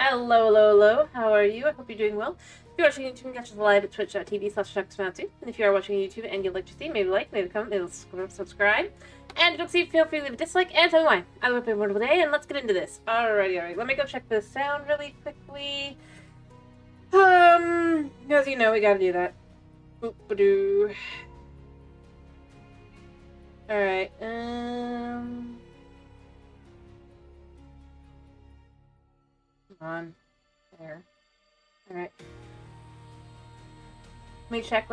Hello, hello, hello. How are you? I hope you're doing well. If you're watching YouTube, you can catch us live at twitch.tv/TalkToMatsu. And if you are watching YouTube and you'd like to see, maybe like, maybe comment, maybe subscribe. And if you don't see, feel free to leave a dislike and tell me why. I hope you have a wonderful day, and let's get into this. Alright. Let me go check the sound really quickly. As you know, we gotta do that. Boop-a-doo. Alright, Come on. There. Alright. Let me check.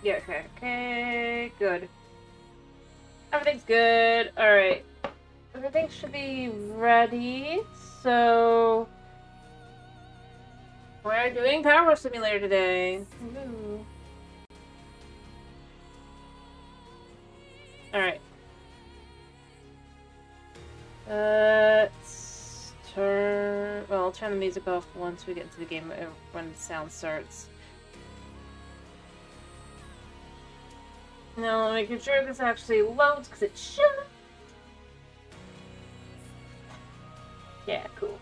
Yeah, okay, good. Everything's good. Alright. Everything should be ready. So, we're doing Power Simulator today. Woo. Alright. I'll turn the music off once we get into the game when the sound starts. Now, making sure this actually loads, because it should. Yeah, cool.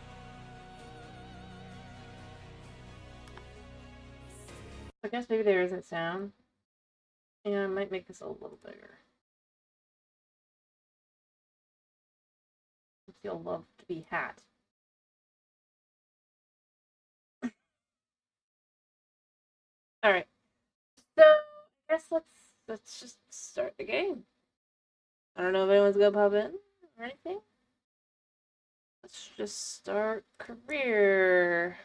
I guess maybe there isn't sound. Yeah, I might make this a little bigger. You'll love to be hat. Alright. So, I guess let's just start the game. I don't know if anyone's gonna pop in or anything. Let's just start career.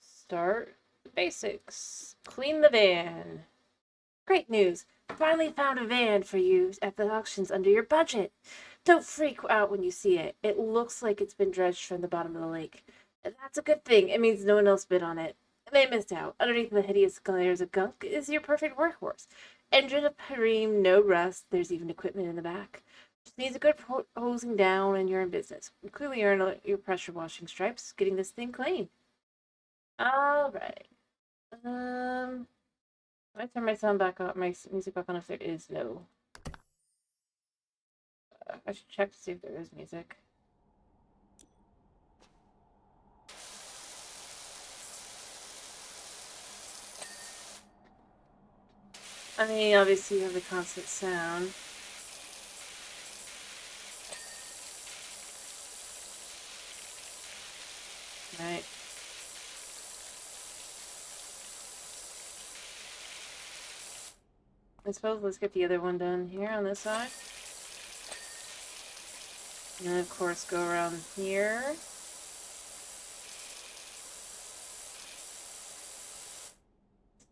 Start basics. Clean the van. Great news! Finally found a van for you at the auctions under your budget. Don't freak out when you see it. It looks like it's been dredged from the bottom of the lake. That's a good thing. It means no one else bid on it. They missed out. Underneath the hideous layers of gunk is your perfect workhorse. Engine of Pareem, no rust. There's even equipment in the back. Just needs a good hosing down and you're in business. You clearly earned your pressure washing stripes getting this thing clean. Alright. I turn my sound back on, my music back on if there is no. I should check to see if there is music. I mean, obviously you have the constant sound. Right. I suppose let's get the other one done here on this side. And then of course go around here.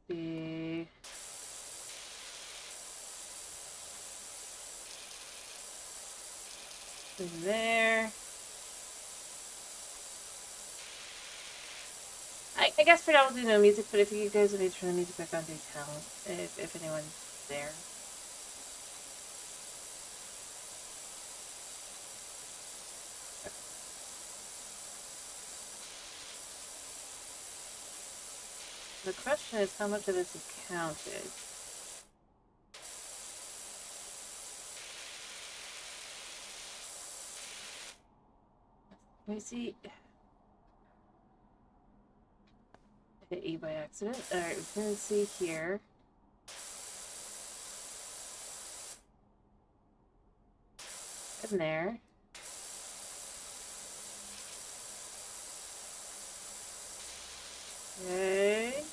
See. There. I guess for now we'll do no music, but if you guys want me to turn the music back on, do tell if anyone's there. The question is how much of this is counted. Let me see. I hit E by accident. Alright, we're gonna see here. In there. Okay.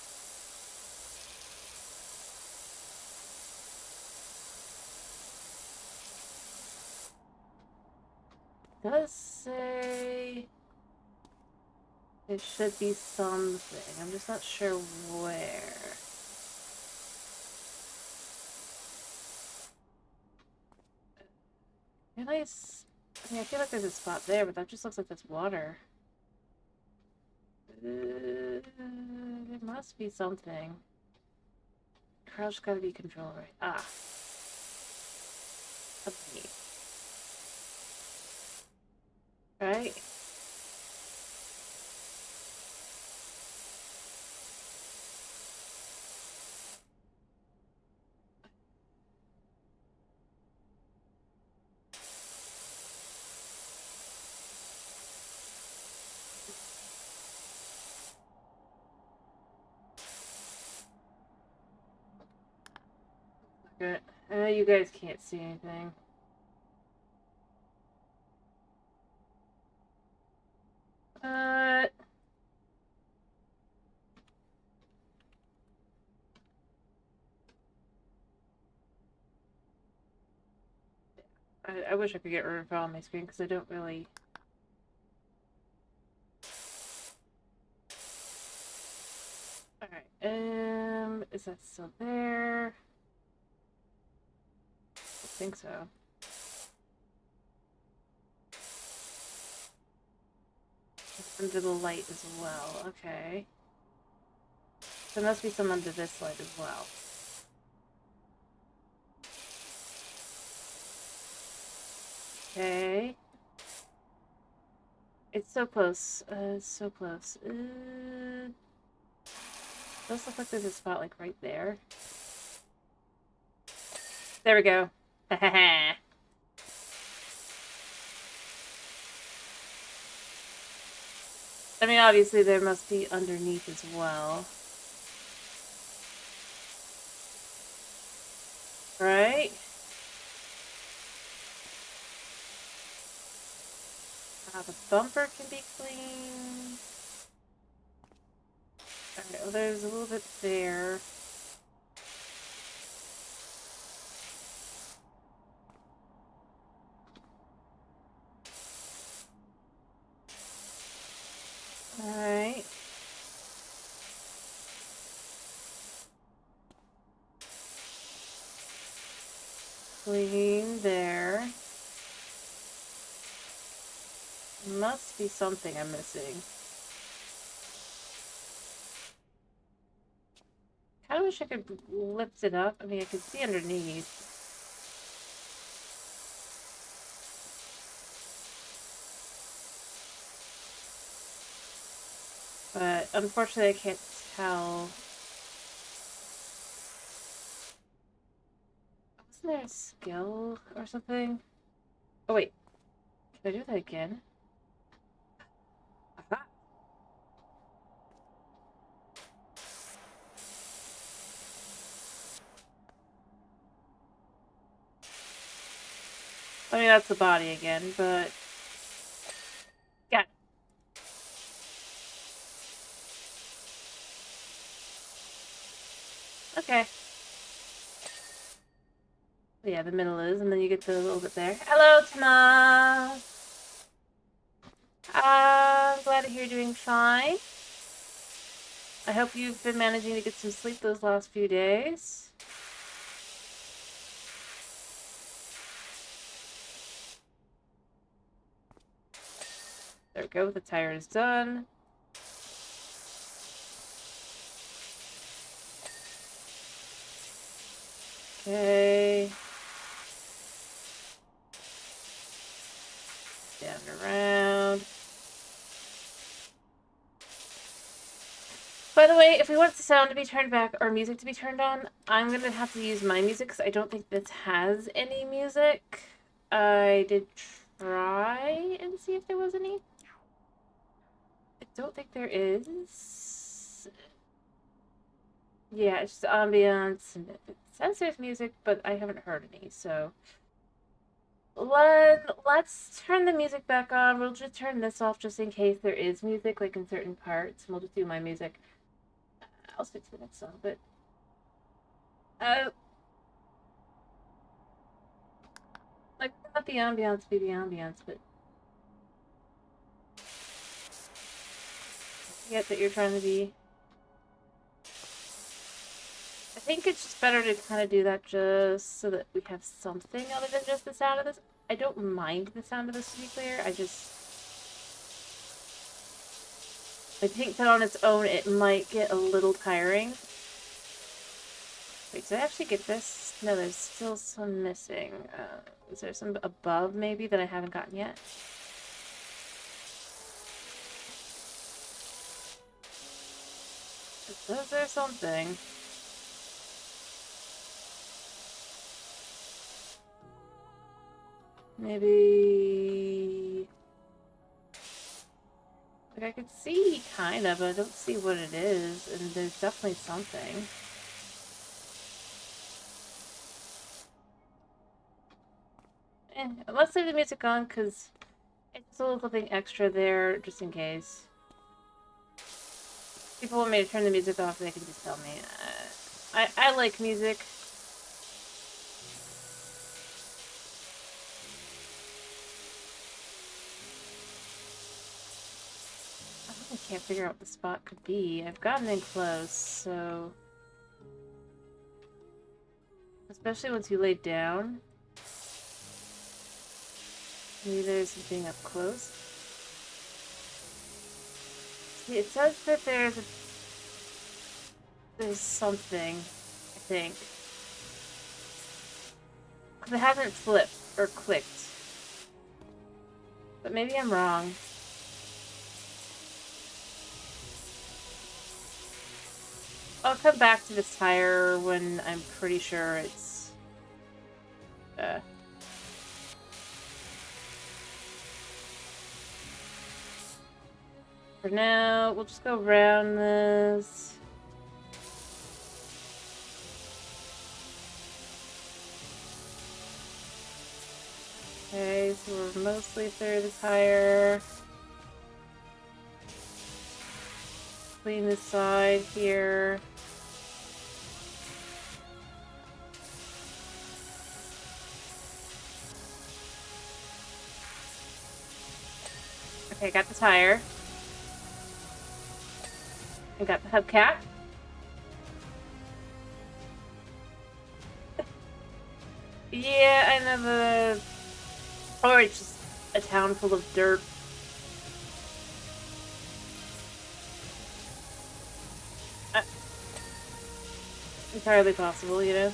It does say it should be something. I'm just not sure where. I mean, I feel like there's a spot there, but that just looks like that's water. It must be something. Crouch gotta be control, right? Ah. Okay. Right? know you guys can't see anything. I wish I could get rid of it on my screen because I don't really. Alright, is that still there? I think so. Under the light as well, okay. There must be some under this light as well. Okay. It's so close. It's so close. Does look like there's a spot like right there. There we go. I mean, obviously there must be underneath as well. Right? The bumper can be cleaned. Alright, well there's a little bit there. Alright. Clean there. Must be something I'm missing. I wish I could lift it up. I mean, I could see underneath. But unfortunately, I can't tell. Wasn't there a skill or something? Oh, wait. Can I do that again? Aha. I mean, that's the body again, but... Got it. Okay. Yeah, the middle is, and then you get the little bit there. Hello, Tana! I'm glad to hear you're doing fine. I hope you've been managing to get some sleep those last few days. There we go, the tire is done. Okay. Down and around. By the way, if we want the sound to be turned back or music to be turned on, I'm going to have to use my music because I don't think this has any music. I did try and see if there was any. I don't think there is. Yeah, it's just ambience and it says there's music, but I haven't heard any, so... Let's turn the music back on. We'll just turn this off just in case there is music, like in certain parts. And we'll just do my music. I'll skip to the next song, but... like, not the ambiance be the ambiance, but... I get that you're trying to be... I think it's just better to kind of do that just so that we have something other than just the sound of this. I don't mind the sound of this, to be clear. I think that on its own it might get a little tiring. Wait, did I actually get this? No, there's still some missing. Is there some above, maybe, that I haven't gotten yet? Is there something? Maybe... like, I could see, kind of, but I don't see what it is, and there's definitely something. let's leave the music on because it's a little thing extra there just in case. People want me to turn the music off, they can just tell me. I like music. I can't figure out what the spot could be. I've gotten in close, so... Especially once you lay down. Maybe there's something up close. See, it says that there's something, I think. Because it hasn't flipped or clicked. But maybe I'm wrong. I'll come back to this tire when I'm pretty sure it's... For now, we'll just go around this. Okay, so we're mostly through the tire. Clean this side here. Okay, got the tire. I got the hubcap. Yeah, I know the... Or it's just a town full of dirt. Entirely possible, you know?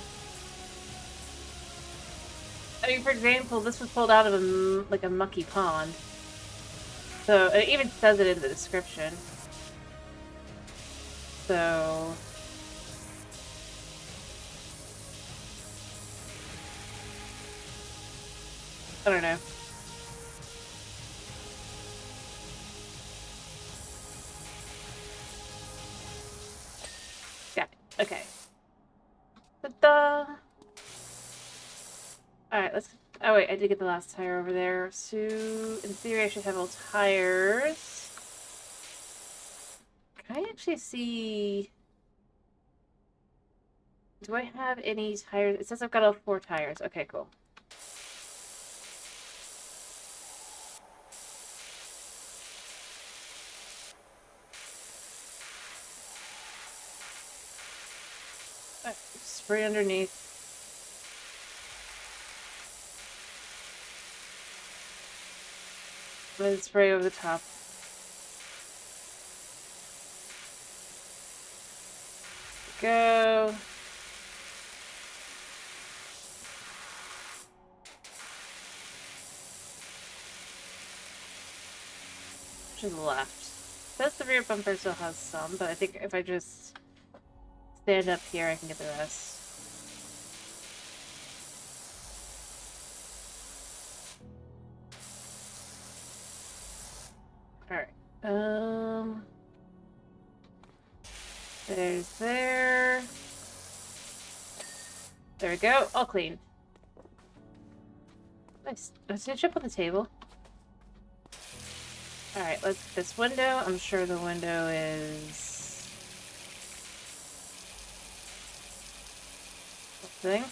I mean, for example, this was pulled out of a mucky pond. So, it even says it in the description. So... I don't know. Got it. Okay. Ta-da! Alright, let's... Oh wait, I did get the last tire over there. So, in theory I should have all tires. Can I actually see... Do I have any tires? It says I've got all 4 tires. Okay, cool. Right, spray underneath. Then spray over the top. Go. To the left. Says the rear bumper still has some, but I think if I just stand up here, I can get the rest. Alright. There's there. There we go. All clean. Nice. Let's finish up on the table. Alright, let's get this window. I'm sure the window is... something.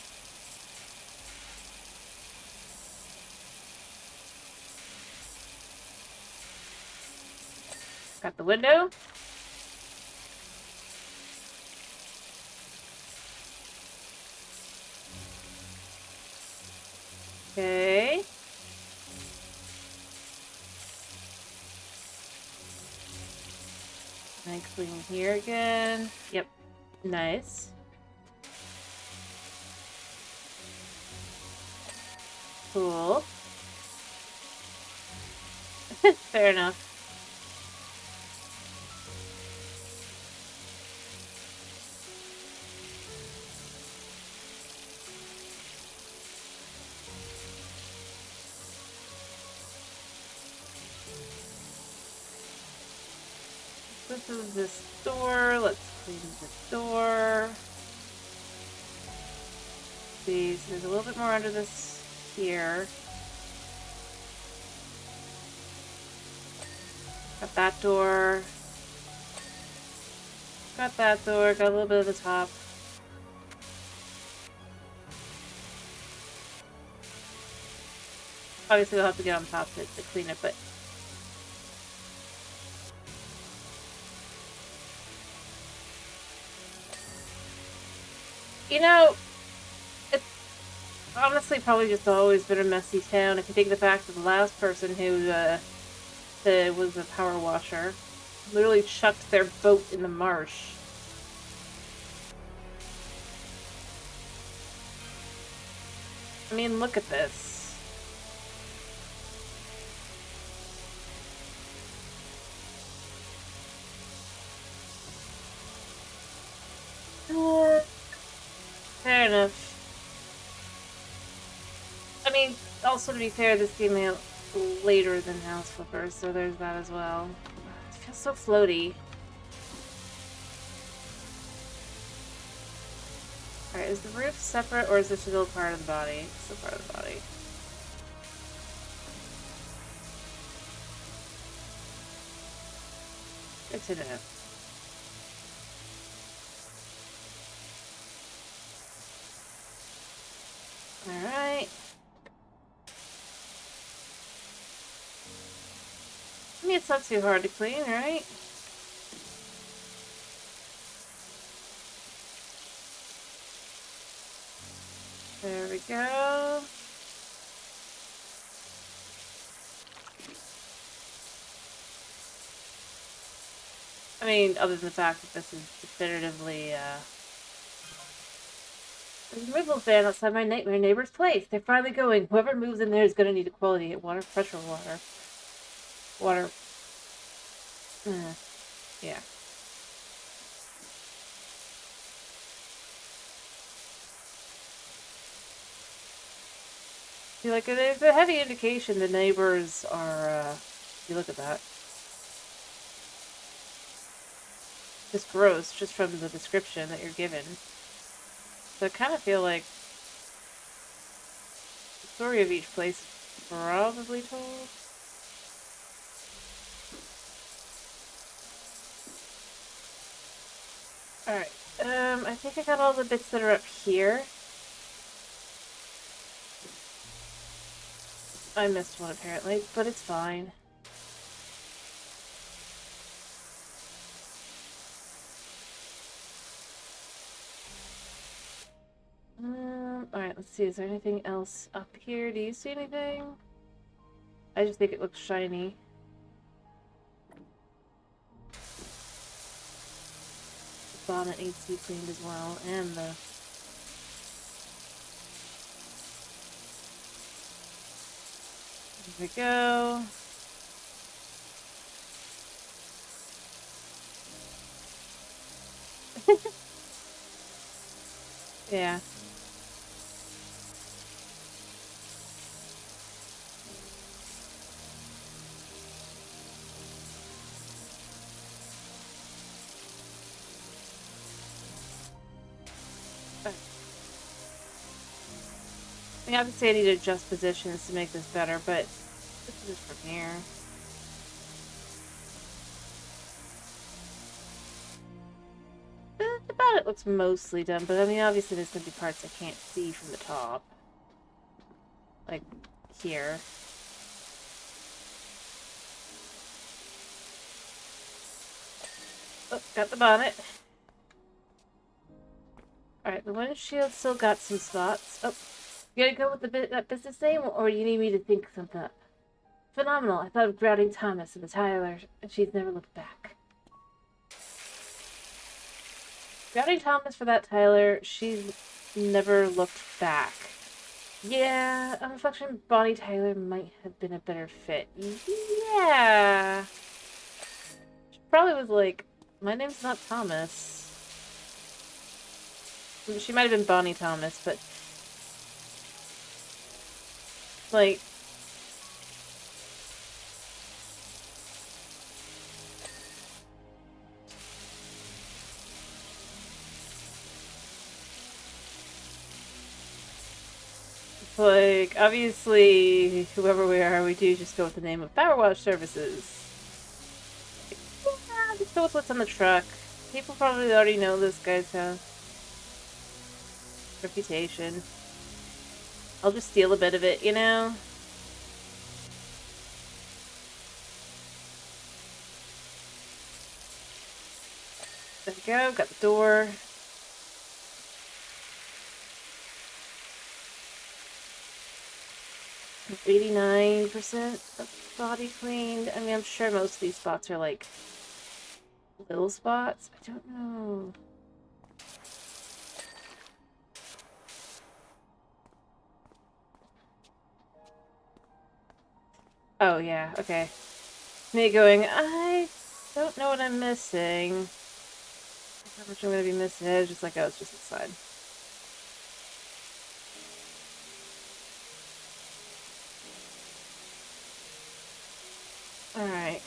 Got the window. Okay. And clean here again. Yep. Nice. Cool. Fair enough. This is this door. Let's clean the door. See, so there's a little bit more under this here. Got that door. Got that door. Got a little bit of the top. Obviously, we'll have to get on top to clean it, but... You know, it's honestly probably just always been a messy town. If you think the fact that the last person who was a power washer literally chucked their boat in the marsh. I mean, look at this. Fair enough. I mean, also to be fair, this came out later than House Flippers, so there's that as well. It feels so floaty. Alright, is the roof separate or is this still part of the body? It's still part of the body. Good to know. Alright. I mean, it's not too hard to clean, right? There we go. I mean, other than the fact that this is definitively, There's a removal van outside my neighbor's place. They're finally going. Whoever moves in there is going to need a quality water, pressure water. Water. Yeah. See, like, there's a heavy indication the neighbors are, you look at that. Just gross, just from the description that you're given. So I kind of feel like the story of each place probably told. Alright, I think I got all the bits that are up here. I missed one apparently, but it's fine. Alright, let's see, is there anything else up here? Do you see anything? I just think it looks shiny. The bonnet needs to be cleaned as well, and the... There we go. Yeah. I have to say I need to adjust positions to make this better, but this is just from here. The bonnet looks mostly done, but I mean, obviously there's going to be parts I can't see from the top. Like, here. Oh, got the bonnet. Alright, the windshield still got some spots. Oh, you gotta go with that business name, or you need me to think something up? Phenomenal. I thought of Grouting Thomas and the Tyler, and she's never looked back. Grouting Thomas for that Tyler, she's never looked back. Yeah, on reflection, Bonnie Tyler might have been a better fit. Yeah. She probably was like, my name's not Thomas. She might have been Bonnie Thomas, but... like... like, obviously, whoever we are, we do just go with the name of Power Wash Services. Just go with what's on the truck. People probably already know this guy's reputation. I'll just steal a bit of it, you know? There we go, got the door. And 89% of body cleaned. I mean, I'm sure most of these spots are like little spots. I don't know. Oh, yeah, okay. Me going, I don't know what I'm missing. How much I'm gonna be missing? It's just like, oh, it's just inside. Alright.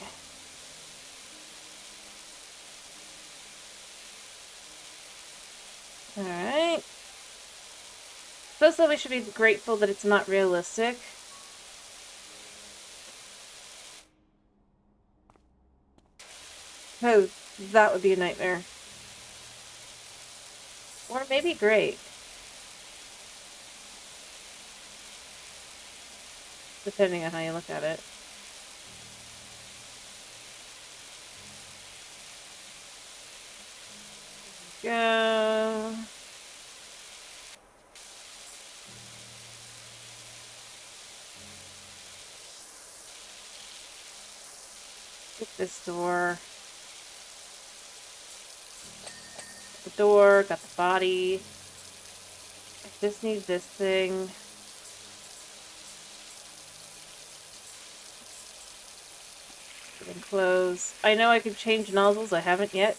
Alright. Suppose that we should be grateful that it's not realistic. Oh, that would be a nightmare. Or maybe great. Depending on how you look at it. Go. Get this door. The door, got the body. I just need this thing. Getting clothes. I know I could change nozzles, I haven't yet.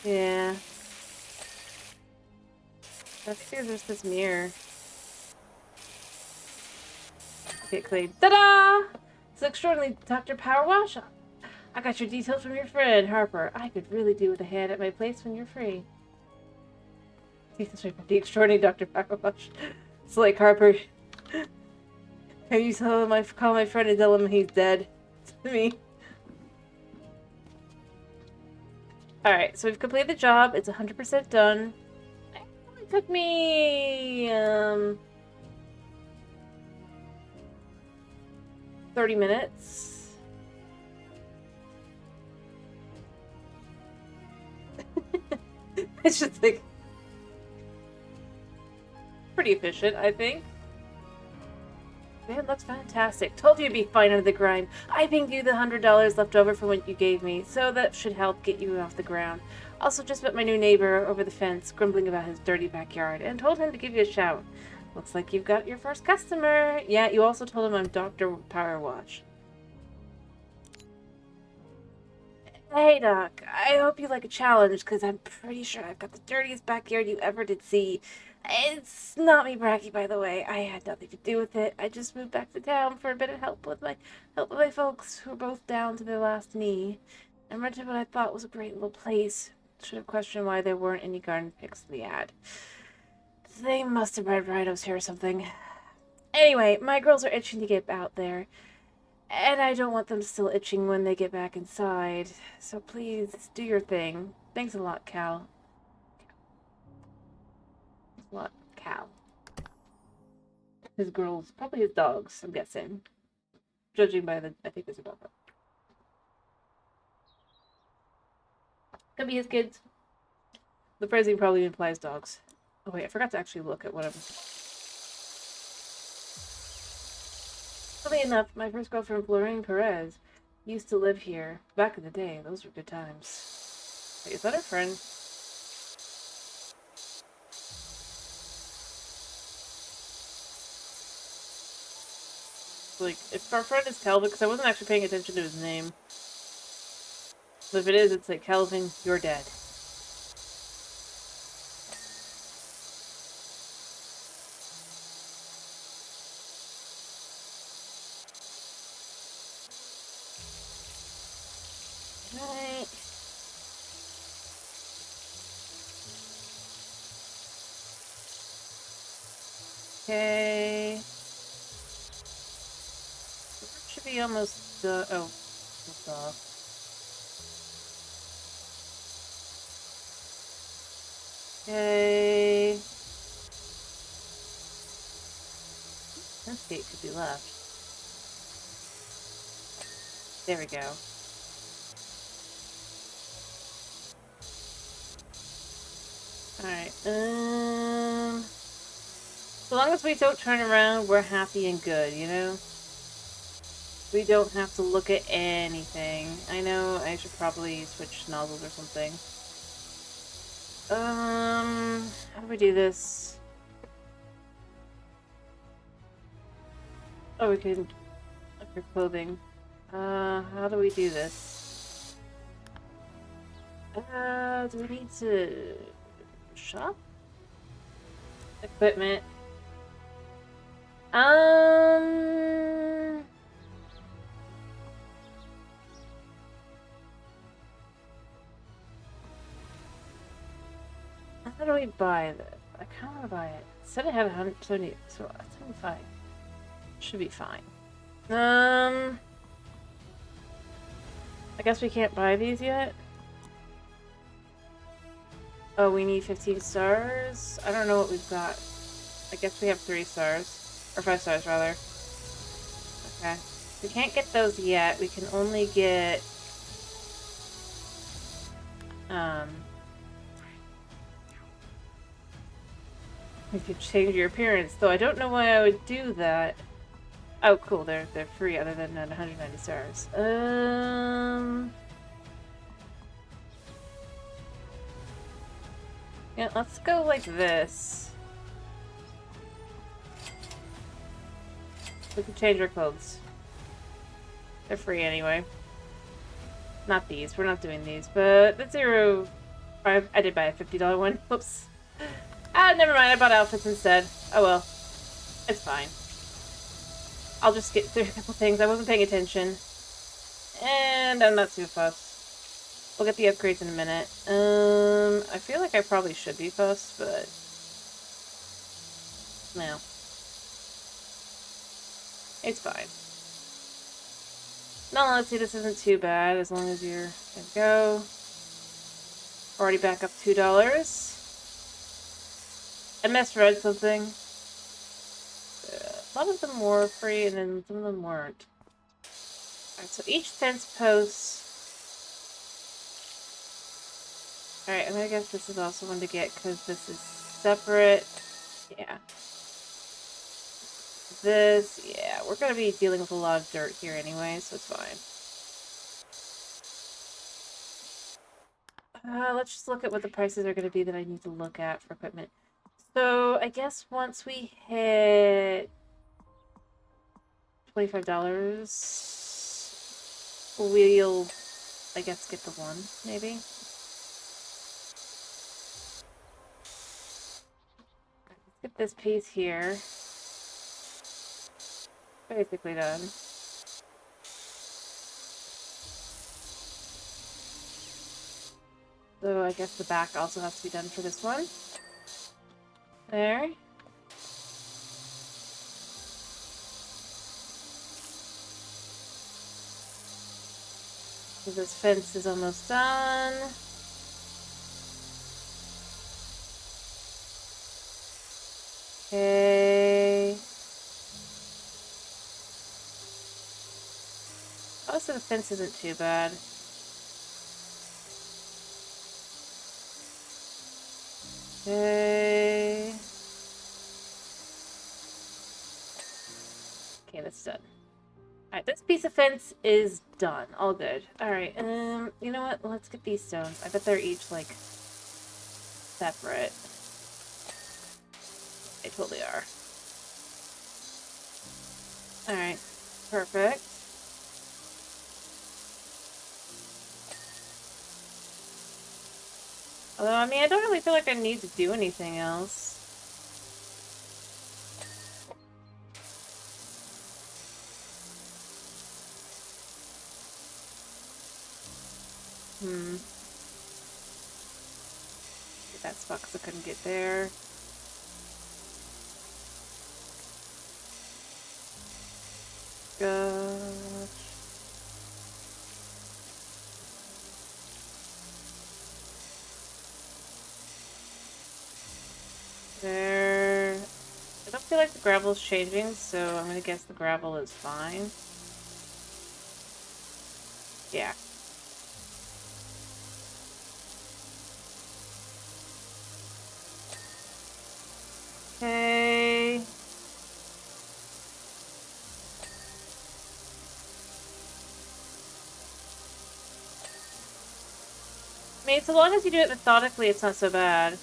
Yeah. That's because there's this mirror. Get clean. Ta-da! It's extraordinary, Dr. Power Wash. I got your details from your friend, Harper. I could really do with a hand at my place when you're free. The extraordinary Dr. Power Wash. It's like, Harper, can you tell him call my friend and tell him he's dead? To me. Alright, so we've completed the job. It's 100% done. It only took me, 30 minutes. It's just like pretty efficient, I think. Man, looks fantastic. Told you to be fine under the grind. I pinged you the $100 left over from what you gave me, so that should help get you off the ground. Also just met my new neighbor over the fence, grumbling about his dirty backyard, and told him to give you a shout. Looks like you've got your first customer. Yeah, you also told him I'm Dr. Power Wash. Hey, Doc. I hope you like a challenge, because I'm pretty sure I've got the dirtiest backyard you ever did see. It's not me braggy, by the way. I had nothing to do with it. I just moved back to town for a bit of help with my folks, who are both down to their last knee, and rented what I thought was a great little place. Should have questioned why there weren't any garden pics in the ad. They must have read rhinos here or something. Anyway, my girls are itching to get out there. And I don't want them still itching when they get back inside. So please, do your thing. Thanks a lot, Cal. What, Cal? His girls, probably his dogs, I'm guessing. Judging by I think there's a dog. Could be his kids. The phrasing probably implies dogs. Oh wait, I forgot to actually look at whatever. Funny enough, my first girlfriend, Lorraine Perez, used to live here. Back in the day, those were good times. Wait, is that her friend? Like, if our friend is Calvin, because I wasn't actually paying attention to his name. But if it is, it's like, Calvin, you're dead. Right. Okay. be almost, oh, almost off. Okay. This gate could be left. There we go. Alright, so long as we don't turn around, we're happy and good, you know? We don't have to look at anything. I know I should probably switch nozzles or something. How do we do this? Oh, we can... for clothing. How do we do this? Do we need to... shop? Equipment. How do we buy this? I kind of want to buy it. It said it had 170, so 75. Should be fine. I guess we can't buy these yet. Oh, we need 15 stars? I don't know what we've got. I guess we have 3 stars. Or 5 stars, rather. Okay. We can't get those yet. We can only get... You could change your appearance, though I don't know why I would do that. Oh, cool. They're free other than at 190 stars. Yeah, let's go like this. We can change our clothes. They're free anyway. Not these. We're not doing these, but the zero... I did buy a $50 one. Whoops. Ah, never mind. I bought outfits instead. Oh well. It's fine. I'll just get through a couple things. I wasn't paying attention. And I'm not too fussed. We'll get the upgrades in a minute. I feel like I probably should be fussed, but... no. It's fine. No, let's see, this isn't too bad as long as you're good to go. Already back up $2. I misread something. A lot of them were free and then some of them weren't. Alright, so each fence post. Alright, I'm gonna guess this is also one to get because this is separate. Yeah. This, yeah, we're gonna be dealing with a lot of dirt here anyway, so it's fine. Let's just look at what the prices are gonna be that I need to look at for equipment. So, I guess once we hit $25, we'll, I guess, get the one, maybe. Let's get this piece here. Basically done. So I guess the back also has to be done for this one. There. So this fence is almost done. Okay. Also, the fence isn't too bad. Okay. Okay, that's done. Alright, this piece of fence is done. All good. Alright, you know what? Let's get these stones. I bet they're each, like, separate. They totally are. Alright, perfect. Although, I mean, I don't really feel like I need to do anything else. Get that spot because I couldn't get there. There. I don't feel like the gravel is changing, so I'm gonna guess the gravel is fine. Yeah. Okay. I mean, so long as you do it methodically, it's not so bad.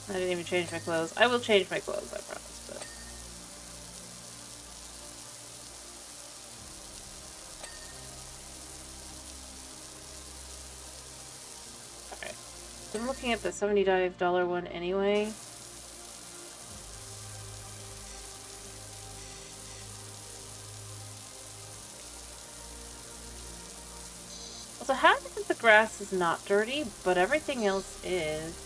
I didn't even change my clothes. I will change my clothes, I promise, but... Alright. I'm looking at the $75 one anyway. Also, how is it the grass is not dirty, but everything else is?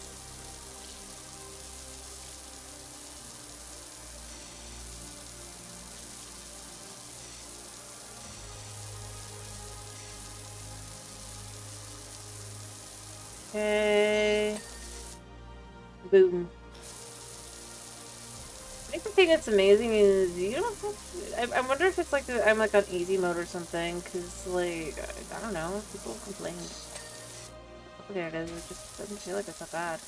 Okay. Boom. I think the thing that's amazing is you don't have to, I wonder if it's like I'm like on easy mode or something, because like, I don't know, people complain. Oh, there it is, it just doesn't feel like it's that bad.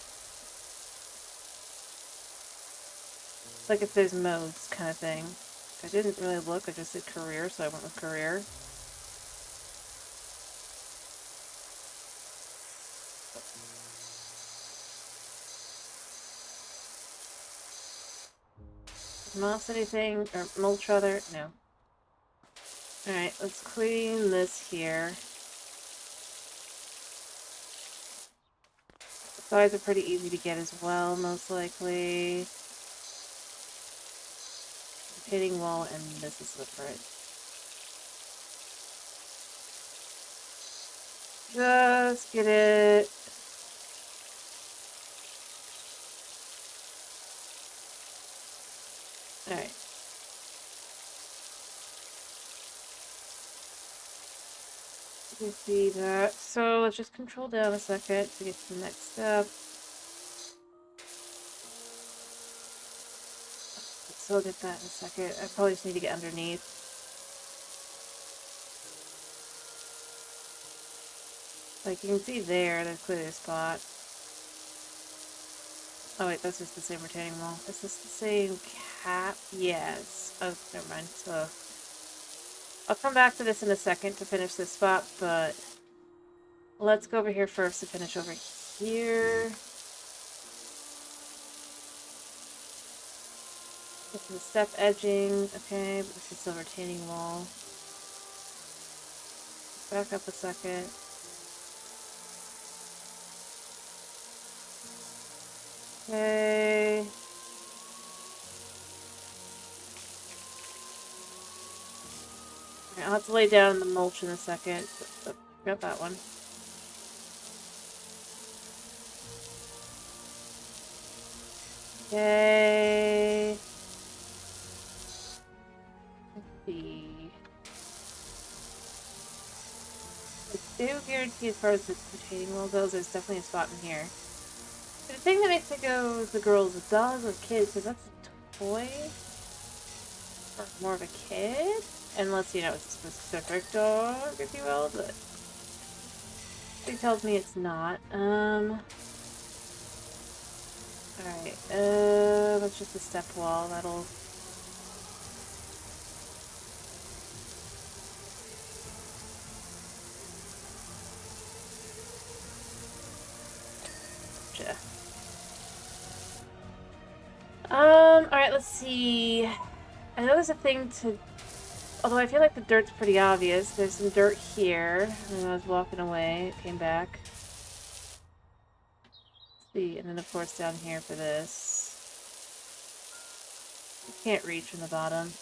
It's like if there's modes kind of thing. I didn't really look, I just did career, so I went with career. Moss anything, or mulch rather? No. Alright, let's clean this here. The sides are pretty easy to get as well, most likely. Retaining wall, and this is separate. Just get it. Alright. You can see that. So let's just control down a second to get to the next step. So I'll get that in a second. I probably just need to get underneath. Like you can see there, there's clearly a spot. Oh wait, that's just the same retaining wall. Is this the same cap? Yes. Oh, never mind. So I'll come back to this in a second to finish this spot, but let's go over here first to finish over here. This is the step edging, okay, but this is the retaining wall. Back up a second. Okay. I'll have to lay down the mulch in a second. But got that one. Okay. Let's see. I do guarantee as far as the retaining wall goes, there's definitely a spot in here. The thing that makes me go the girls, the dog or kid, because that's a toy. Or more of a kid. Unless, you know, it's a specific dog, if you will, but he tells me it's not. Alright, that's just a step wall, that'll... Gotcha. Alright, let's see. I know there's a thing to... Although I feel like the dirt's pretty obvious. There's some dirt here. And I was walking away, it came back. Let's see, and then of course down here for this. You can't reach from the bottom.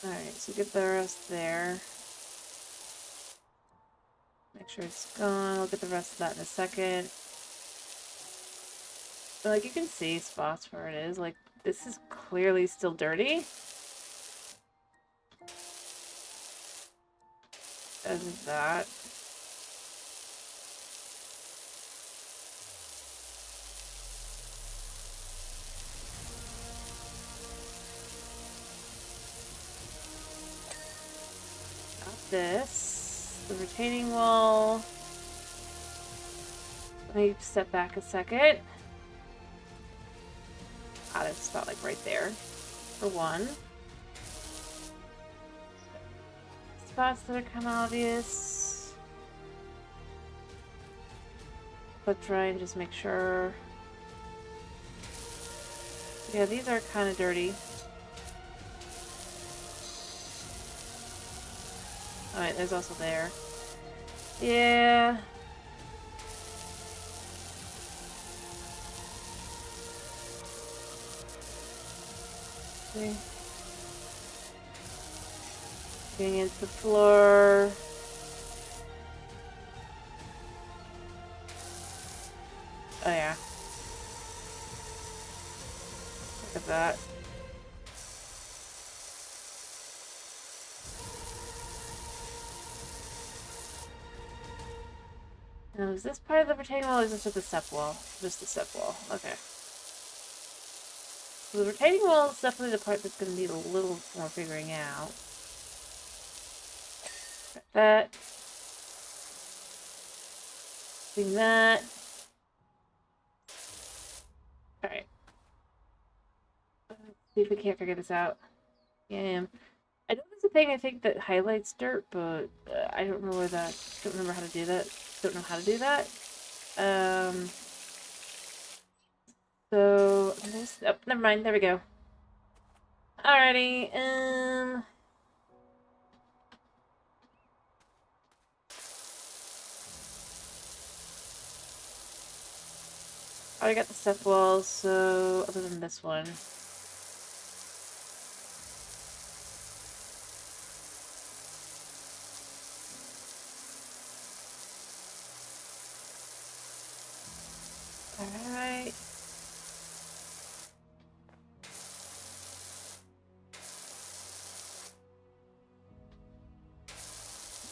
Alright, so get the rest there. Make sure it's gone. I'll get the rest of that in a second. But like you can see spots where it is. Like this is clearly still dirty. as that. Got this. The retaining wall. Let me step back a second. Ah, it's about like right there. For one. Spots that are kind of obvious. But try and just make sure. Yeah, these are kind of dirty. Alright, there's also there. Yeah. See. Getting into the floor. Oh yeah. Look at that. Now, is this part of the retaining wall or is this just the step wall? Just the step wall. Okay. So the retaining wall is definitely the part that's going to need a little more figuring out. Got that. Doing that. Alright. Let's see if we can't figure this out. Yeah. I know there's a thing I think that highlights dirt, but I don't know where that. Don't remember how to do that. Don't know how to do that. So oh, never mind. There we go. Alrighty. I got the step walls. So other than this one. Alright.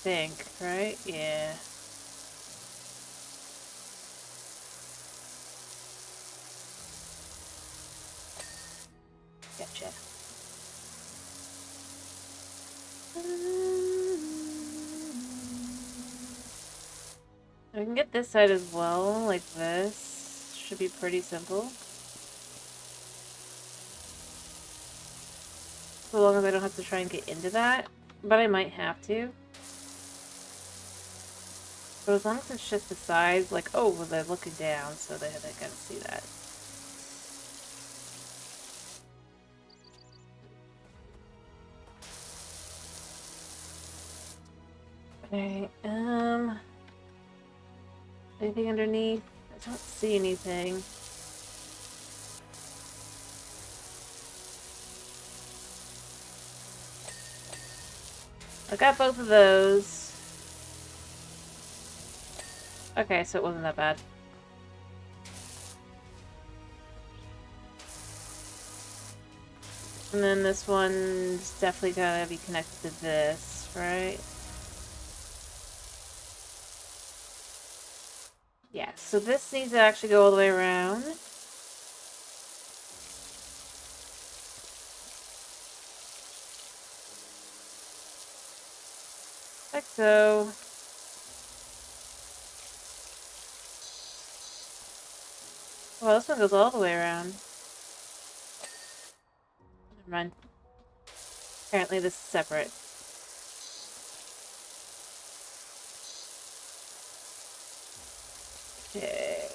Think, right? Yeah. Gotcha. I can get this side as well, like this. Should be pretty simple. So long as I don't have to try and get into that. But I might have to. But as long as it's just the sides, like, oh, well, they're looking down, so they gotta see that. Okay, anything underneath? I don't see anything. I got both of those. Okay, so it wasn't that bad. And then this one's definitely gotta be connected to this, right? Yeah, so this needs to actually go all the way around. Like so. Well, this one goes all the way around. Never mind. Apparently this is separate. Okay.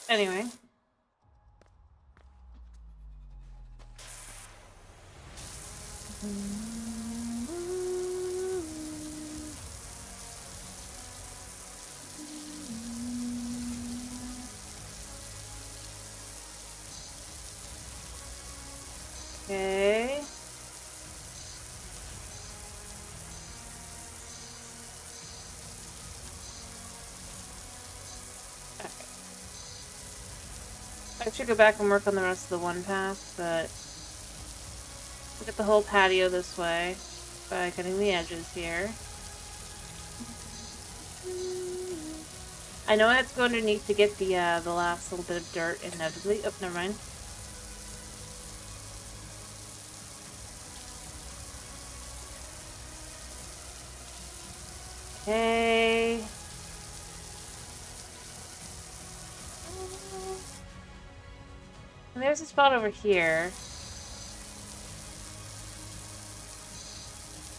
Anyway. Okay. I should go back and work on the rest of the one path, but Look at the whole patio this way by cutting the edges here. I know I have to go underneath to get the last little bit of dirt inevitably. Oh, never mind. Okay. And there's a spot over here.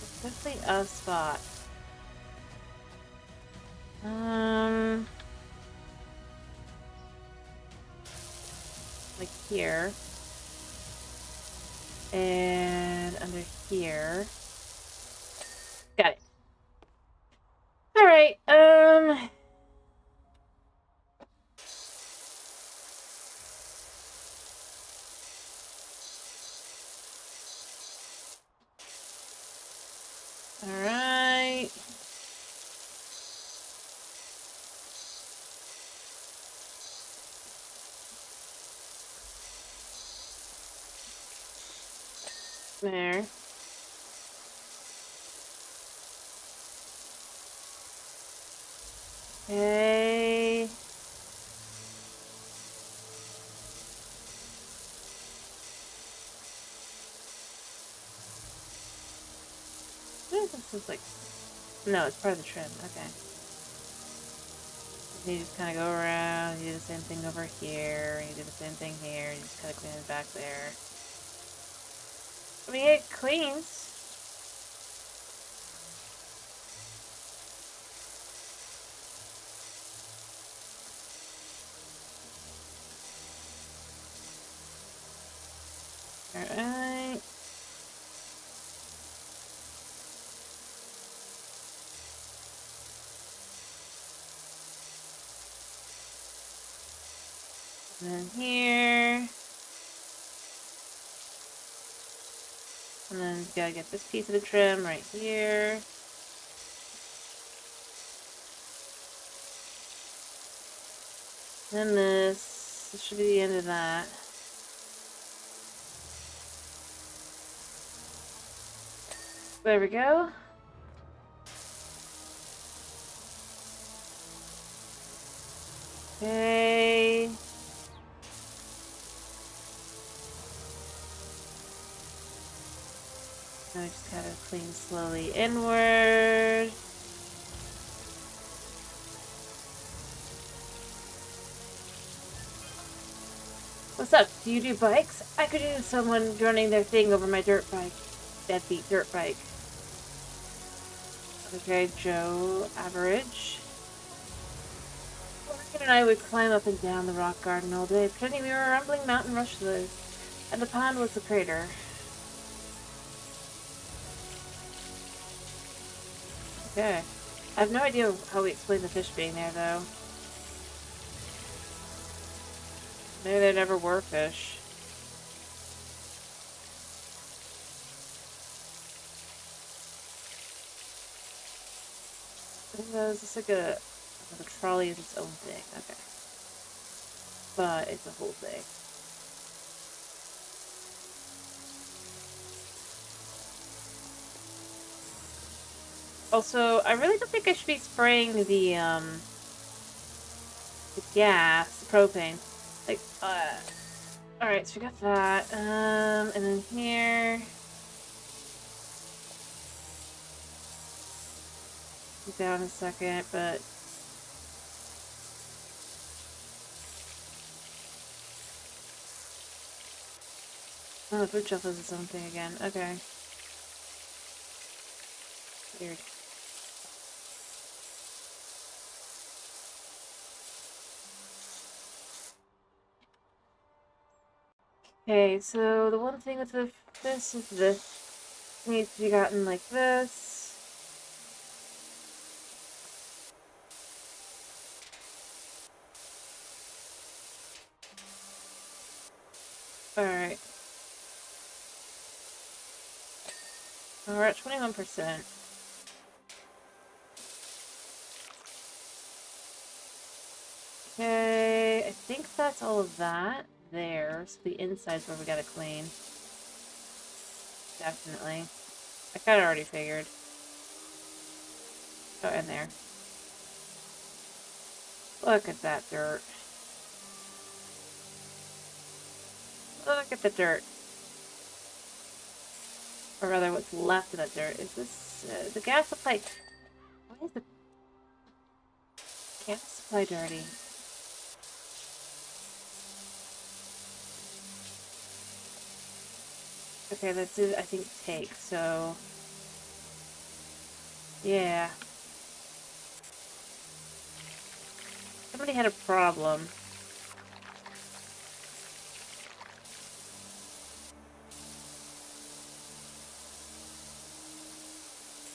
It's definitely a spot. Like here. And under here. Got it. Alright, Alright. There. Okay. This is like... No, it's part of the trim. Okay. You just kind of go around, you do the same thing over here, you do the same thing here, you just kind of clean it back there. I mean, it cleans. Alright. And then here. And then you gotta get this piece of the trim right here. Then this. This should be the end of that. There we go. Okay. Now I just gotta clean slowly inward. What's up? Do you do bikes? I could do someone running their thing over my dirt bike. Deadbeat dirt bike. Okay, Joe Average. Morgan and I would climb up and down the rock garden all day, pretending we were a rumbling mountain rushes, and the pond was the crater. Okay. I have no idea how we explain the fish being there, though. Maybe there never were fish. Is this like a trolley is its own thing? Okay. But it's a whole thing. Also, I really don't think I should be spraying the gas, the propane. Like, alright, so we got that. And then here. Down a second, but oh, the food shelf is its own thing again. Okay. Weird. Okay, so the one thing with this is this needs to be gotten like this. Alright. We're at 21%. Okay, I think that's all of that there. So the inside's where we gotta clean. Definitely. I kinda already figured. Oh, and there. Look at that dirt. Look at the dirt. Or rather, what's left of that dirt. Is this the gas supply? Why is the gas supply dirty? Okay, that did, I think, take, so... Yeah. Somebody had a problem.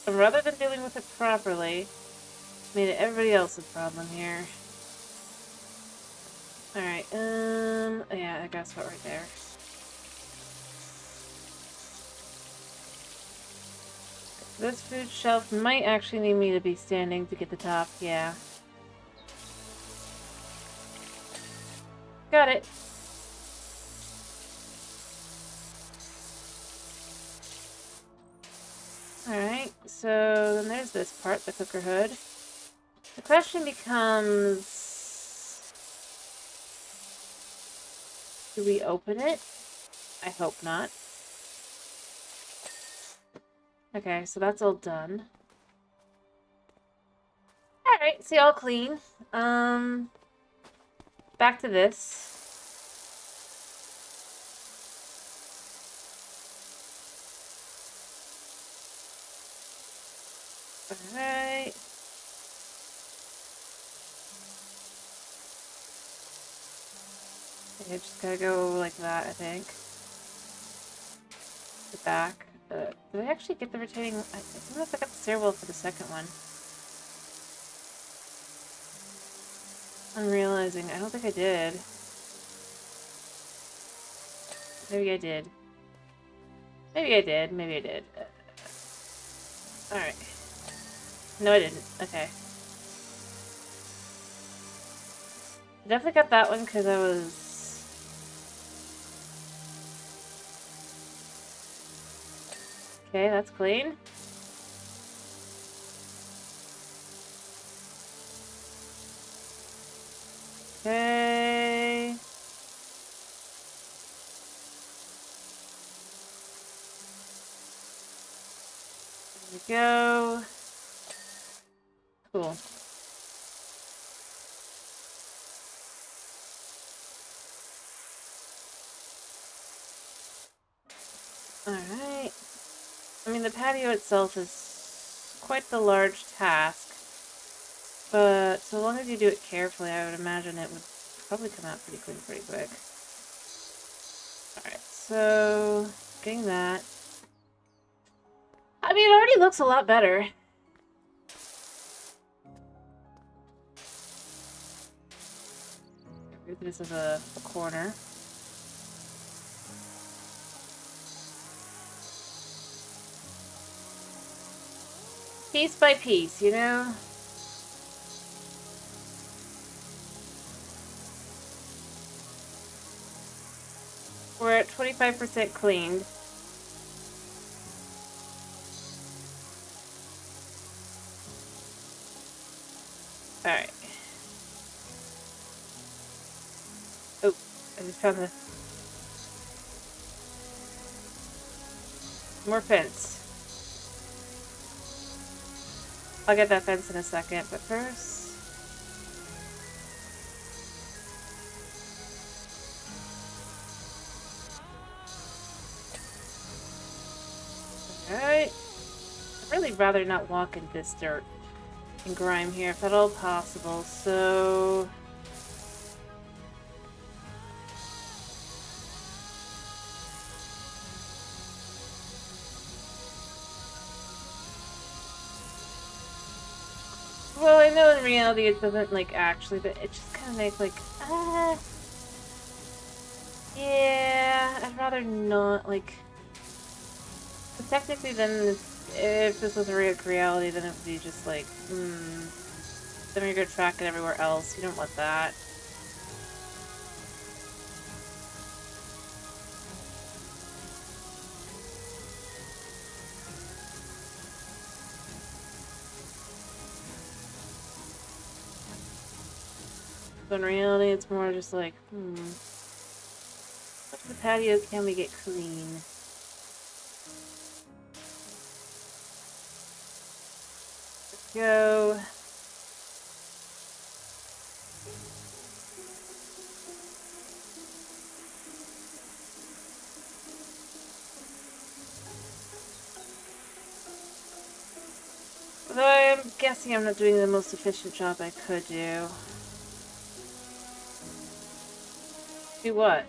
And rather than dealing with it properly, made it everybody else a problem here. Alright, yeah, I got a spot right there. This food shelf might actually need me to be standing to get the top, yeah. Got it. Alright, so then there's this part, the cooker hood. The question becomes... Do we open it? I hope not. Okay, so that's all done. Alright, see, all clean. Back to this. Alright. Okay, just gotta go like that, I think. The back. Did I actually get the retaining? I don't know if I got the stairwell for the second one. I'm realizing, I don't think I did. Maybe I did. Maybe I did. Maybe I did. Alright. No, I didn't. Okay. I definitely got that one because I was... Okay, that's clean. Okay. There we go. Cool. Alright. I mean, the patio itself is quite the large task, but so long as you do it carefully, I would imagine it would probably come out pretty clean pretty quick. Alright, so getting that. I mean, it already looks a lot better. This is a corner. Piece by piece, you know? We're at 25% cleaned. Alright. Oh, I just found the... More fence. I'll get that fence in a second, but first... Alright. I'd really rather not walk in this dirt and grime here, if at all possible, so... Well, I know in reality it doesn't, like, actually, but it just kind of makes, like, yeah, I'd rather not, like... But technically then, if this was a real reality, then it would be just like, then you're gonna track it everywhere else. You don't want that. But in reality, it's more just like, what the patio can we get clean? Let's go. Though I'm guessing I'm not doing the most efficient job I could do. Do what?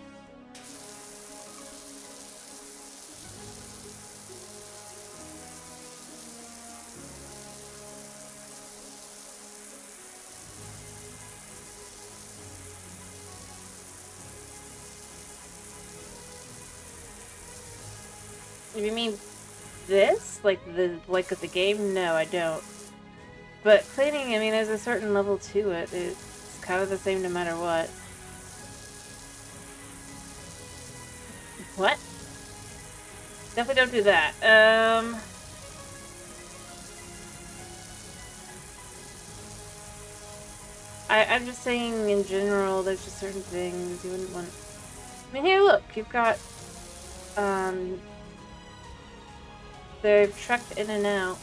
If you mean this? Like the game? No, I don't. But cleaning, I mean, there's a certain level to it. It's kind of the same no matter what. What? Definitely don't do that. I'm just saying in general, there's just certain things you wouldn't want. I mean, here, look, you've got, they've trekked in and out.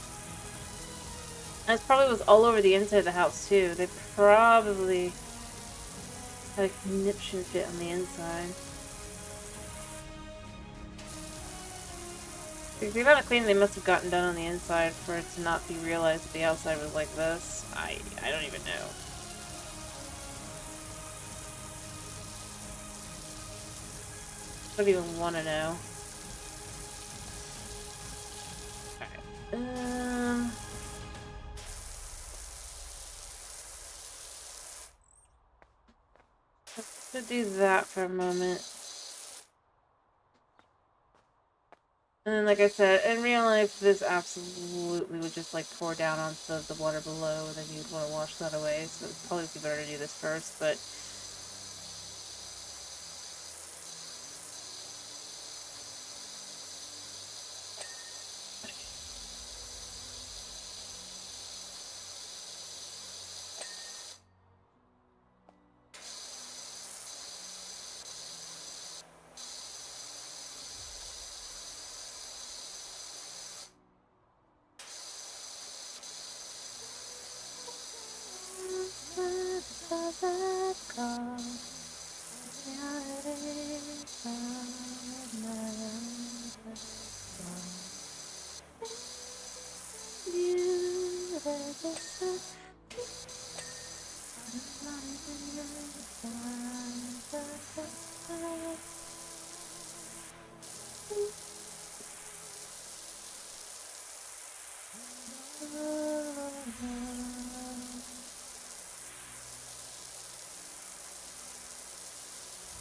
And it probably was all over the inside of the house, too. They probably like nip-shift it on the inside. Because the amount of cleaning they must have gotten done on the inside for it to not be realized that the outside was like this, I don't even know. I don't even want to know. Alright. Let's do that for a moment. And then, like I said, in real life, this absolutely would just, like, pour down onto the water below, and then you'd want to wash that away, so it'd probably be better to do this first, but...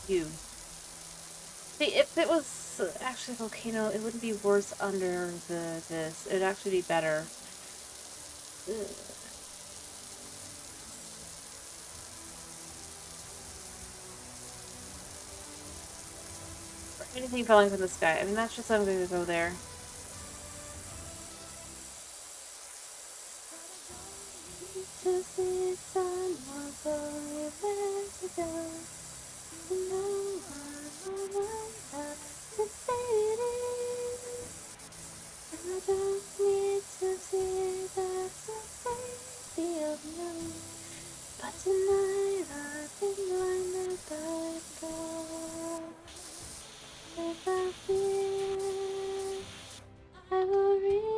You. See, if it was actually a volcano, it wouldn't be worse under this. It'd actually be better. Ugh. Or anything falling from the sky. I mean, that's just something to go there. To see someone where to go. No one will have to say it is. I don't need to see that safety of me. But tonight I've been blinded by the dark. If I fear, I will reach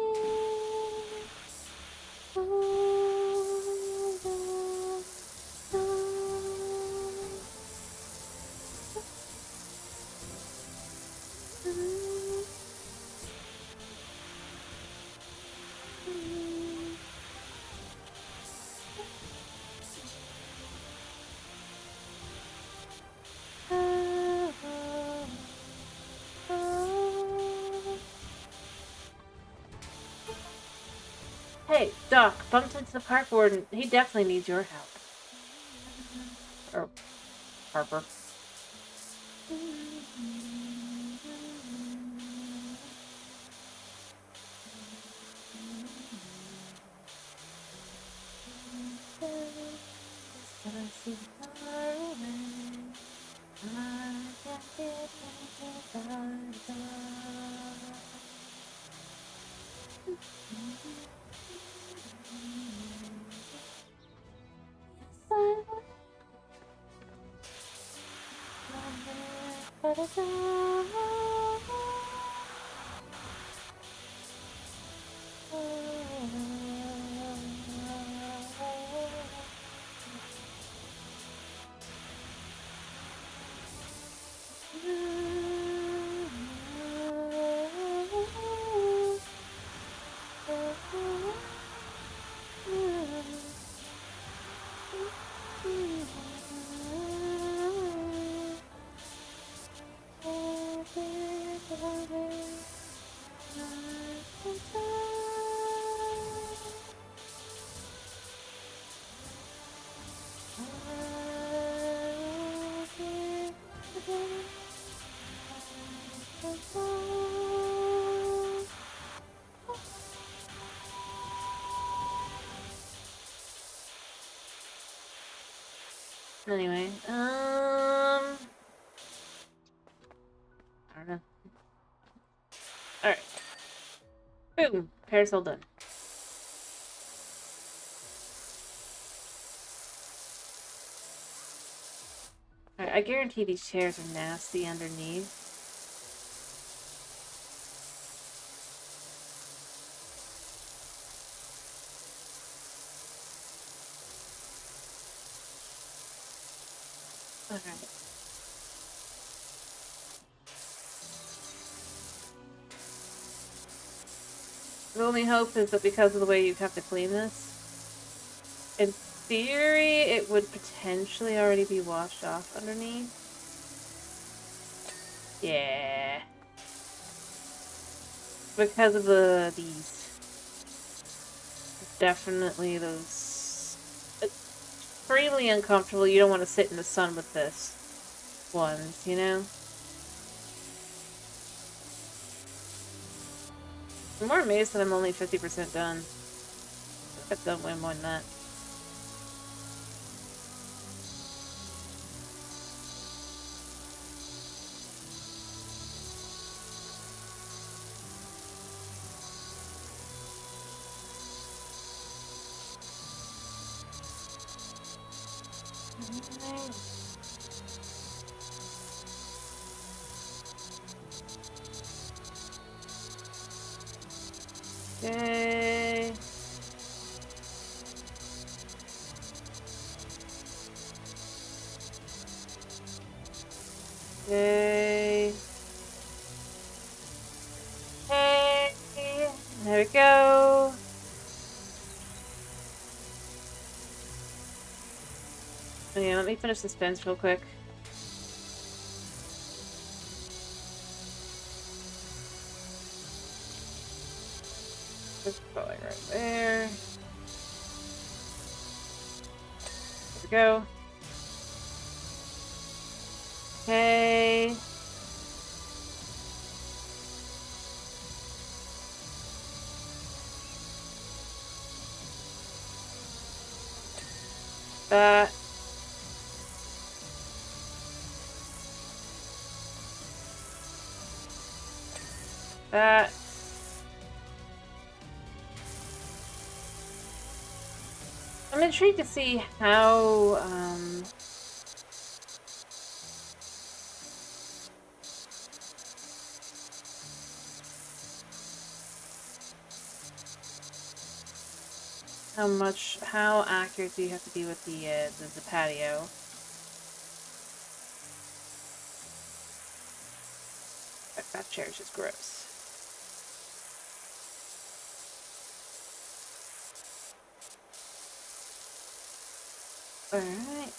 for the sun. Hey, Doc, bumped into the park warden. He definitely needs your help. Or Harper. Anyway, I don't know. Alright. Boom. Parasol done. Alright, I guarantee these chairs are nasty underneath. Alright. The only hope is that because of the way you have to clean this, in theory, it would potentially already be washed off underneath. Yeah. Because of these. Definitely those... It's really uncomfortable. You don't want to sit in the sun with this ones, you know? I'm more amazed that I'm only 50% done. I've done way more than that. Okay. Okay. Hey. There we go. Oh yeah, let me finish this fence real quick. Just going right there. There we go. Okay. That. That. I'm intrigued to see how, how accurate do you have to be with the patio? That chair is just gross. Alright.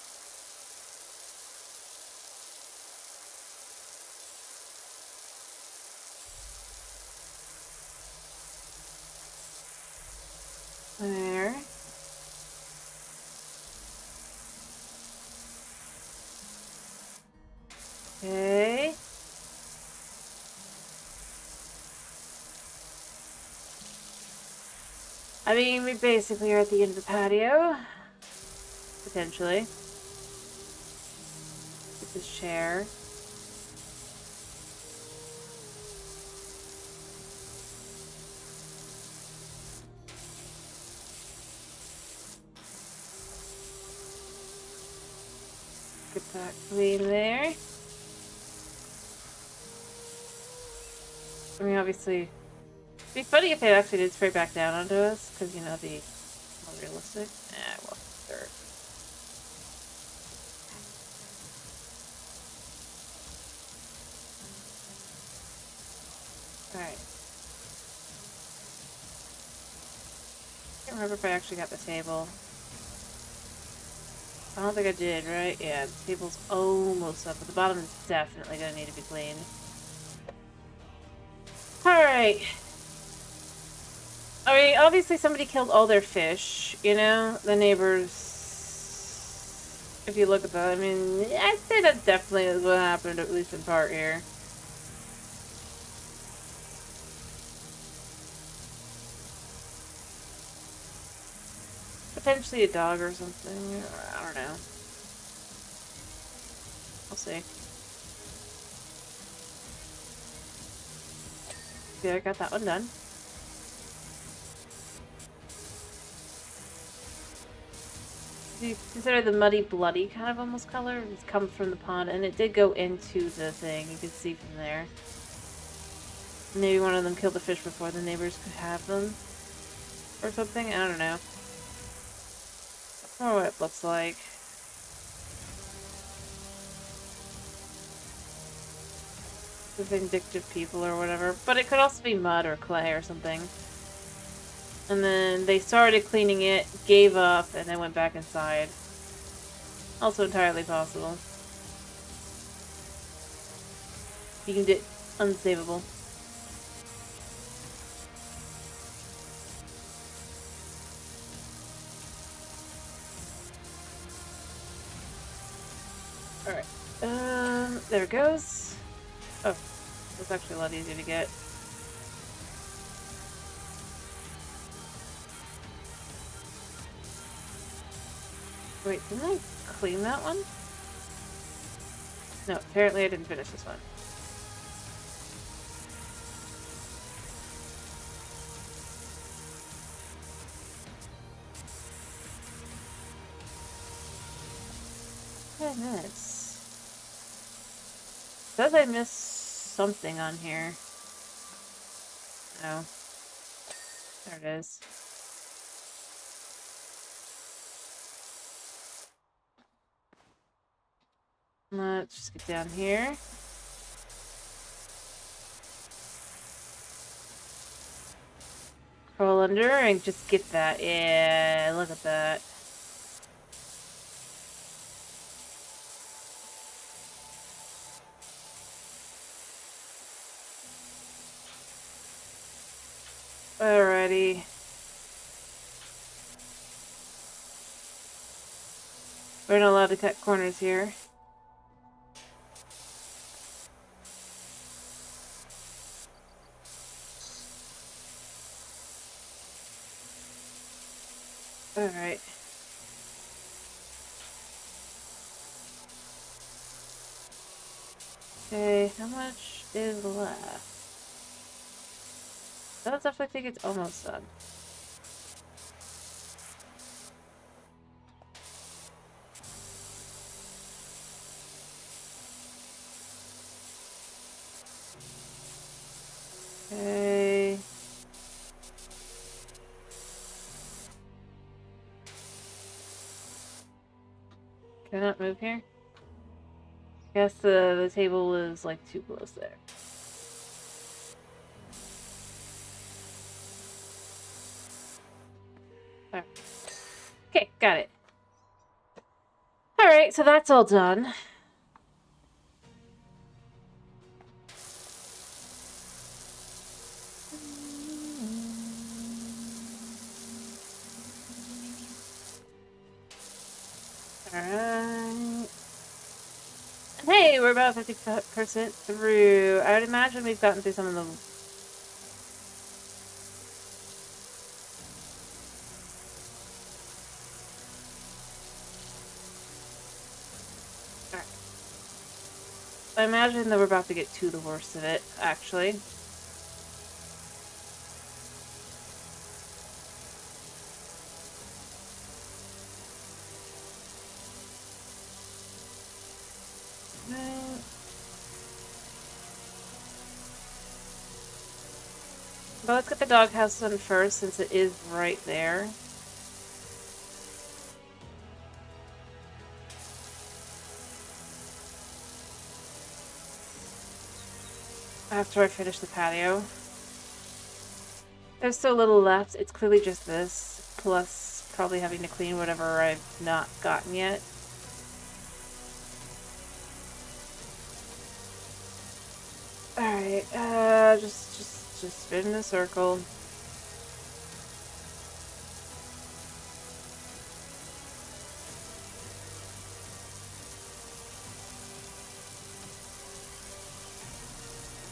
There. Okay. I mean, we basically are at the end of the patio. Potentially. Get this chair. Get that clean there. I mean, obviously, it'd be funny if they actually did spray back down onto us, because, you know, the more realistic. Well, sure. Alright. Can't remember if I actually got the table. I don't think I did, right? Yeah, the table's almost up, but the bottom is definitely gonna need to be cleaned. Alright. I mean, obviously somebody killed all their fish, you know? The neighbors... If you look at that, I mean, I'd say that definitely is what happened, at least in part here. Potentially a dog or something. I don't know. We'll see. Yeah, I got that one done. Do you consider the muddy, bloody kind of almost color? It's come from the pond, and it did go into the thing. You can see from there. Maybe one of them killed the fish before the neighbors could have them. Or something? I don't know. Or what it looks like. The vindictive people or whatever. But it could also be mud or clay or something. And then they started cleaning it, gave up, and then went back inside. Also entirely possible. You can get unsavable. Alright. There it goes. Oh, that's actually a lot easier to get. Wait, didn't I clean that one? No, apparently I didn't finish this one. Minutes. Says I missed something on here. Oh. There it is. Let's just get down here. Crawl under and just get that. Yeah, look at that. Alrighty. We're not allowed to cut corners here. Alright. Okay, how much is left? That definitely think it's almost done. Okay. Can I not move here? Guess the table is like too close there. Alright. Okay, got it. Alright, so that's all done. Alright. Hey, we're about 50% through. I would imagine we've gotten through some of the... Alright. I imagine that we're about to get to the worst of it, actually. But let's get the doghouse done first, since it is right there. After I finish the patio. There's so little left, it's clearly just this, plus probably having to clean whatever I've not gotten yet. Alright, just spin in a circle.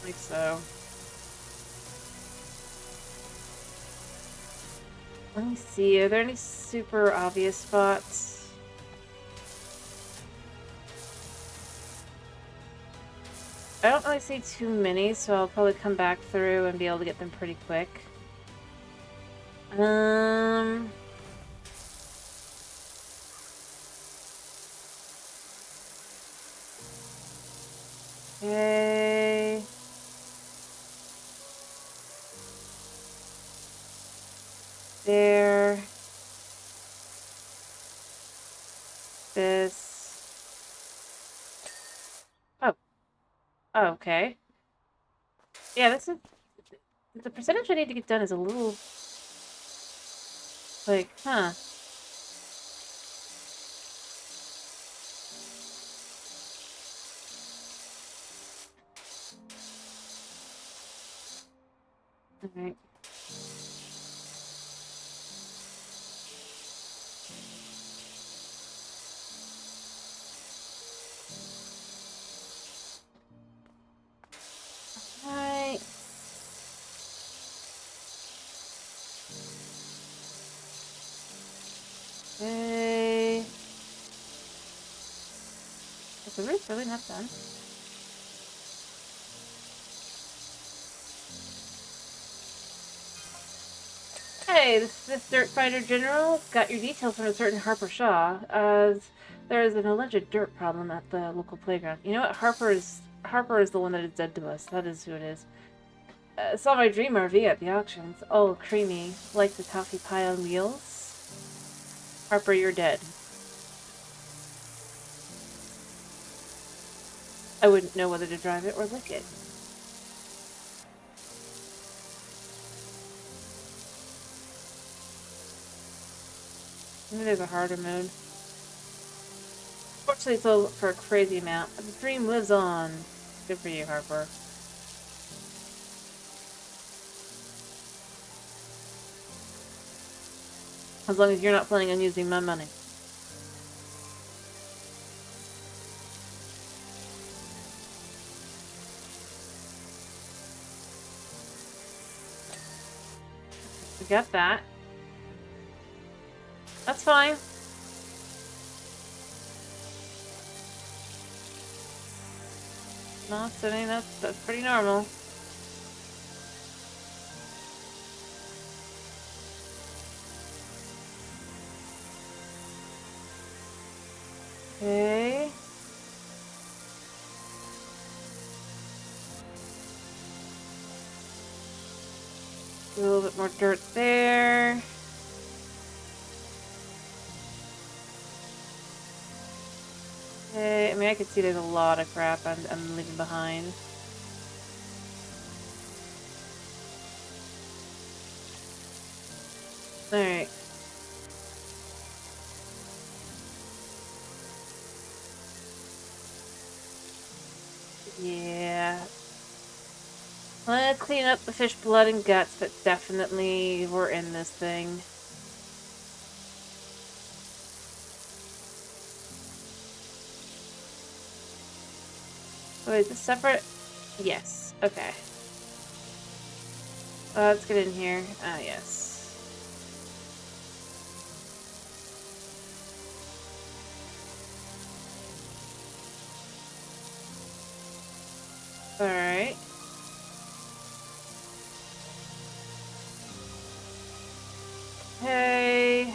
Like so. Let me see, are there any super obvious spots? I don't really see too many, so I'll probably come back through and be able to get them pretty quick. Okay. There. This. Oh. Oh, okay. Yeah, this is... The percentage I need to get done is a little... Like, huh. Alright. Alright. Okay. Is the roof really not done? Hey, this is Dirt Fighter General. Got your details from a certain Harper Shaw. There is an alleged dirt problem at the local playground. You know what? Harper is the one that is dead to us. That is who it is. Saw my dream RV at the auctions. All creamy, like the toffee pie on wheels. Harper, you're dead. I wouldn't know whether to drive it or lick it. Maybe there's a harder mode. Fortunately, it's sold for a crazy amount. The dream lives on. Good for you, Harper. As long as you're not planning on using my money. We got that. That's fine. No, sitting, that's pretty normal. Okay. Do a little bit more dirt there. Okay, I mean, I can see there's a lot of crap I'm leaving behind. Alright. Yeah. Let's clean up the fish blood and guts that definitely were in this thing. Oh, is this separate? Yes. Okay. Let's get in here. Ah, yes. Alright. Hey.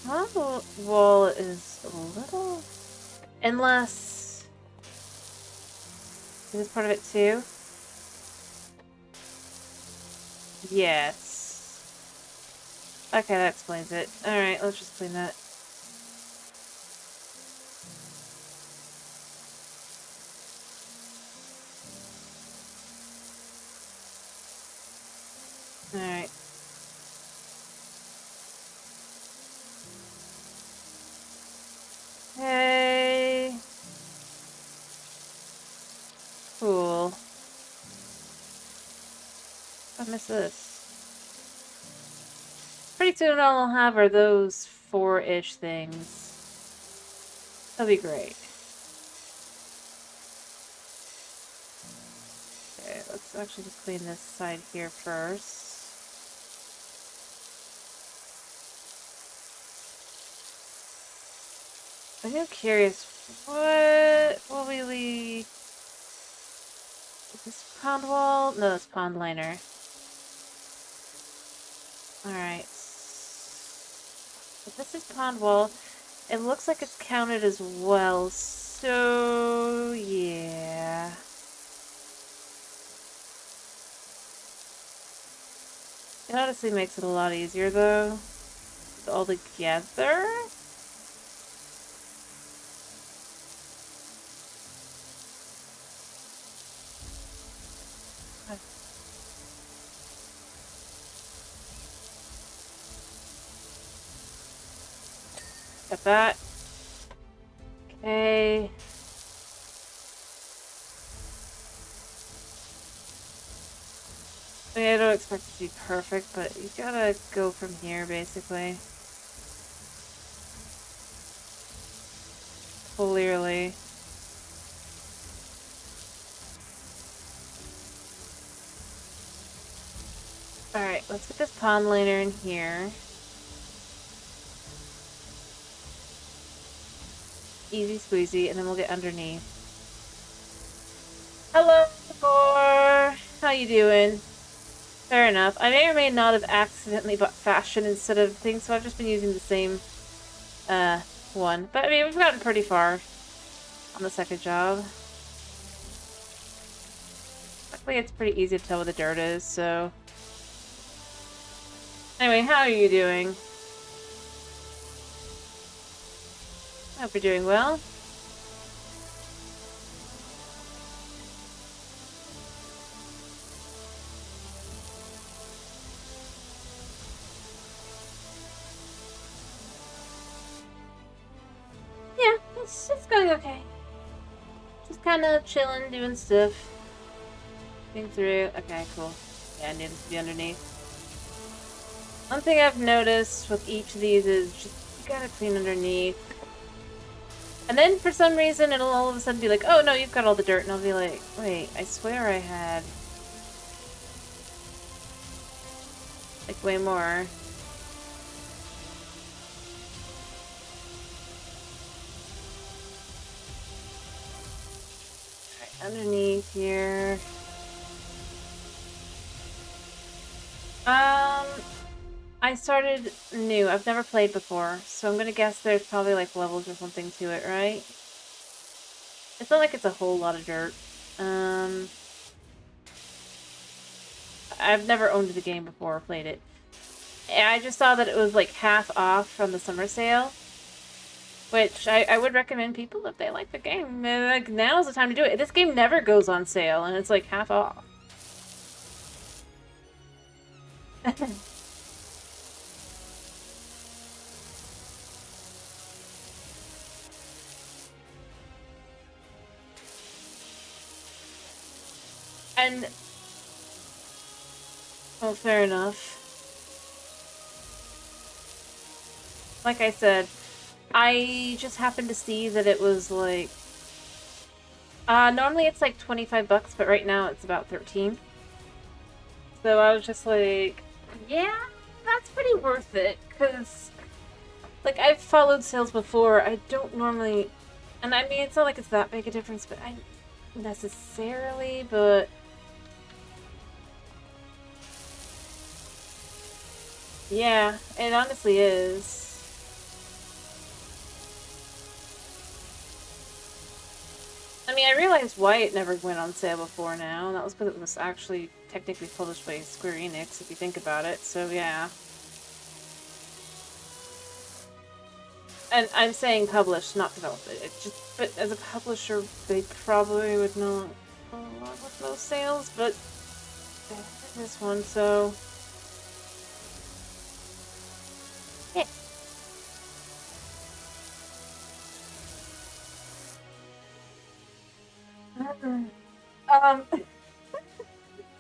My wall is a little... Unless... Is this part of it too? Yes. Okay, that explains it. Alright, let's just clean that. Alright. Hey. Cool. I miss this. Pretty soon all I'll have are those 4-ish things. That'll be great. Okay, let's actually just clean this side here first. I'm curious, what will we leave? Is this pond wall? No, that's pond liner. Alright. If this is pond wall, it looks like it's counted as well, so yeah. It honestly makes it a lot easier though. All together? Got that. Okay. I mean, I don't expect it to be perfect, but you gotta go from here, basically. Clearly. Alright, let's get this pond liner in here. Easy squeezy, and then we'll get underneath. Hello, Thor! How you doing? Fair enough. I may or may not have accidentally bought fashion instead of things, so I've just been using the same, one. But, I mean, we've gotten pretty far on the second job. Luckily, it's pretty easy to tell where the dirt is, so... Anyway, how are you doing? I hope you're doing well. Yeah, it's going okay. Just kind of chilling, doing stuff. Getting through. Okay, cool. Yeah, I need this to be underneath. One thing I've noticed with each of these is just you gotta clean underneath. And then for some reason it'll all of a sudden be like, oh no, you've got all the dirt, and I'll be like, wait, I swear I had like way more. Alright, underneath here. I started new. I've never played before, so I'm gonna guess there's probably like levels or something to it, right? It's not like it's a whole lot of dirt. I've never owned the game before or played it. I just saw that it was like half off from the summer sale, which I would recommend people if they like the game. Like, now's the time to do it. This game never goes on sale, and it's like half off. And, well, fair enough. Like I said, I just happened to see that it was like, normally it's like 25 bucks, but right now it's about 13. So I was just like, yeah, that's pretty worth it, because, like, I've followed sales before. I don't normally, and I mean, it's not like it's that big a difference, but I necessarily, but yeah, it honestly is. And mean, I realized why it never went on sale before now, and that was because it was actually technically published by Square Enix, if you think about it, so yeah. And I'm saying published, not developed. But as a publisher, they probably would not go along with those sales, but they did this one, so... Yeah.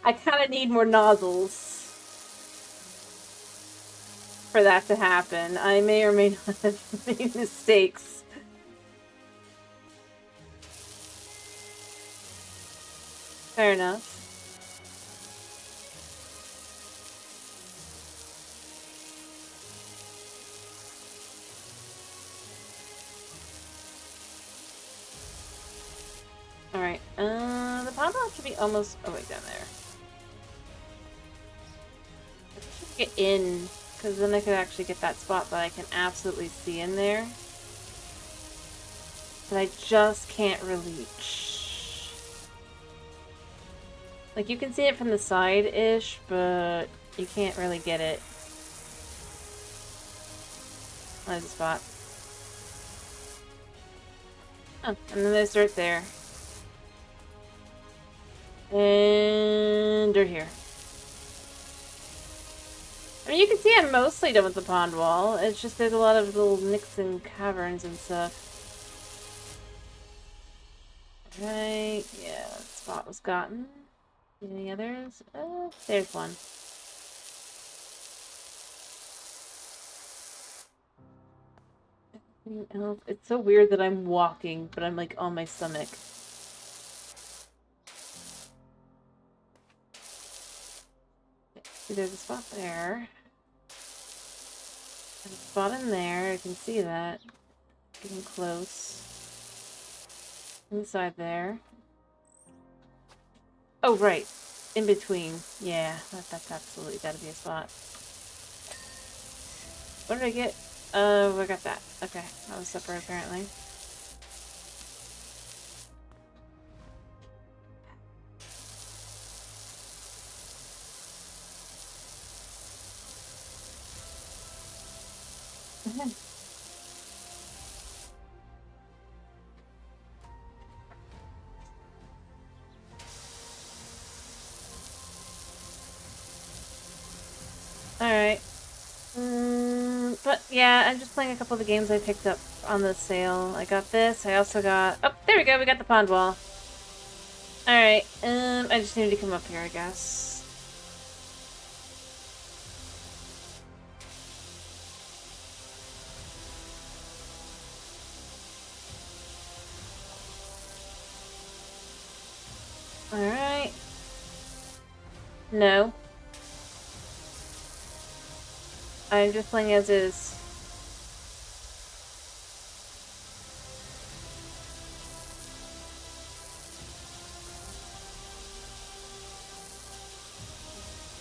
I kind of need more nozzles for that to happen. I may or may not have made mistakes. Fair enough. Alright, the pond ball should be almost... Oh, wait, down there. I should get in, because then I could actually get that spot that I can absolutely see in there. But I just can't reach. Like, you can see it from the side-ish, but you can't really get it. There's a spot. Oh, and then there's dirt there. And dirt here. I mean, you can see I'm mostly done with the pond wall. It's just there's a lot of little nicks and caverns and stuff. Right, yeah, that spot was gotten. Any others? There's one. Anything else? It's so weird that I'm walking, but I'm like on my stomach. See, there's a spot there. There's a spot in there. I can see that. Getting close. Inside there. Oh, right. In between. Yeah, that's absolutely gotta be a spot. What did I get? Oh, I got that. Okay, that was separate apparently. Alright. But yeah, I'm just playing a couple of the games I picked up on the sale. I got this. I also got... Oh, there we go. We got the pond wall. Alright. I just needed to come up here, I guess. Alright. No. I'm just playing as is.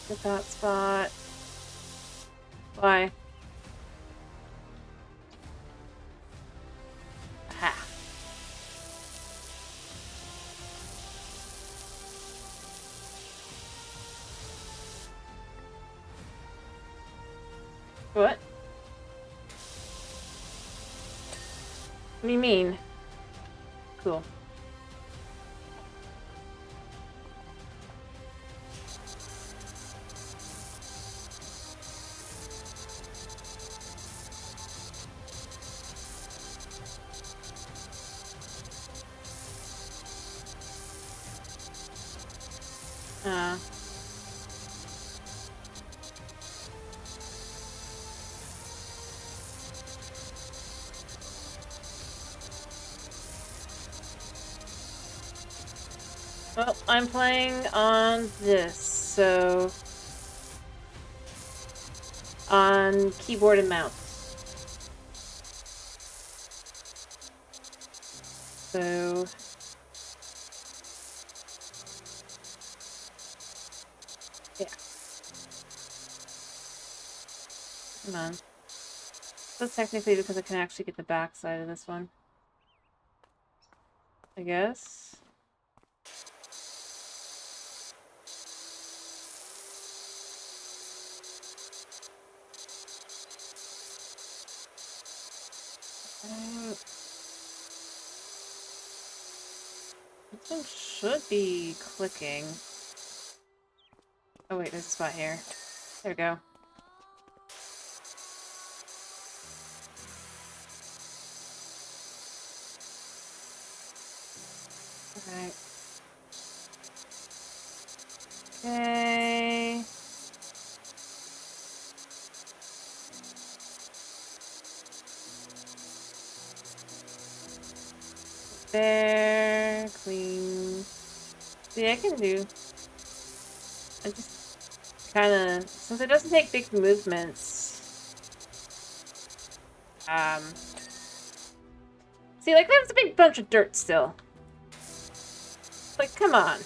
Get that spot. Why? Ha. What? What do you mean? Cool. Uh... Well, I'm playing on this, so... On keyboard and mouse. So... Yeah. Come on. That's technically because I can actually get the back side of this one. I guess. This one should be clicking. Oh wait, there's a spot here. There we go. Alright. Okay. There. Clean. See, I can do. I just kind of, since it doesn't take big movements. See, like, there's a big bunch of dirt still. Like, come on.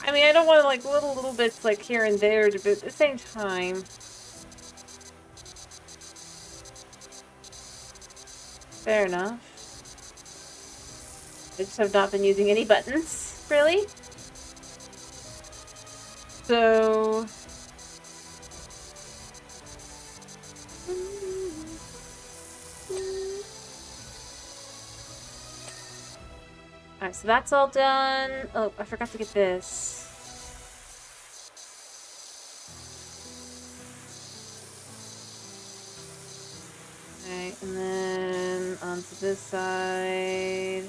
I mean, I don't want, like, little bits, like, here and there, but at the same time. Fair enough. I just have not been using any buttons, really. So... Alright, so that's all done. Oh, I forgot to get this. Alright, and then onto this side.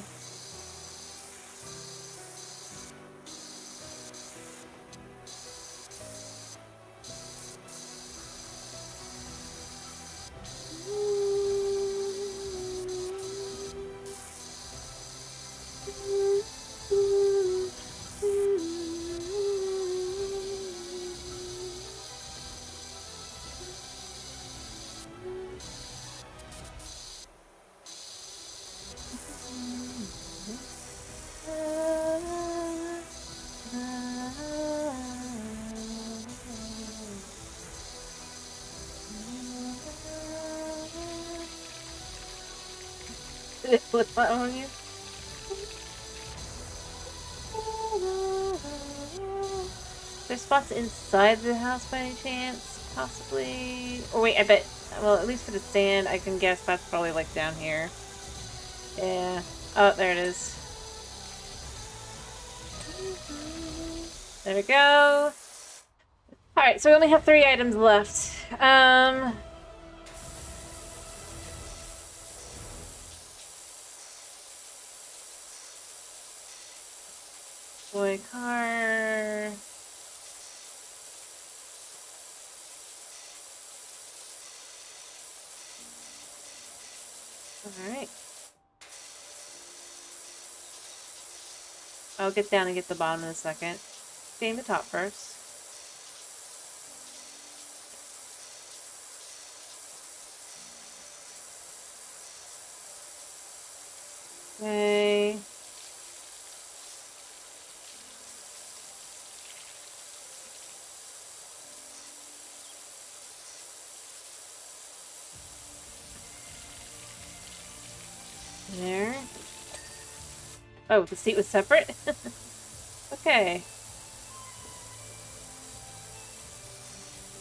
Did it flip that on you? There's spots inside the house by any chance? Possibly. Or wait, I bet. Well, at least for the sand, I can guess that's probably like down here. Yeah. Oh, there it is. There we go. Alright, so we only have 3 items left. Boy car. Alright. I'll get down and get the bottom in a second. Getting the top first. Okay. There. Oh, the seat was separate? Okay.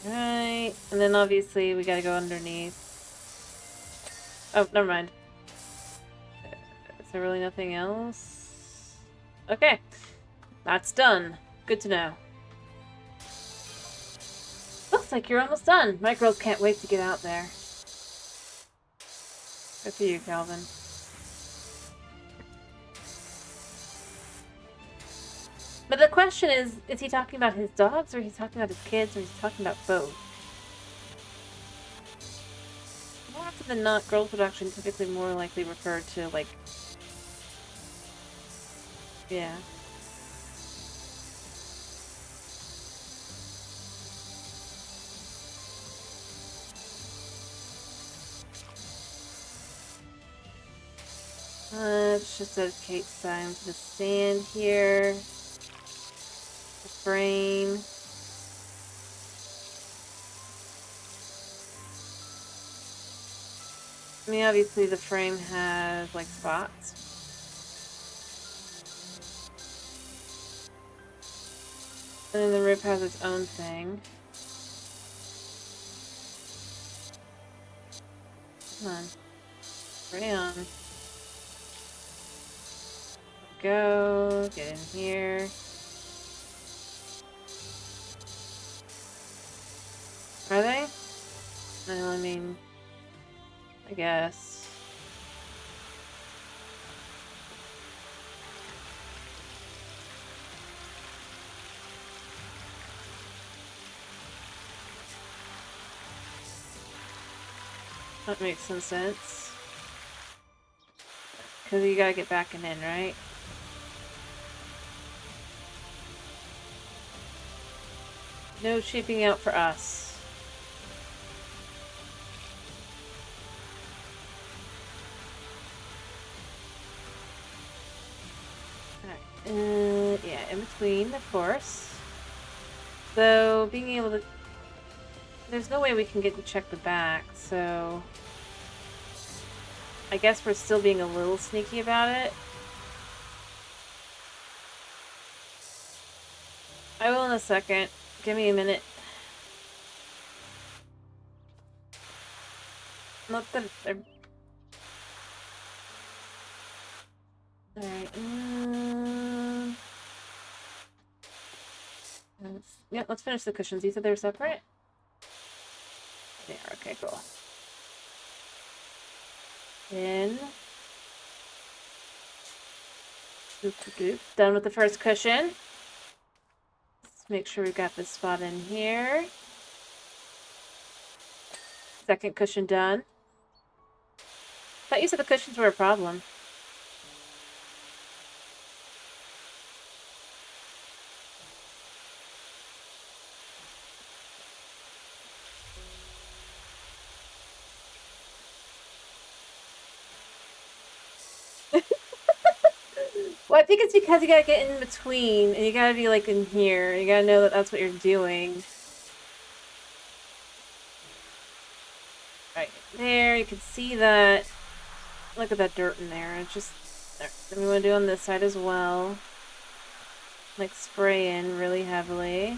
Right. And then obviously we gotta go underneath. Oh, never mind. Is there really nothing else? Okay. That's done. Good to know. Looks like you're almost done. My girls can't wait to get out there. Good for you, Calvin. But the question is he talking about his dogs, or he's talking about his kids, or he's talking about both? More often than not, girls would actually typically more likely refer to, like... Yeah. Let's just dedicate time to the sand here. The frame. I mean, obviously the frame has, like, spots. And then the roof has its own thing. Come on. Spray on. Go. Get in here. Are they? No, I mean... I guess. That makes some sense. Because you gotta get back and in, right? No shipping out for us. Alright. Yeah, in between, of course. So, being able to... There's no way we can get to check the back, so... I guess we're still being a little sneaky about it. I will in a second. Give me a minute. Not that they're... Alright, yeah, let's finish the cushions. You said they were separate? They are, okay, cool. In. Doop, doop, doop. Done with the first cushion. Let's make sure we've got this spot in here. Second cushion done. Thought you said the cushions were a problem. Well, I think it's because you gotta get in between, and you gotta be, like, in here. You gotta know that that's what you're doing. Right there, you can see that. Look at that dirt in there. It's just... Then we want to do on this side as well. Like, spray in really heavily.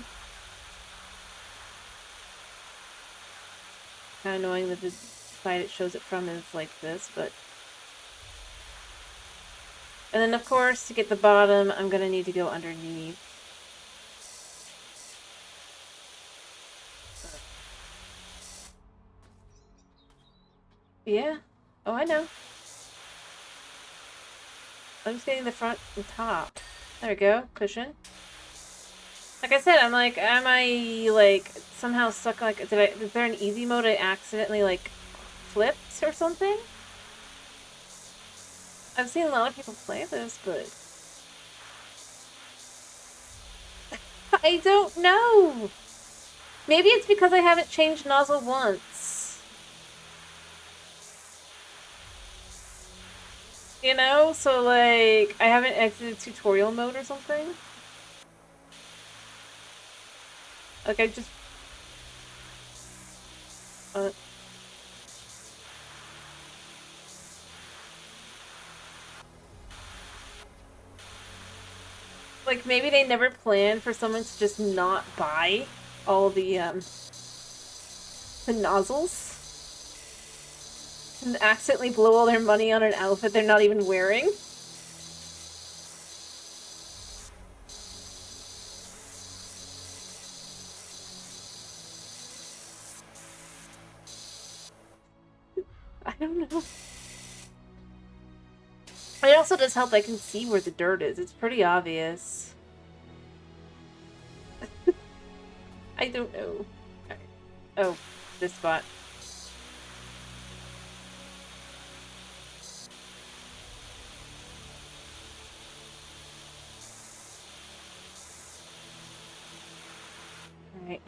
Kind of annoying that the side it shows it from is like this, but... And then, of course, to get the bottom, I'm gonna need to go underneath. Yeah. Oh, I know. I'm just getting the front and top. There we go. Cushion. Like I said, I'm like, am I, like, somehow stuck, like, is there an easy mode I accidentally, like, flipped or something? I've seen a lot of people play this, but... I don't know! Maybe it's because I haven't changed nozzle once. You know? So, like, I haven't exited tutorial mode or something? Like, I just... Like, maybe they never planned for someone to just not buy all the nozzles. And accidentally blow all their money on an outfit they're not even wearing. I don't know. It also does help I can see where the dirt is. It's pretty obvious. I don't know. Right. Oh, this spot. Alright,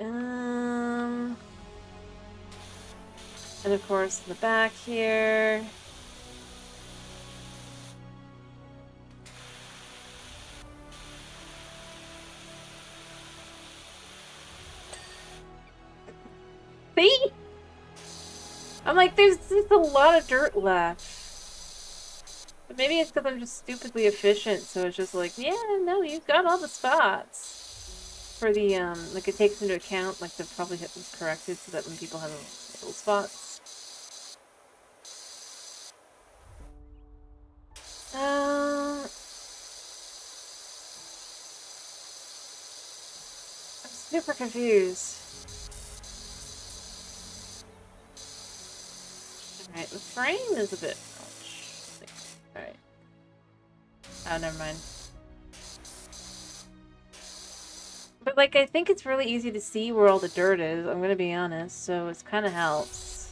and of course the back here. See? I'm like, there's just a lot of dirt left. But maybe it's because I'm just stupidly efficient, so it's just like, yeah, no, you've got all the spots. For the, like, it takes into account, like, the probably hit was corrected so that when people have little spots. I'm super confused. Alright, the frame is a bit much. Alright. Oh, never mind. But, like, I think it's really easy to see where all the dirt is, I'm gonna be honest, so it kind of helps.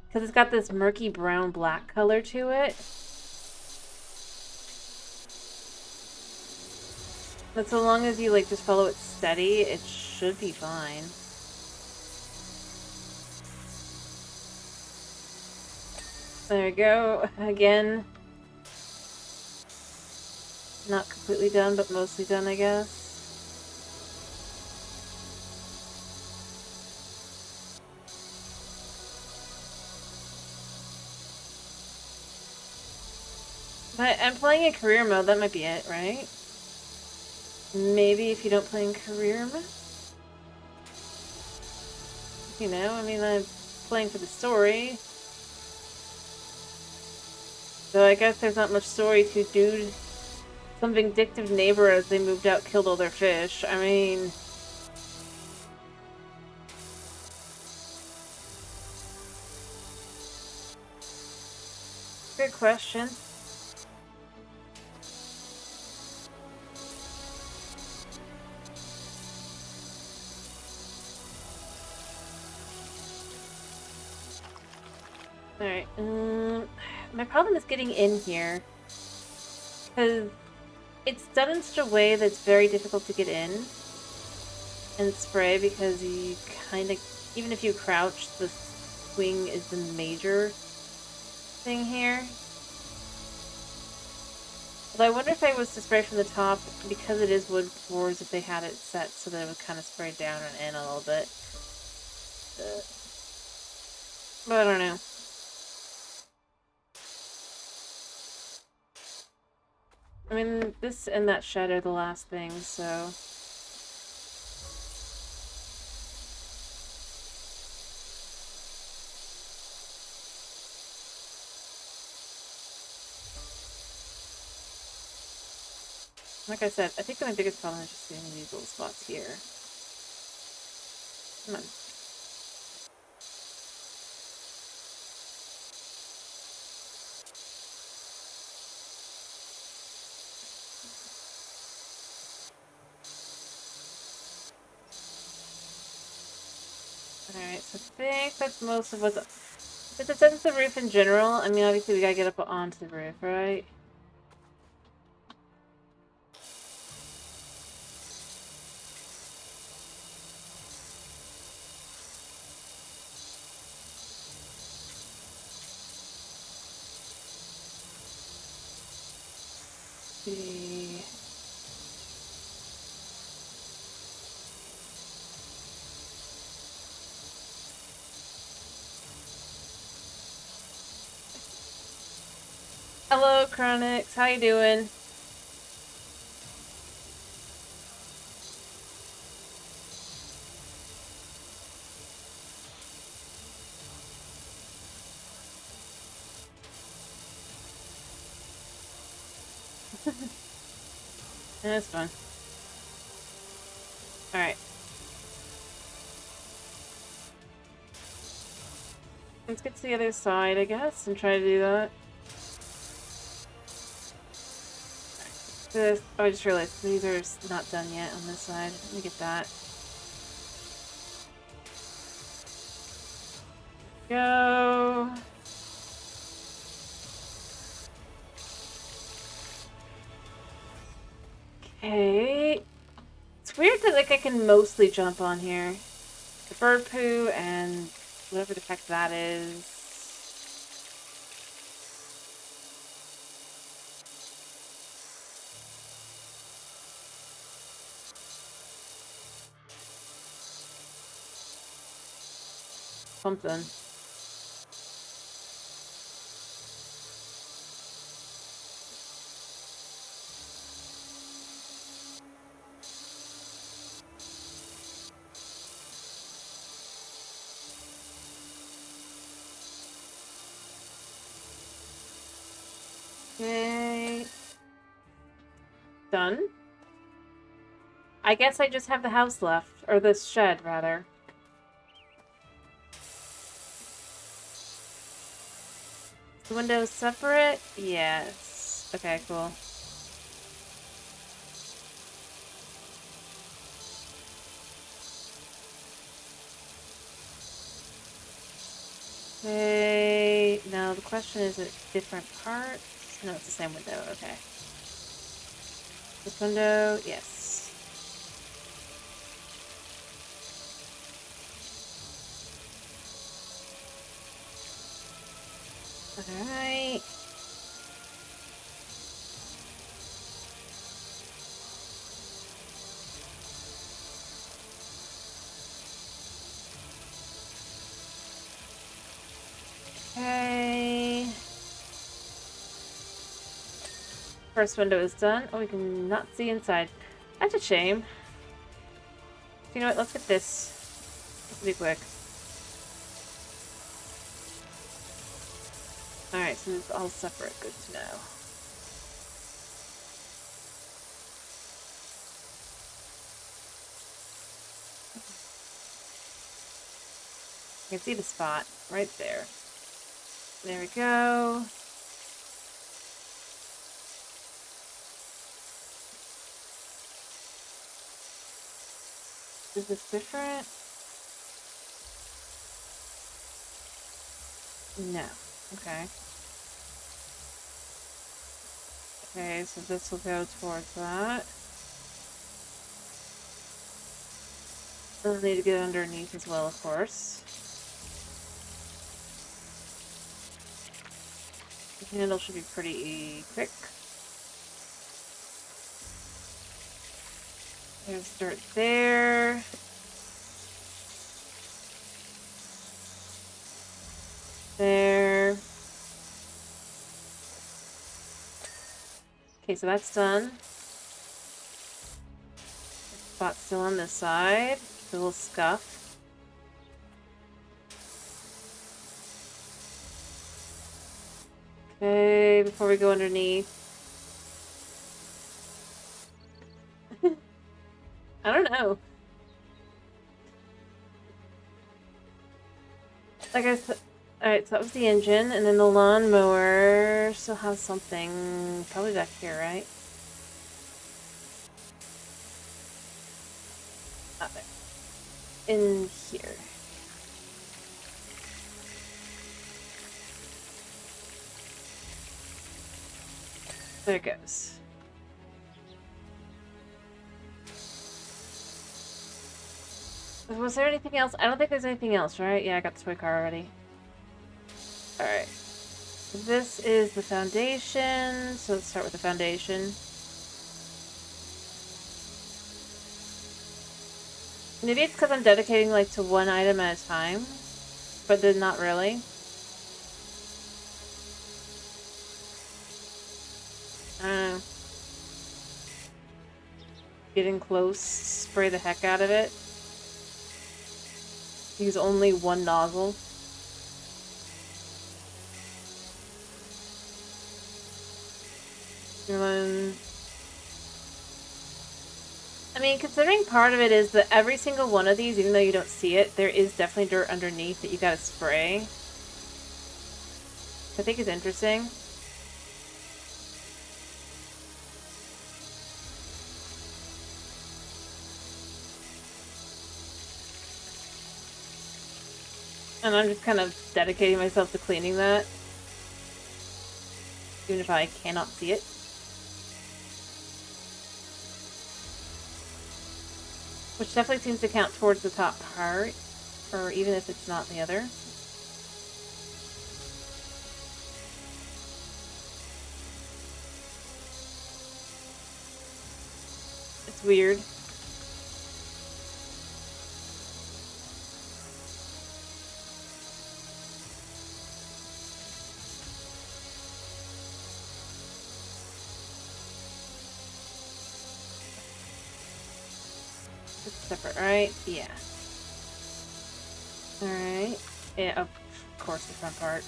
Because it's got this murky brown-black color to it. But so long as you, like, just follow it steady, it should be fine. There we go. Again. Not completely done, but mostly done, I guess. But I'm playing in career mode, that might be it, right? Maybe if you don't play in career mode? You know, I mean, I'm playing for the story. So I guess there's not much story to do. Some vindictive neighbor as they moved out killed all their fish. I mean... Good question. Alright, my problem is getting in here. Because it's done in such a way that's very difficult to get in and spray because you kind of, even if you crouch, the swing is the major thing here. Although I wonder if I was to spray from the top, because it is wood floors, if they had it set so that it would kind of spray down and in a little bit. But I don't know. I mean, this and that shed are the last things, so... Like I said, I think my biggest problem is just getting these little spots here. Come on. Alright, so I think that's most of what's... But since the roof in general, I mean, obviously we gotta get up onto the roof, right? See. Hello, Chronix. How you doing? Yeah, that's fun. Alright. Let's get to the other side, I guess, and try to do that. This, oh, I just realized these are not done yet on this side. Let me get that. Go. Okay. It's weird that, like, I can mostly jump on here. The bird poo and whatever the heck that is. Something. Okay. Done. I guess I just have the house left. Or the shed, rather. The windows separate? Yes. Okay, cool. Okay. Now the question is it different parts? No, it's the same window. Okay. This window, yes. Alright. Okay. First window is done. Oh, we can not see inside. That's a shame. You know what? Let's get this. This will be quick. Alright, so it's all separate. Good to know. You can see the spot right there. There we go. Is this different? No. Okay. Okay, so this will go towards that. We'll need to get underneath as well, of course. The handle should be pretty quick. There's dirt there. There. Okay, so that's done. Spot's still on this side. A little scuff. Okay, before we go underneath. I don't know. Like I said, alright, so that was the engine, and then the lawnmower still has something probably back here, right? In here. There it goes. Was there anything else? I don't think there's anything else, right? Yeah, I got the toy car already. Alright. This is the foundation, so let's start with the foundation. Maybe it's because I'm dedicating like to one item at a time, but then not really. I don't know. Getting close, spray the heck out of it. Use only one nozzle. And then... I mean, considering part of it is that every single one of these, even though you don't see it, there is definitely dirt underneath that you gotta spray. I think is interesting. And I'm just kind of dedicating myself to cleaning that. Even if I cannot see it. Which definitely seems to count towards the top part, or even if it's not the other. It's weird. It's separate, right? Yeah. Alright. Yeah, of course the front part.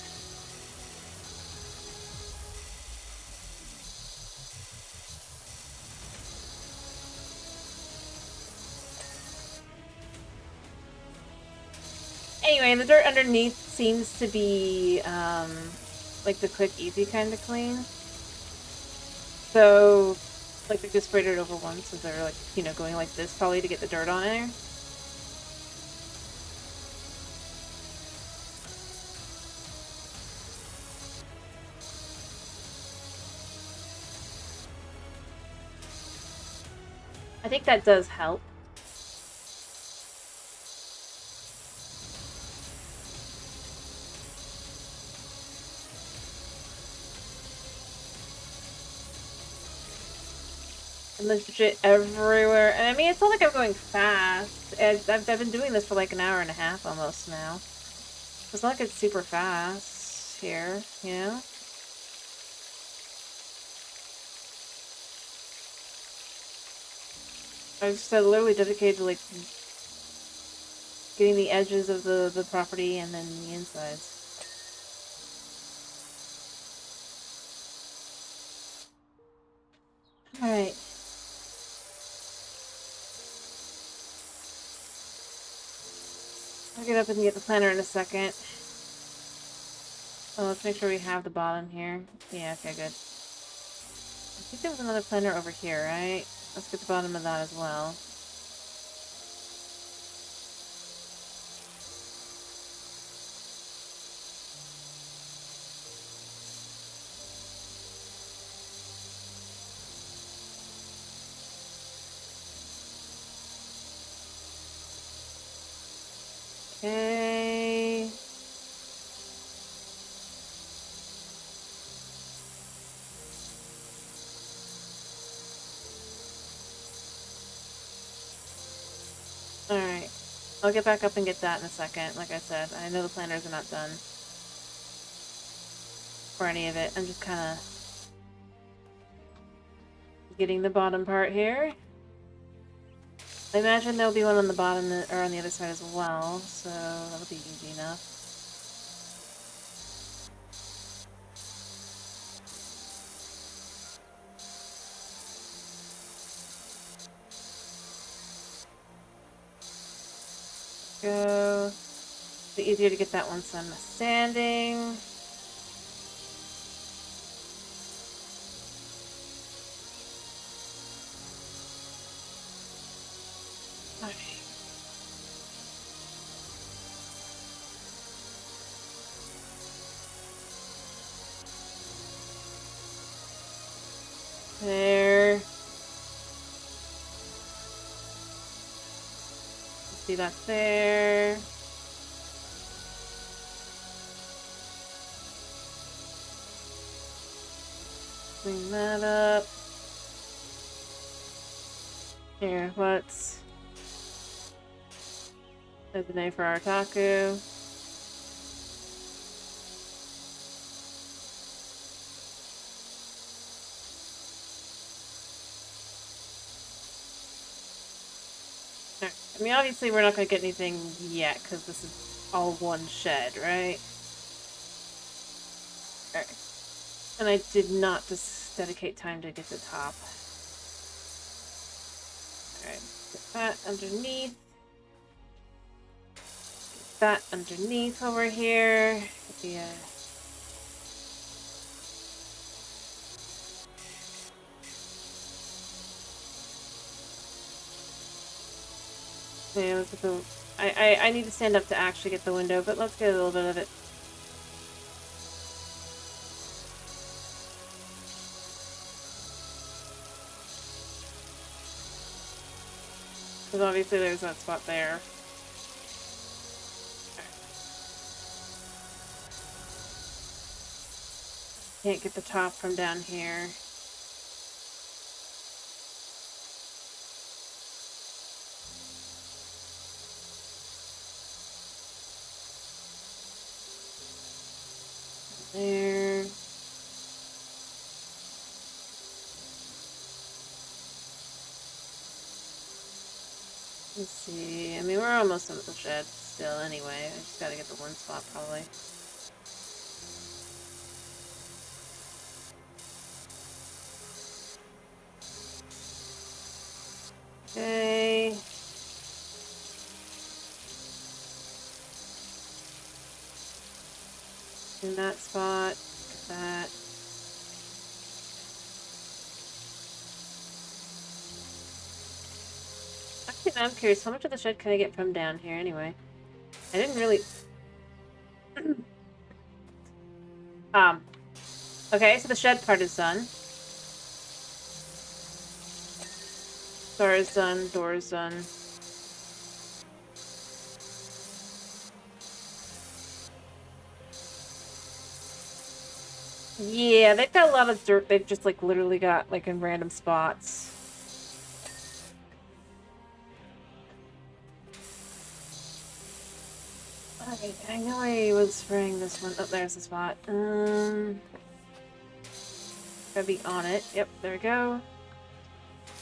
Anyway, the dirt underneath seems to be, like the quick, easy kind of clean. So, like, they just sprayed it over once, so they're, like, you know, going like this probably to get the dirt on there. I think that does help. Legit everywhere. And I mean, it's not like I'm going fast. I've been doing this for like an hour and a half almost now. It's not like it's super fast here, you know? I just literally dedicated to like getting the edges of the property and then the insides. Alright. I'll get up and get the planner in a second. Oh, let's make sure we have the bottom here. Yeah, okay, good. I think there was another planner over here, right? Let's get the bottom of that as well. Okay. Alright. I'll get back up and get that in a second. Like I said, I know the planners are not done. For any of it. I'm just kind of getting the bottom part here. I imagine there'll be one on the bottom or on the other side as well, so that'll be easy enough. Go. It'll be easier to get that once I'm sanding. Okay. There. See that there. Clean that up. Here, let's... There's an A for our taco. I mean, obviously we're not going to get anything yet, because this is all one shed, right? Alright. And I did not just dedicate time to get the top. Alright, get that underneath. Get that underneath over here. Yeah. Yeah, let's go. I need to stand up to actually get the window, but let's get a little bit of it. Because obviously there's that spot there. Can't get the top from down here. There. Let's see. I mean, we're almost done with the shed still anyway. I just gotta get the one spot probably. Okay. In that spot. That. Actually, now I'm curious. How much of the shed can I get from down here anyway? I didn't really... Okay, so the shed part is done. Door is done. Door is done. Yeah, they've got a lot of dirt they've just, like, literally got, like, in random spots. Okay, I know I was spraying this one. Oh, there's the spot. Gotta be on it. Yep, there we go.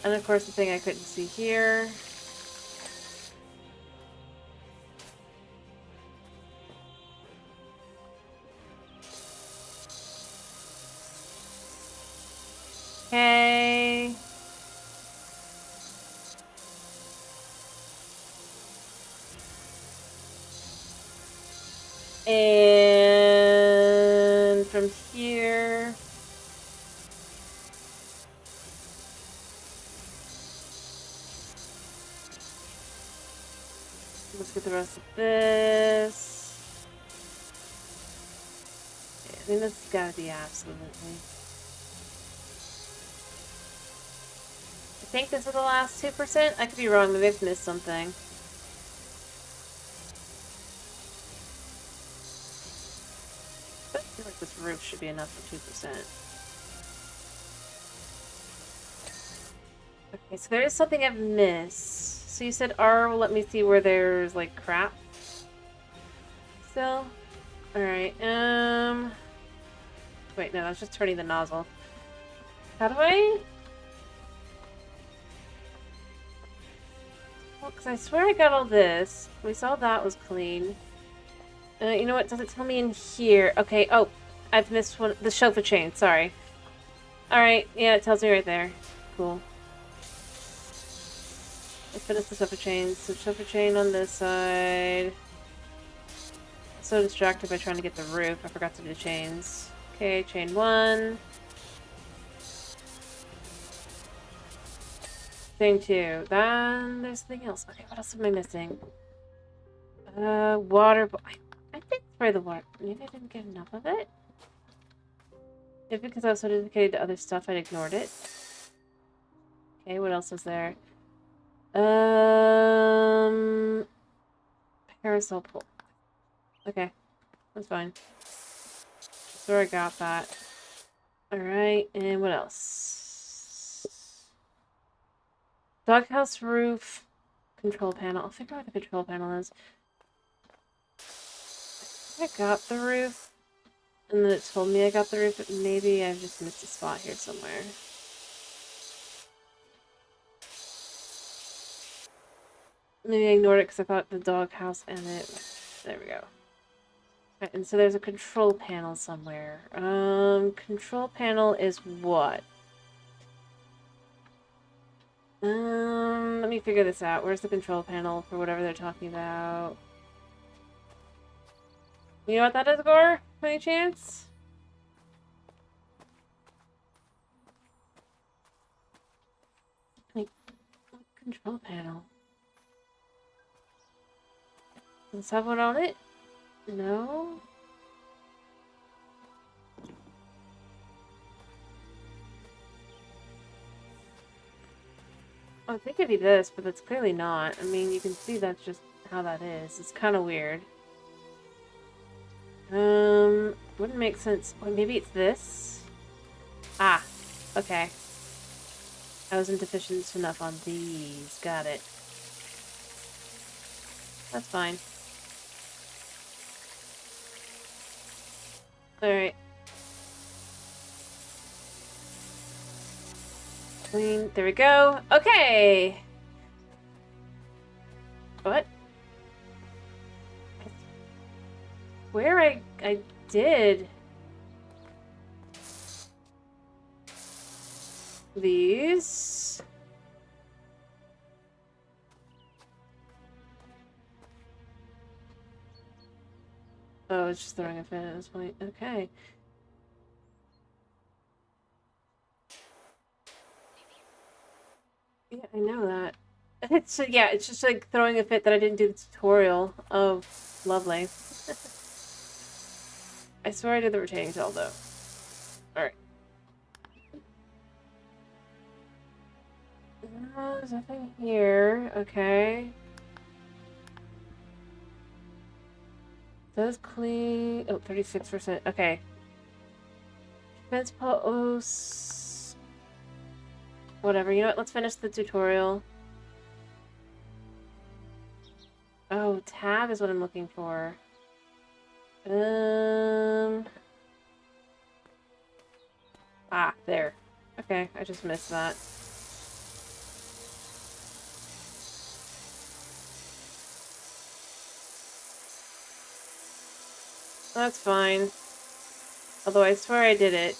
And of course the thing I couldn't see here. Okay. And from here... Let's get the rest of this. Yeah, I mean, this has gotta be absolutely. I think this is the last 2%. I could be wrong, maybe I've missed something. But I feel like this roof should be enough for 2%. Okay, so there is something I've missed. So you said R will let me see where there's, like, crap still? Alright, wait, no, that's just turning the nozzle. How do I... Well, because I swear I got all this. We saw that was clean. You know what? Does it tell me in here? Okay, oh, I've missed one. The chauffeur chain, sorry. Alright, yeah, it tells me right there. Cool. I finished the chauffeur chain. So chauffeur chain on this side. So distracted by trying to get the roof, I forgot to do the chains. Okay, chain 1. Chain 2. Then there's something else. Okay, what else am I missing? Water. I did spray the water. Maybe I didn't get enough of it? Maybe because I was so dedicated to other stuff, I'd ignored it. Okay, what else is there? Parasol pole. Okay, that's fine. So I got that. Alright, and what else? Doghouse roof control panel. I'll figure out what the control panel is. I got the roof, and then it told me I got the roof, but maybe I've just missed a spot here somewhere. Maybe I ignored it because I thought the doghouse and it... There we go. Right, and so there's a control panel somewhere. Control panel is what? Let me figure this out. Where's the control panel for whatever they're talking about? You know what that is, Gore? By any chance? Like, control panel. Does this have one on it? No? I think it'd be this, but it's clearly not. I mean, you can see that's just how that is. It's kind of weird. Wouldn't make sense. Or maybe it's this? Ah, okay. I wasn't deficient enough on these. Got it. That's fine. Alright. Clean. There we go. Okay! What? Where I did these. Oh, it's just throwing a fit at this point. Okay. Yeah, I know that. It's yeah, it's just like throwing a fit that I didn't do the tutorial. Oh, lovely. I swear I did the retaining tail though. Alright. There's nothing here. Okay. Does clean. Oh, 36%. Okay. Fence posts. Whatever. You know what? Let's finish the tutorial. Oh, tab is what I'm looking for. Ah, there. Okay, I just missed that. That's fine. Although I swear I did it.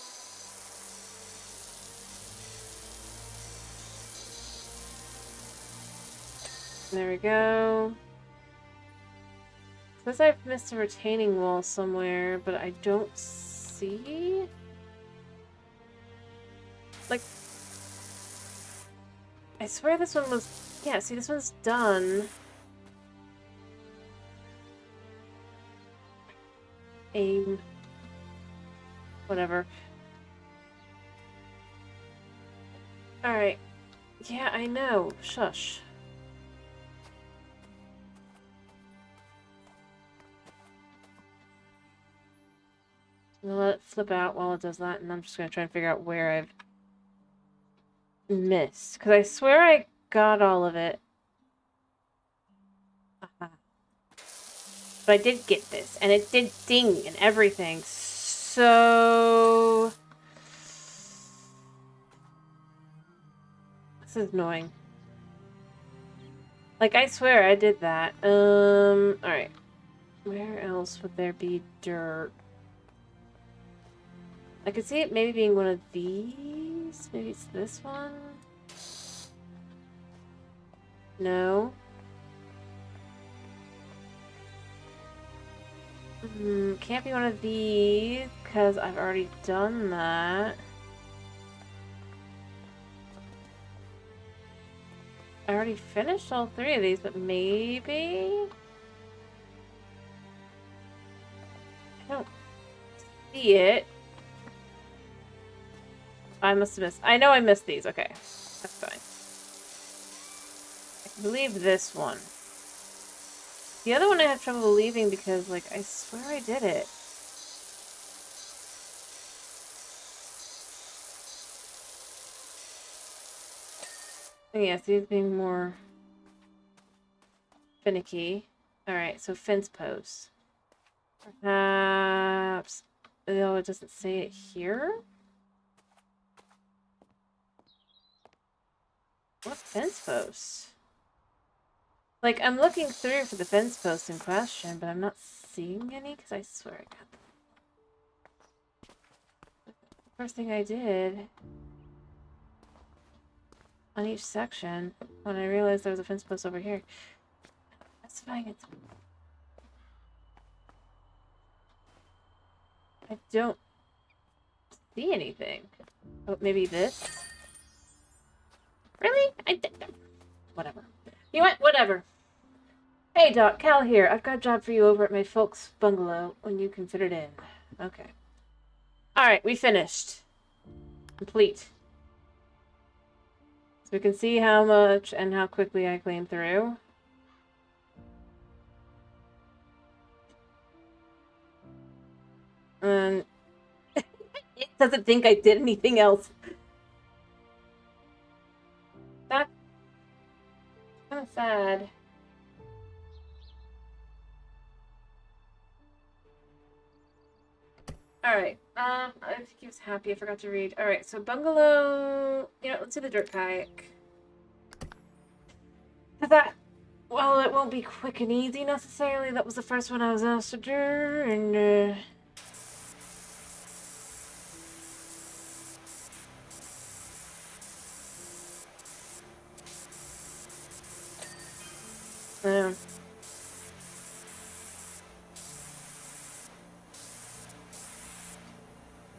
There we go. Says I've missed a retaining wall somewhere, but I don't see... Like... I swear this one was... Yeah, see, this one's done. Aim. Whatever. Alright. Yeah, I know. Shush. I'm gonna let it flip out while it does that, and I'm just gonna try and figure out where I've missed. Because I swear I got all of it. But I did get this, and it did ding and everything. So... This is annoying. Like, I swear I did that. Alright. Where else would there be dirt? I could see it maybe being one of these. Maybe it's this one. No. Can't be one of these, because I've already done that. I already finished all three of these, but maybe? I don't see it. I must have missed. I know I missed these. Okay. That's fine. I can believe this one. The other one I have trouble believing because, like, I swear I did it. Yeah, these being more finicky. Alright, so fence posts. Perhaps... Oh, it doesn't say it here? What fence posts? Like, I'm looking through for the fence posts in question, but I'm not seeing any because I swear I got them. First thing I did on each section when I realized there was a fence post over here. That's fine. It's... I don't see anything. Oh, maybe this? Really? Whatever. You know what? Whatever. Hey, Doc. Cal here. I've got a job for you over at my folks' bungalow when you can fit it in. Okay. Alright, we finished. Complete. So we can see how much and how quickly I clean through. And it doesn't think I did anything else. That's kind of sad. Alright, I think he was happy. I forgot to read. Alright, so bungalow... You know, let's do the dirt kayak. That... Well, it won't be quick and easy necessarily. That was the first one I was asked to do, and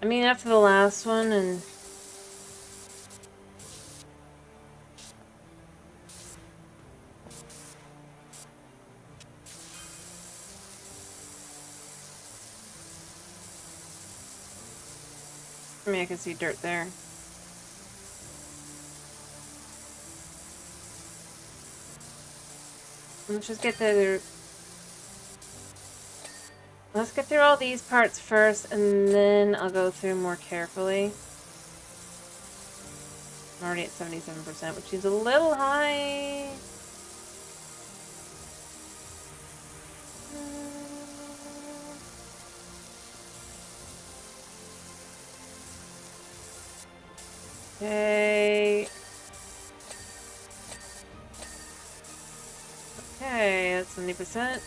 I mean, after the last one, and... I mean, I can see dirt there. Let's just get through... Let's get through all these parts first, and then I'll go through more carefully. I'm already at 77%, which is a little high. Okay. Okay, that's 70%.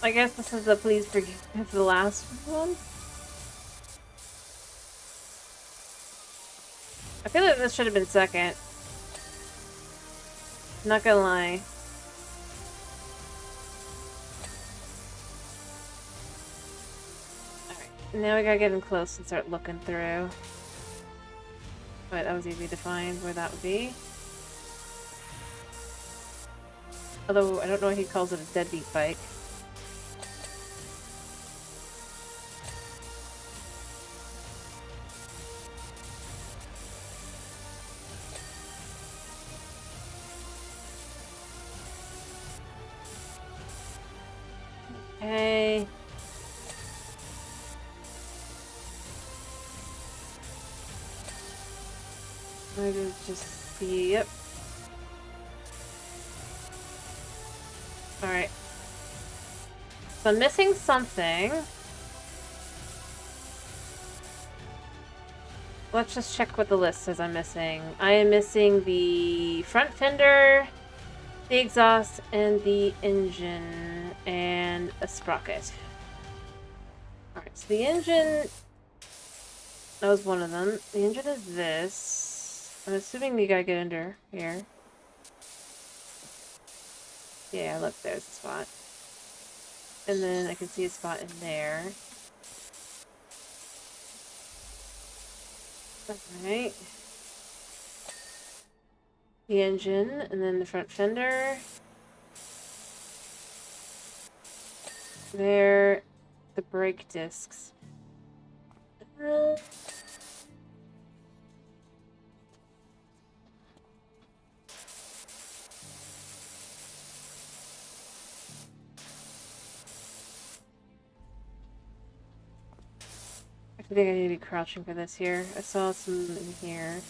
I guess this is the please forgive the last one. I feel like this should have been second. Not gonna lie. Alright, now we gotta get in close and start looking through. But that was easy to find where that would be. Although, I don't know why he calls it a deadbeat bike. Okay. I just see, yep. Alright. So I'm missing something. Let's just check what the list says I'm missing. I am missing the front fender, the exhaust, and the engine, and a sprocket. Alright, so the engine... That was one of them. The engine is this. I'm assuming you gotta get under here. Yeah, look, there's a spot. And then I can see a spot in there. Alright. The engine, and then the front fender. There, the brake discs. I think I need to be crouching for this here. I saw some in here.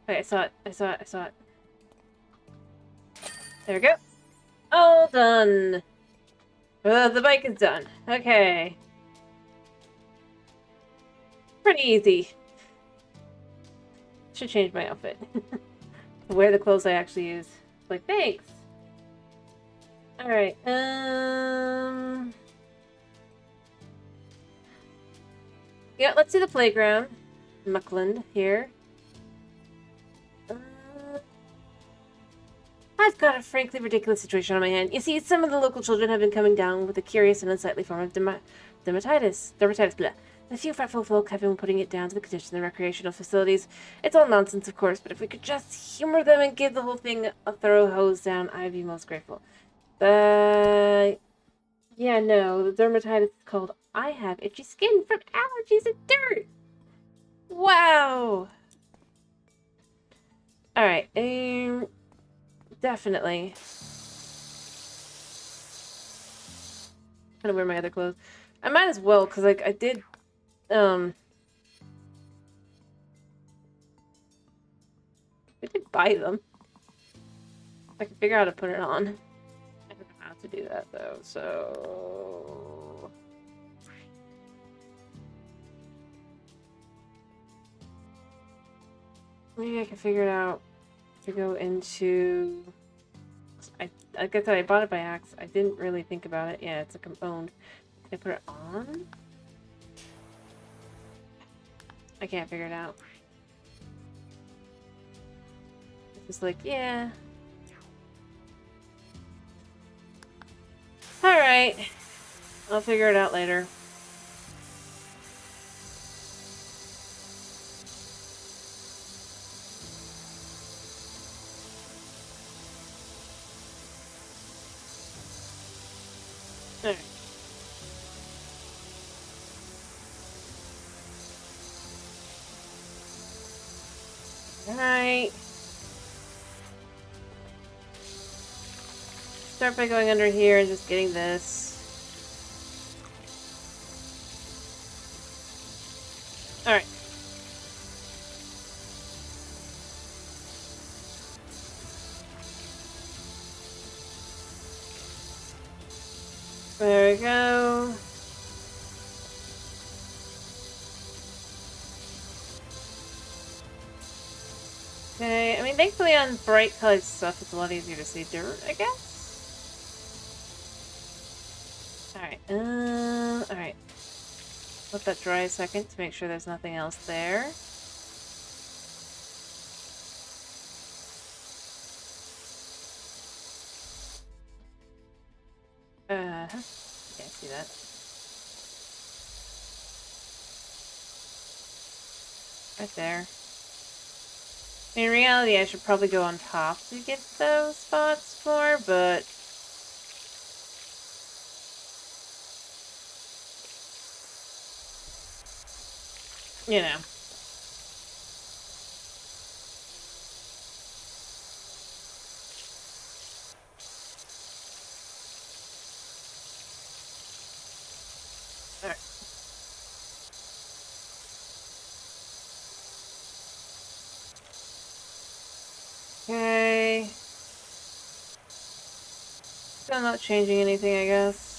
Okay, I saw it. I saw it. I saw it. There we go. All done. The bike is done. Okay. Pretty easy. Should change my outfit. Wear the clothes I actually use. Like, thanks. Alright, yeah, let's see the playground. Muckland here. I've got a frankly ridiculous situation on my hand. You see, some of the local children have been coming down with a curious and unsightly form of dermatitis, blah. A few fretful folk have been putting it down to the condition of the recreational facilities. It's all nonsense, of course, but if we could just humor them and give the whole thing a thorough hose down, I'd be most grateful. Yeah, no, the dermatitis is called I have itchy skin from allergies and dirt. Wow. Alright, definitely. I'm gonna wear my other clothes. I might as well, because, like, I did, we did buy them. I can figure out how to put it on. I don't know how to do that, though, so... Maybe I can figure it out to go into... I guess I bought it by accident. I didn't really think about it. Yeah, it's a component. Can I put it on? I can't figure it out. It's like, yeah. Alright. I'll figure it out later. Alright. Alright. Start by going under here and just getting this. Alright. There we go. Okay, I mean, thankfully on bright colored stuff, it's a lot easier to see dirt, I guess? Alright, alright. Let that dry a second to make sure there's nothing else there. Yeah, I see that. Right there. In reality, I should probably go on top to get those spots more, but... you know. Alright. Okay. Still not changing anything, I guess.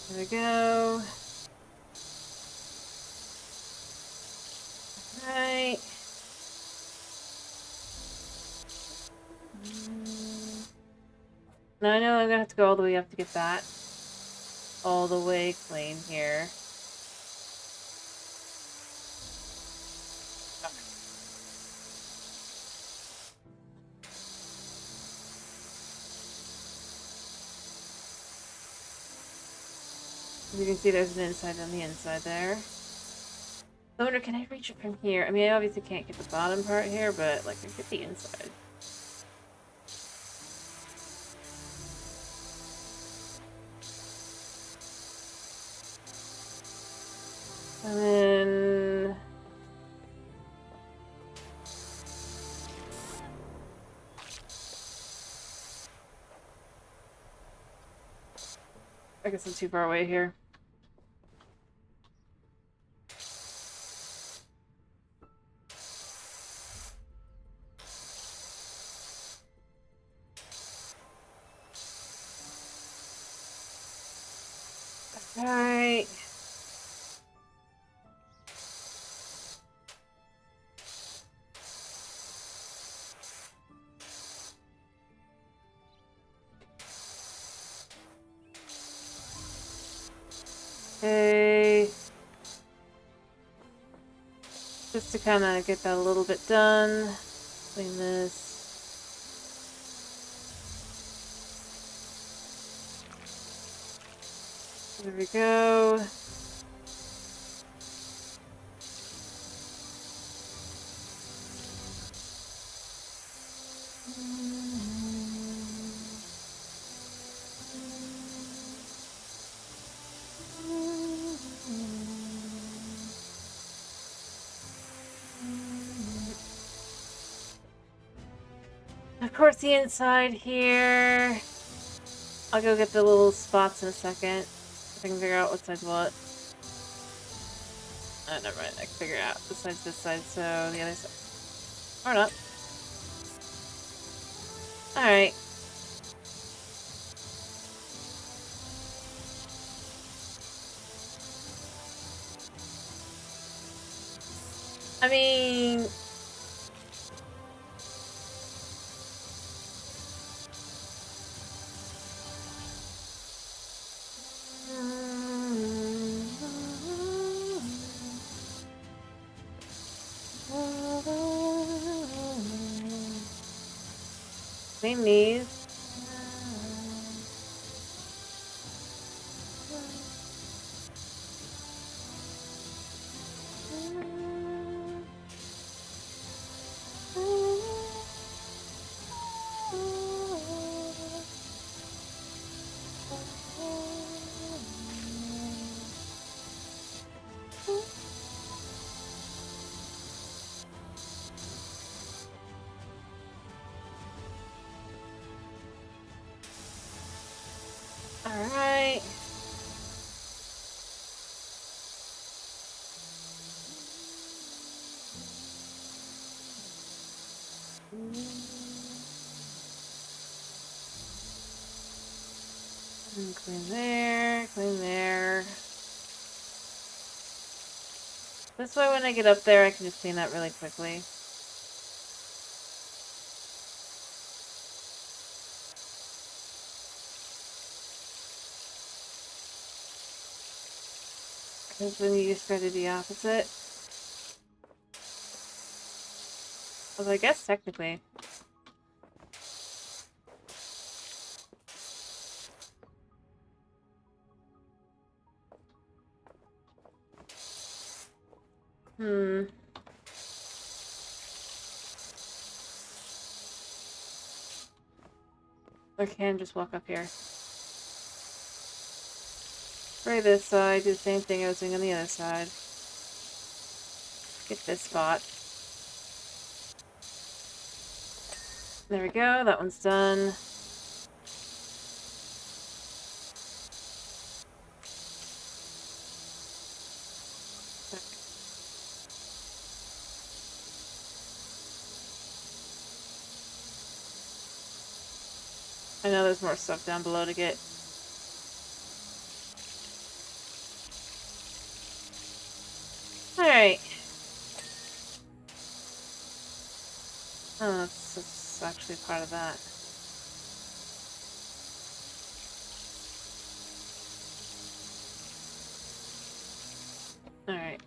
There we go. Alright. Now I know I'm gonna have to go all the way up to get that all the way clean here. As you can see, there's an inside on the inside there. I wonder, can I reach it from here? I mean, I obviously can't get the bottom part here, but, like, I get the inside. And then... I guess I'm too far away here. Alright. Okay. Just to kind of get that a little bit done. Clean this. There we go. Of course, the inside here. I'll go get the little spots in a second. If I can figure out what side's what. Never mind. I can figure it out. This side's this side, so the other side. Or not. Alright. I mean... Clean these. Alright. Clean there, clean there. This way when I get up there I can just clean that really quickly. Because then you just gotta do the opposite. Although I guess technically. I can just walk up here. Spray this side, do the same thing I was doing on the other side. Get this spot. There we go, that one's done. I know there's more stuff down below to get. Alright. Oh, that's actually part of that. Alright.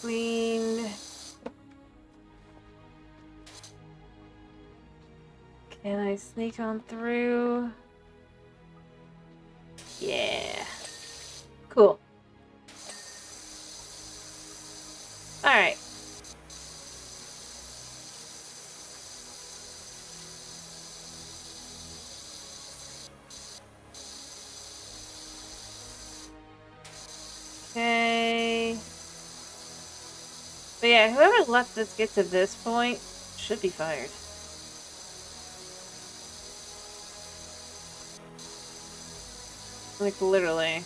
Cleaned. Can I sneak on through? Yeah. Cool. Alright. Okay. But yeah, whoever let this get to this point should be fired. Like, literally.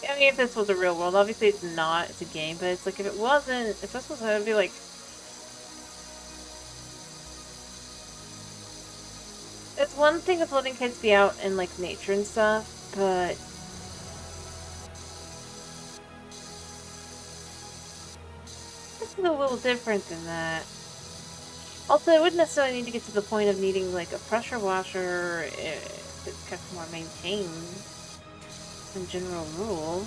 I mean, if this was a real world, obviously it's not, it's a game, but it's like, if it wasn't, if this was, I would be like... It's one thing of letting kids be out in, like, nature and stuff, but... This is a little different than that. Also, it wouldn't necessarily need to get to the point of needing, like, a pressure washer if it's kept more maintained. In general rule.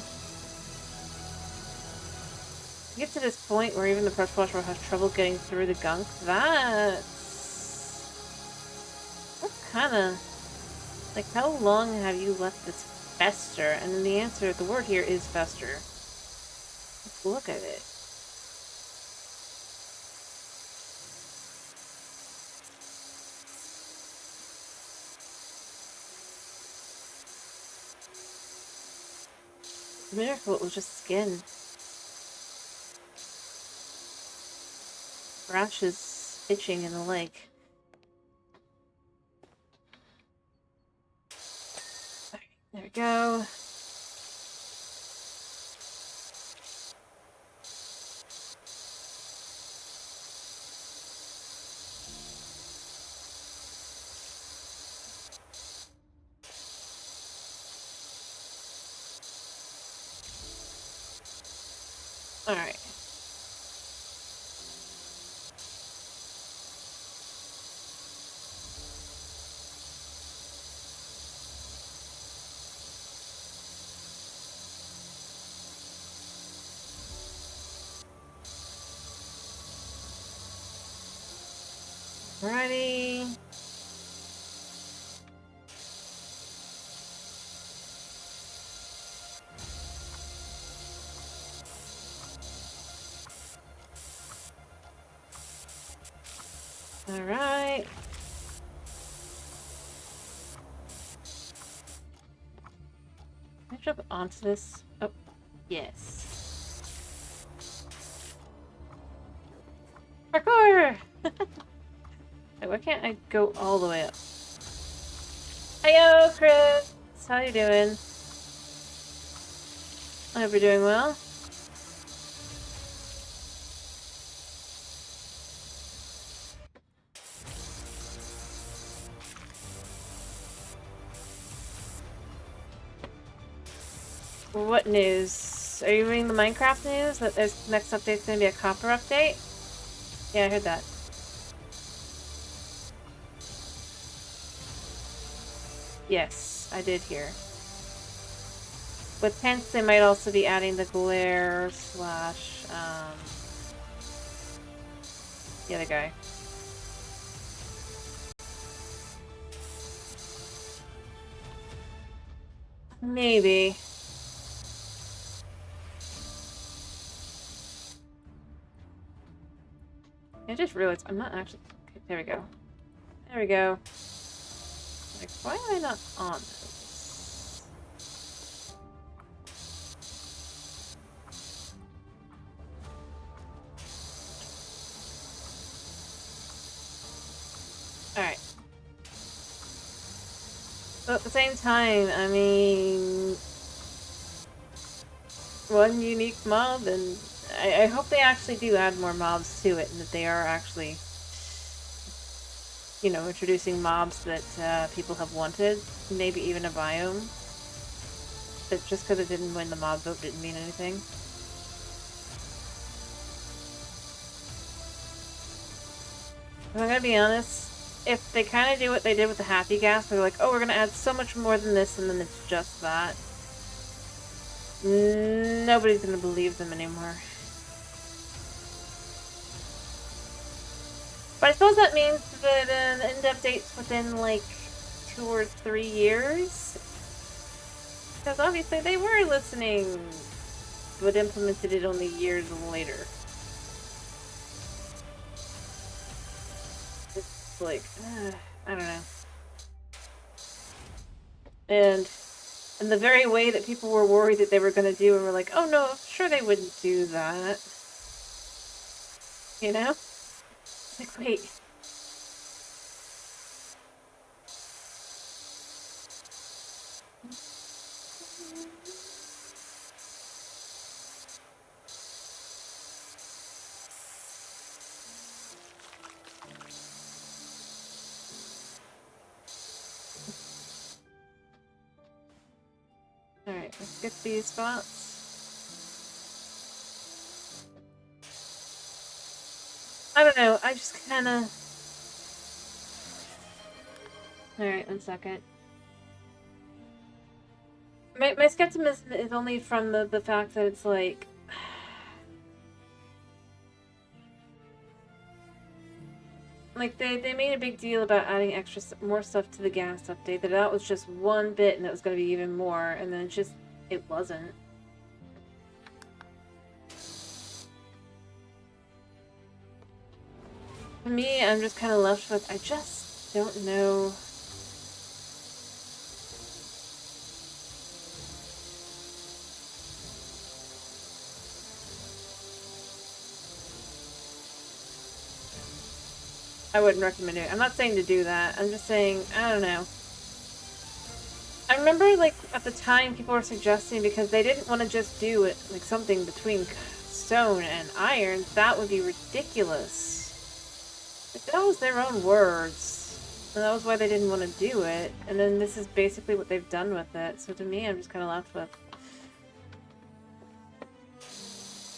To get to this point where even the pressure washer has trouble getting through the gunk, that's kinda... Like, how long have you let this fester? And then the answer, the word here is fester. Let's look at it. It's a miracle it was just skin. Rash is itching in the leg. Alright, there we go. Alright. Alrighty. Alright. Can I jump onto this? Oh, yes. Parkour! Wait, why can't I go all the way up? Heyo, Chris! How you doing? I hope you're doing well. What news? Are you reading the Minecraft news? That there's next update's gonna be a copper update? Yeah, I heard that. Yes, I did hear. With Pence, they might also be adding the glare slash, the other guy. Maybe. I just realized I'm not actually... Okay, there we go. There we go. Like, why am I not on this? Alright. But at the same time, I mean... one unique mob, and I hope they actually do add more mobs to it, and that they are actually, you know, introducing mobs that people have wanted, maybe even a biome. But just because it didn't win the mob vote didn't mean anything. If I'm gonna be honest, if they kind of do what they did with the Happy Gas, they're like, oh, we're gonna add so much more than this, and then it's just that, nobody's gonna believe them anymore. But I suppose that means that the end update's within, like, 2 or 3 years? Because obviously they were listening, but implemented it only years later. It's like, I don't know. And in the very way that people were worried that they were going to do, and were like, oh no, sure they wouldn't do that. You know? It's like, wait. Alright, let's get these spots. I don't know, I just kinda... Alright, 1 second. My skepticism is only from the fact that it's like... Like, they made a big deal about adding more stuff to the gas update, that was just one bit and it was going to be even more, and then it wasn't. For me, I'm just kind of left with, I just don't know. I wouldn't recommend it. I'm not saying to do that. I'm just saying, I don't know. I remember, like, at the time people were suggesting, because they didn't want to just do it, like, something between stone and iron. That would be ridiculous. Like, that was their own words. And that was why they didn't want to do it. And then this is basically what they've done with it. So to me, I'm just kind of left with...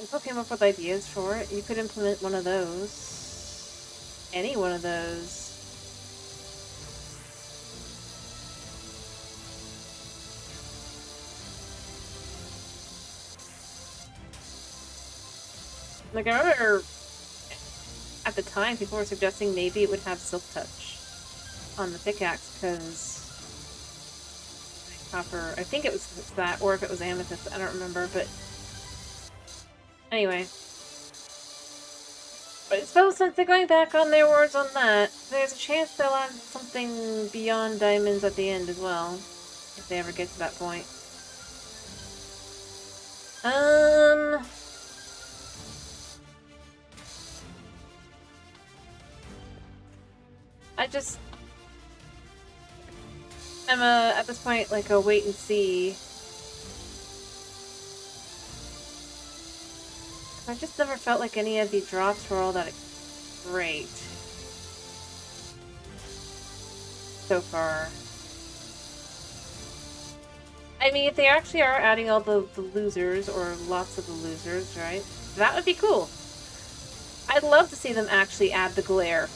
Info came up with ideas for it. You could implement one of those. Any one of those. Like, I remember at the time people were suggesting maybe it would have Silk Touch on the pickaxe because copper, I think it was that, or if it was amethyst, I don't remember, but anyway. But I suppose since they're going back on their words on that, there's a chance they'll add something beyond diamonds at the end as well, if they ever get to that point. I'm at this point like a wait and see. I just never felt like any of these drops were all that great so far. I mean, if they actually are adding all the losers, or lots of the losers, right? That would be cool. I'd love to see them actually add the glare.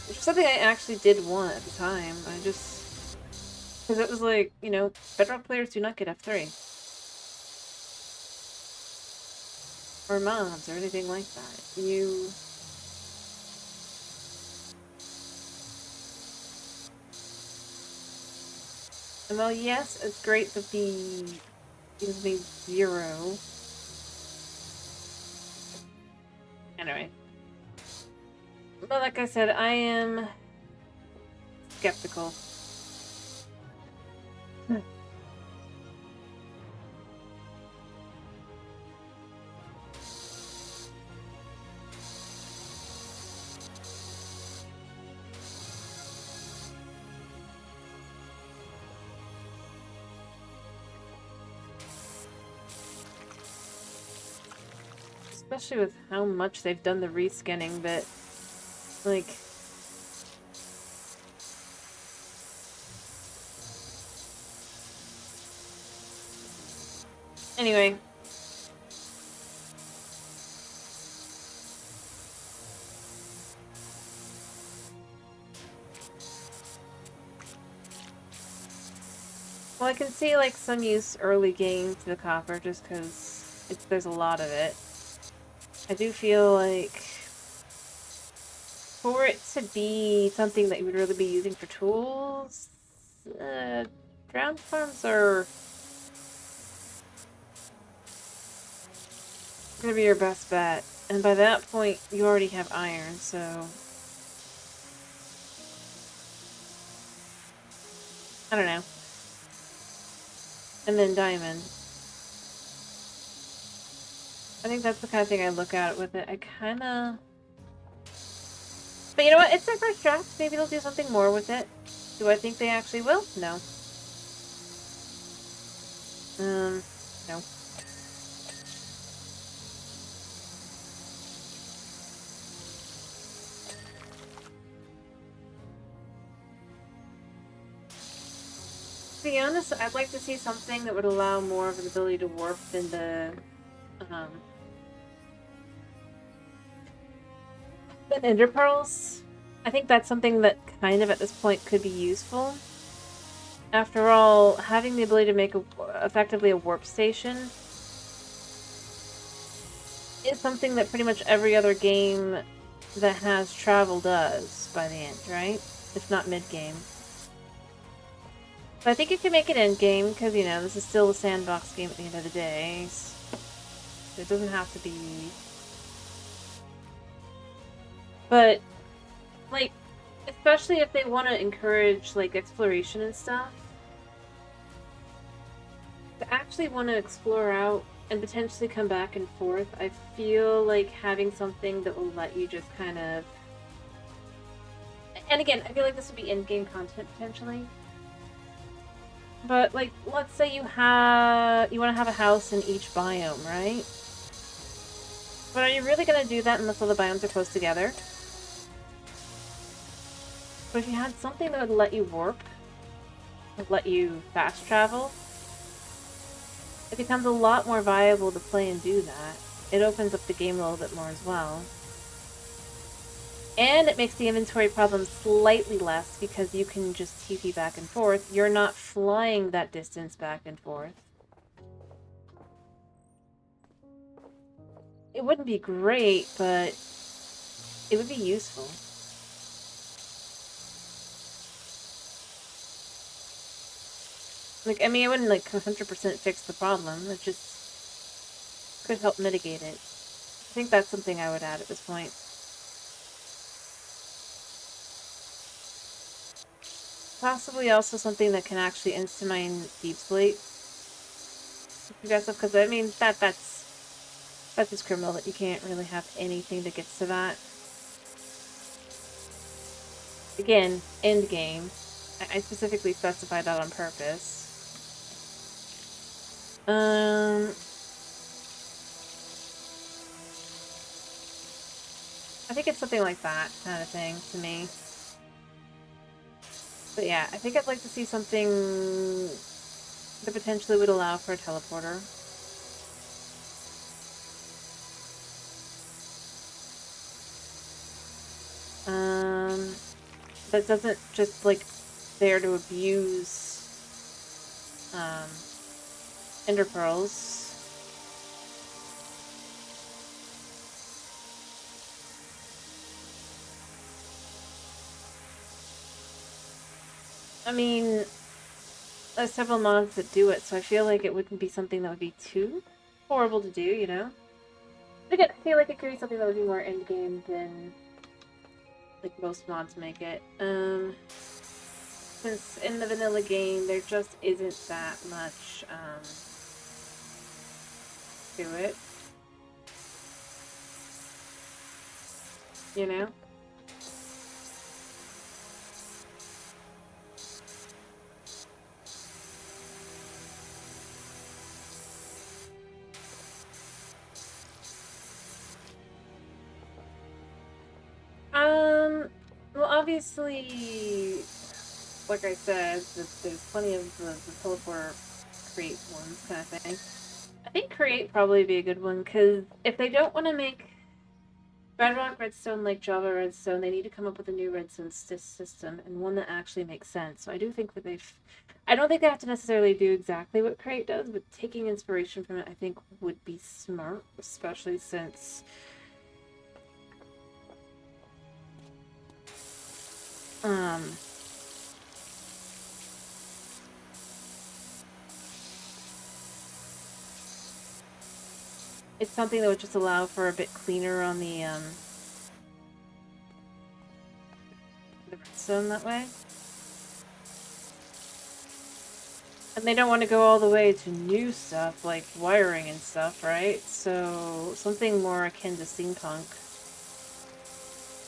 Which was something I actually did want at the time. I just... Because it was like, you know, Bedrock players do not get F3. Or mods, or anything like that. And well, yes, it's great that the gives me 0. Anyway. But like I said, I am skeptical. Especially with how much they've done the reskinning, but like... Anyway. Well, I can see like some use early game to the copper just because there's a lot of it. I do feel like for it to be something that you would really be using for tools, ground farms are gonna be your best bet. And by that point, you already have iron, so... I don't know. And then diamond. I think that's the kind of thing I look at with it. I kinda... But you know what? It's their first draft. Maybe they'll do something more with it. Do I think they actually will? No. No. To be honest, I'd like to see something that would allow more of an ability to warp than the, than Ender Pearls. I think that's something that kind of at this point could be useful. After all, having the ability to make effectively a warp station is something that pretty much every other game that has travel does by the end, right? If not mid-game. But I think you can make it end-game, because, you know, this is still a sandbox game at the end of the day. So it doesn't have to be... But, like, especially if they want to encourage, like, exploration and stuff, to actually want to explore out and potentially come back and forth, I feel like having something that will let you just kind of... And again, I feel like this would be in-game content, potentially. But, like, let's say you want to have a house in each biome, right? But are you really going to do that unless all the biomes are close together? But if you had something that would let you warp, would let you fast travel, it becomes a lot more viable to play and do that. It opens up the game a little bit more as well. And it makes the inventory problem slightly less because you can just TP back and forth. You're not flying that distance back and forth. It wouldn't be great, but it would be useful. Like, I mean, it wouldn't, like, 100% fix the problem. It just could help mitigate it. I think that's something I would add at this point. Possibly also something that can actually insta-mine Deep Slate. Progressive, because, I mean, that's just criminal that you can't really have anything that gets to that. Again, end game. I specifically specified that on purpose. I think it's something like that kind of thing to me. But yeah, I think I'd like to see something that potentially would allow for a teleporter. That doesn't just, like, there to abuse, Ender Pearls. I mean, there's several mods that do it, so I feel like it wouldn't be something that would be too horrible to do, you know? But again, I feel like it could be something that would be more endgame than, like, most mods make it. Since in the vanilla game, there just isn't that much, to it. You know? Well, obviously, like I said, there's plenty of the teleporter create ones kind of thing. I think create probably be a good one, because if they don't want to make Bedrock Redstone like Java Redstone, they need to come up with a new Redstone system, and one that actually makes sense. So I do think that I don't think they have to necessarily do exactly what Create does, but taking inspiration from it, I think, would be smart, especially since it's something that would just allow for a bit cleaner on the redstone that way. And they don't want to go all the way to new stuff, like wiring and stuff, right? So something more akin to steampunk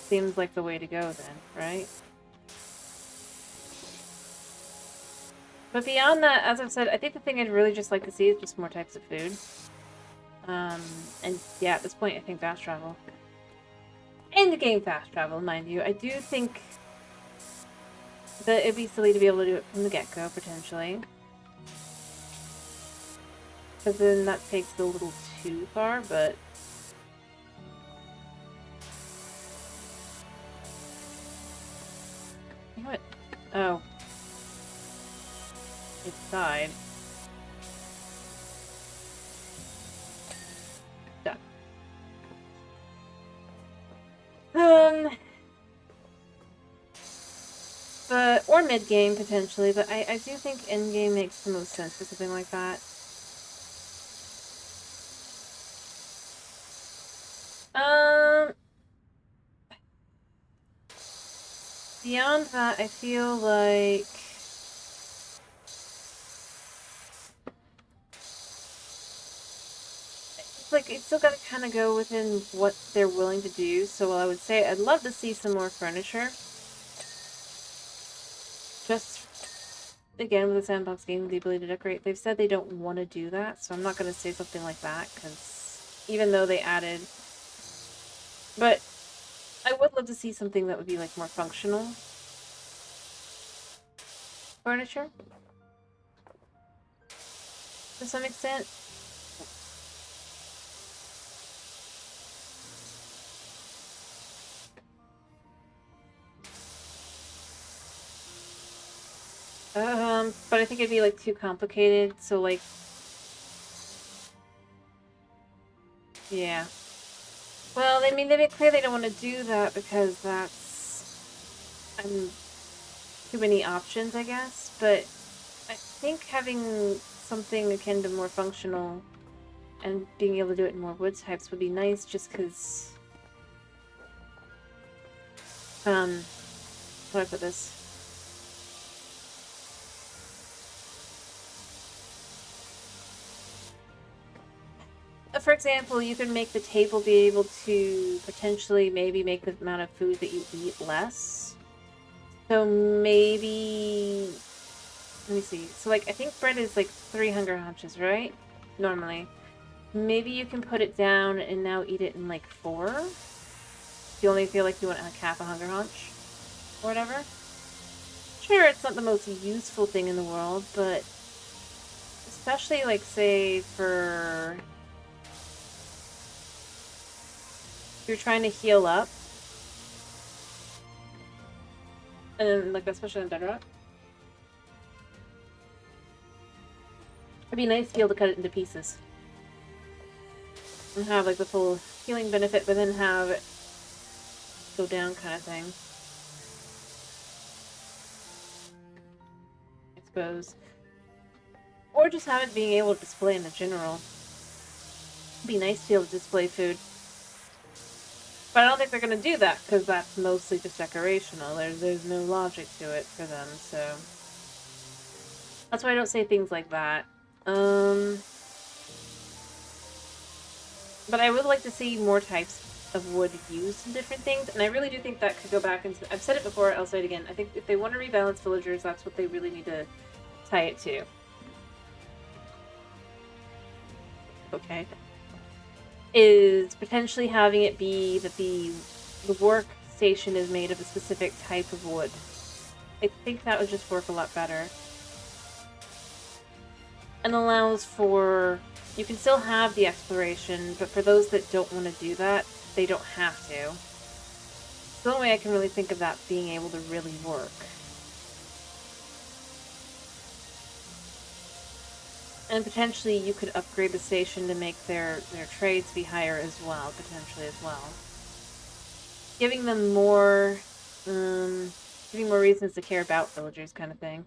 seems like the way to go then, right? But beyond that, as I've said, I think the thing I'd really just like to see is just more types of food. And yeah, at this point, I think fast travel. In the game fast travel, mind you. I do think that it'd be silly to be able to do it from the get-go, potentially. Because then that takes it a little too far, but... What? Oh. It died. Duh. Or mid-game, potentially, but I do think end-game makes the most sense for something like that. Beyond that, I feel like... Like, it's still gotta kind of go within what they're willing to do, so I would say I'd love to see some more furniture. Just, again, with a sandbox game, the ability to decorate. They've said they don't want to do that, so I'm not going to say something like that, because even though they added... But I would love to see something that would be, like, more functional furniture. to some extent. But I think it'd be like too complicated, so like, yeah. Well, I mean, they make clear they don't want to do that because that's too many options, I guess. But I think having something akin to more functional and being able to do it in more wood types would be nice, just because. How do I put this? For example, you can make the table be able to potentially maybe make the amount of food that you eat less. So maybe, let me see. So like, I think bread is like 3 hunger hunches, right? Normally. Maybe you can put it down and now eat it in like 4. If you only feel like you want like half a hunger hunch or whatever. Sure, it's not the most useful thing in the world, but especially like say for if you're trying to heal up, and then, like especially on Bedrock, it'd be nice to be able to cut it into pieces and have like the full healing benefit, but then have it go down kind of thing. I suppose. Or just have it being able to display in the general. It'd be nice to be able to display food. But I don't think they're going to do that, because that's mostly just decorational. There's no logic to it for them, so... That's why I don't say things like that. But I would like to see more types of wood used in different things, and I really do think that could go back into... I've said it before, I'll say it again. I think if they want to rebalance villagers, that's what they really need to tie it to. Okay. Is potentially having it be that the workstation is made of a specific type of wood. I think that would just work a lot better. And allows for... You can still have the exploration, but for those that don't want to do that, they don't have to. It's the only way I can really think of that being able to really work. And potentially you could upgrade the station to make their trades be higher as well, potentially as well. Giving them more, giving more reasons to care about villagers kind of thing.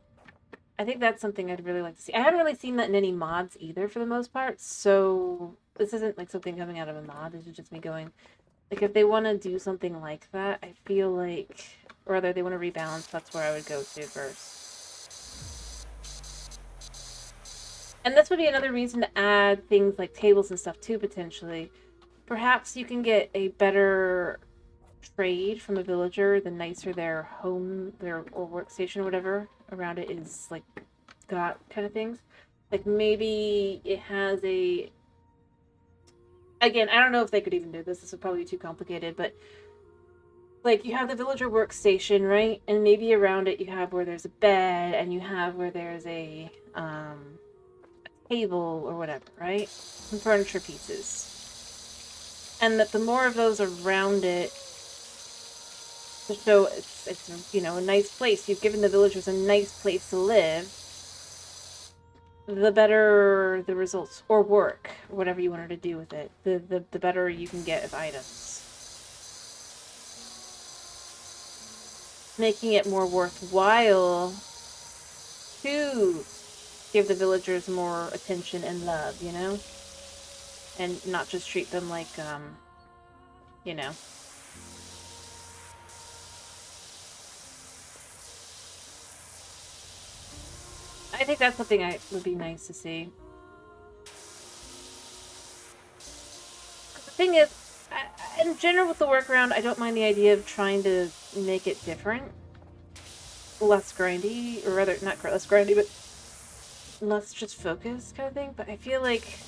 I think that's something I'd really like to see. I haven't really seen that in any mods either for the most part, so this isn't like something coming out of a mod, this is just me going, like if they want to do something like that, I feel like, or rather they want to rebalance, that's where I would go to first. And this would be another reason to add things like tables and stuff too, potentially. Perhaps you can get a better trade from a villager the nicer their home, or workstation or whatever around it is like got kind of things. Like maybe it has a... Again, I don't know if they could even do this. This would probably be too complicated, but like you have the villager workstation, right? And maybe around it you have where there's a bed and you have where there's a table or whatever, right? Some furniture pieces. And that the more of those around it to show it's you know, a nice place. You've given the villagers a nice place to live. The better the results, or work, whatever you wanted to do with it, the better you can get of items. Making it more worthwhile to give the villagers more attention and love, you know? And not just treat them like, you know. I think that's something I would be nice to see. The thing is, in general with the workaround, I don't mind the idea of trying to make it different. Less grindy, or rather, not less grindy, but less just focused kind of thing. But I feel like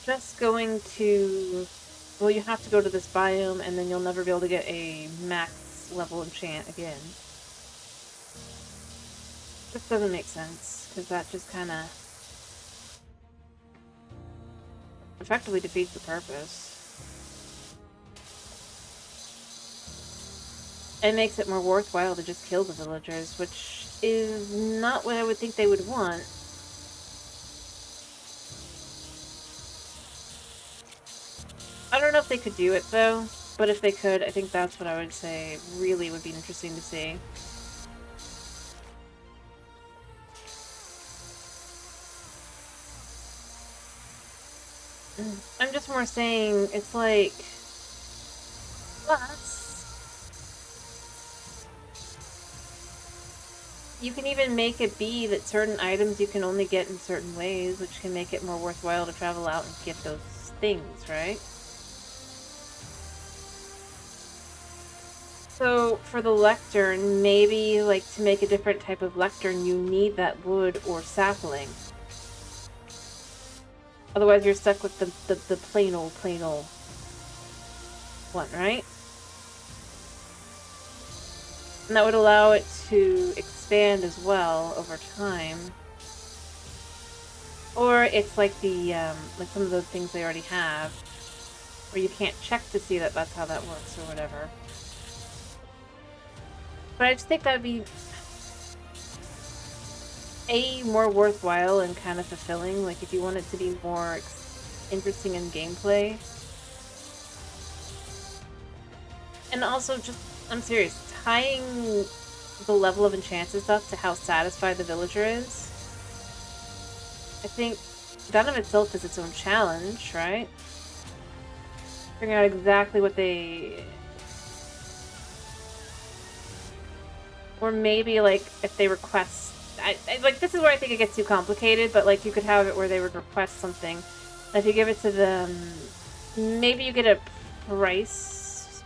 just going to... Well, you have to go to this biome, and then you'll never be able to get a max level enchant again. This doesn't make sense, because that just kind of effectively defeats the purpose. It makes it more worthwhile to just kill the villagers, which is not what I would think they would want. I don't know if they could do it, though, but if they could, I think that's what I would say really would be interesting to see. I'm just more saying, it's like... Plus... You can even make it be that certain items you can only get in certain ways, which can make it more worthwhile to travel out and get those things, right? So, for the lectern, maybe, like, to make a different type of lectern, you need that wood or sapling. Otherwise, you're stuck with the plain old one, right? And that would allow it to expand as well over time. Or it's like the, like some of those things they already have, where you can't check to see that that's how that works or whatever. But I just think that would be more worthwhile and kind of fulfilling. Like if you want it to be more interesting in gameplay. And also just, I'm serious, tying the level of enchants and stuff to how satisfied the villager is. I think that in itself is its own challenge, right? Figuring out exactly what they... Or maybe, like, if they request... like, this is where I think it gets too complicated, but, like, you could have it where they would request something. And if you give it to them, maybe you get a price.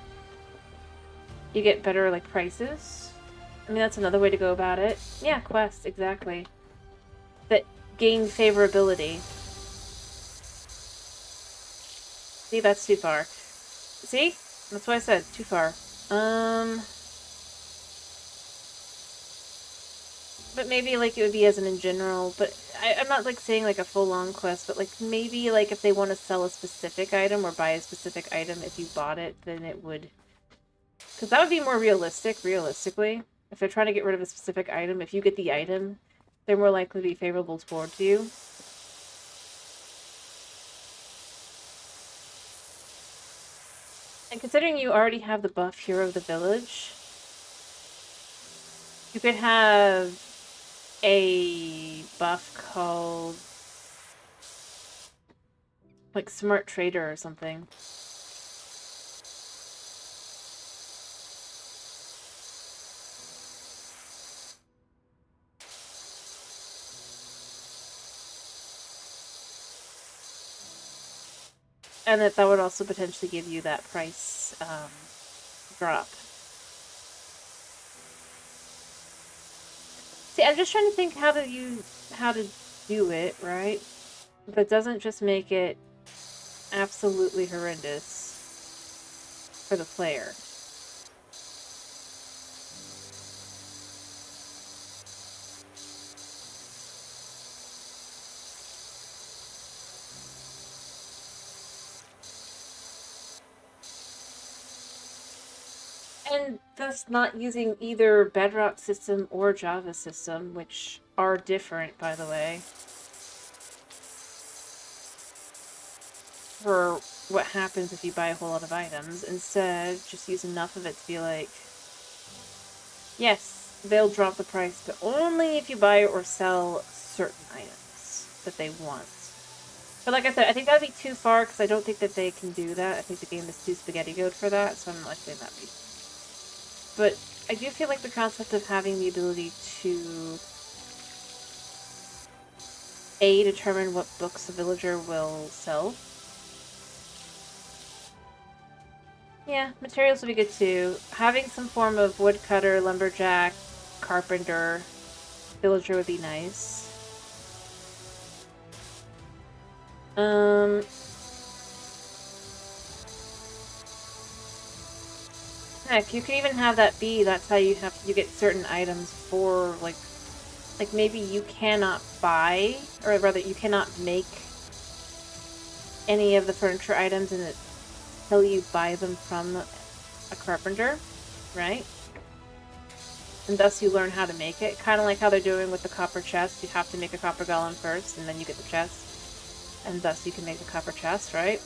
You get better, like, prices. I mean, that's another way to go about it. Yeah, quest, exactly. That gain favorability. See, that's too far. See? That's what I said, too far. But maybe, like, it would be as in general, but I'm not, like, saying, like, a full-on quest, but, like, maybe, like, if they want to sell a specific item or buy a specific item, if you bought it, then it would... Because that would be more realistic, realistically. If they're trying to get rid of a specific item, if you get the item, they're more likely to be favorable towards you. And considering you already have the buff Hero of the Village, you could have a buff called like Smart Trader or something. And that would also potentially give you that price drop. See, I'm just trying to think how to do it, right? That doesn't just make it absolutely horrendous for the player. And thus not using either Bedrock system or Java system, which are different, by the way, for what happens if you buy a whole lot of items. Instead, just use enough of it to be like, yes, they'll drop the price, but only if you buy or sell certain items that they want. But like I said, I think that'd be too far, because I don't think that they can do that. I think the game is too spaghetti-goed for that, so I'm not saying that'd be... But I do feel like the concept of having the ability to determine what books a villager will sell. Yeah, materials would be good too. Having some form of woodcutter, lumberjack, carpenter, villager would be nice. Heck, you can even have that be, that's how you get certain items for, like maybe you cannot buy, or rather, you cannot make any of the furniture items until you buy them from a carpenter, right? And thus you learn how to make it. Kind of like how they're doing with the copper chest. You have to make a copper golem first, and then you get the chest. And thus you can make the copper chest, right?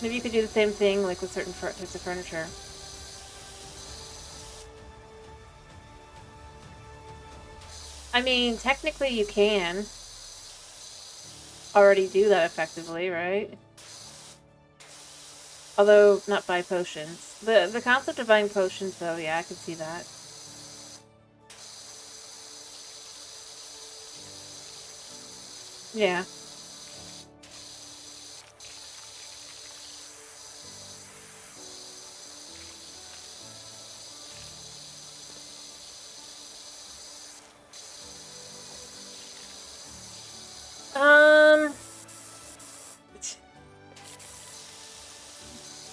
Maybe you could do the same thing like with certain types of furniture. I mean, technically you can already do that effectively, right? Although, not buy potions. The concept of buying potions, though, yeah, I can see that. Yeah.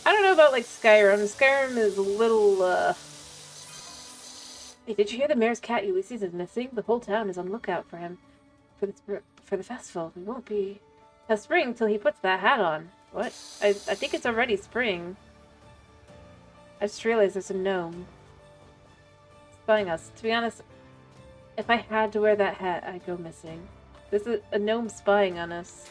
I don't know about, like, Skyrim. Skyrim is a little, Hey, did you hear the mayor's cat Ulysses is missing? The whole town is on lookout for him. For the festival. We won't be a spring till he puts that hat on. What? I think it's already spring. I just realized there's a gnome spying us. To be honest, if I had to wear that hat, I'd go missing. There's a gnome spying on us.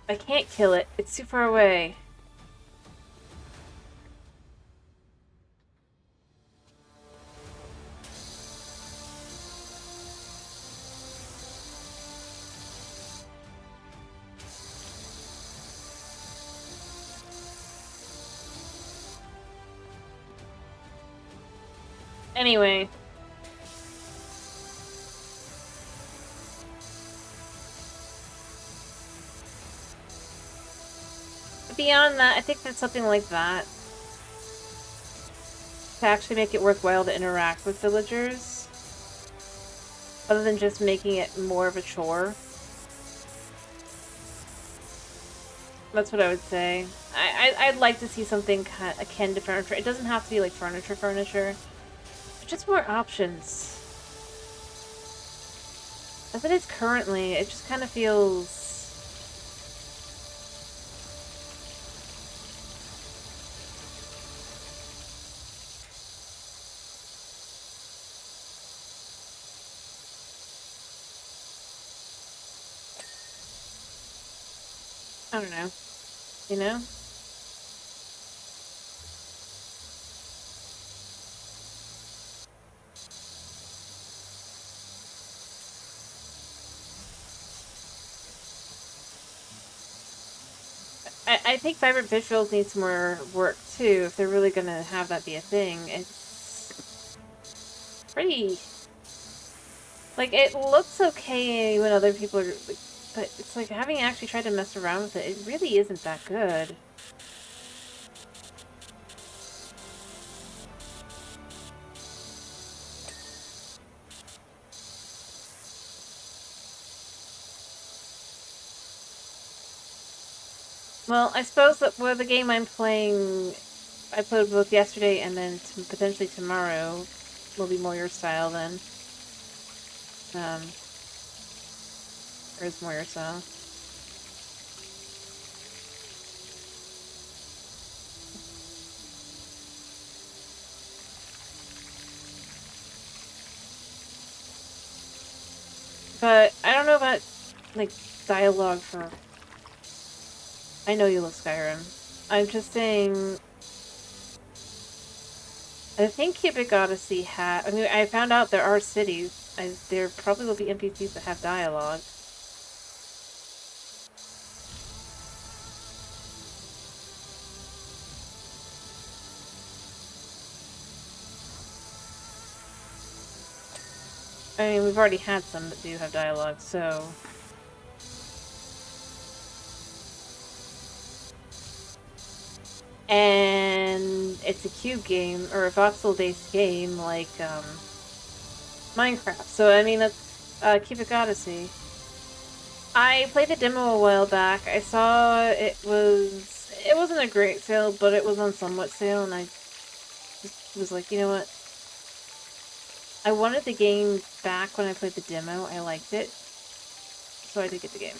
I can't kill it. It's too far away. Anyway. Beyond that, I think that something like that, to actually make it worthwhile to interact with villagers, other than just making it more of a chore. That's what I would say. I'd like to see something kind of akin to furniture. It doesn't have to be like furniture. Just more options. As it is currently, it just kind of feels... I don't know. You know? I think Vibrant Visuals needs more work, too, if they're really gonna have that be a thing. It's pretty... Like, it looks okay when other people are... Like, but it's like, having actually tried to mess around with it, it really isn't that good. Well, I suppose that the game I'm playing, I played both yesterday and then potentially tomorrow, will be more your style then. Or is more your style. But I don't know about, like, dialogue for... I know you love Skyrim. I'm just saying... I think Cubic Odyssey had... I mean, I found out there are cities. There probably will be NPCs that have dialogue. I mean, we've already had some that do have dialogue, so... And it's a cube game, or a voxel-based game, like, Minecraft. So, I mean, that's, Cubic Odyssey. I played the demo a while back. I saw it wasn't a great sale, but it was on somewhat sale, and I just was like, you know what? I wanted the game back when I played the demo. I liked it, so I did get the game.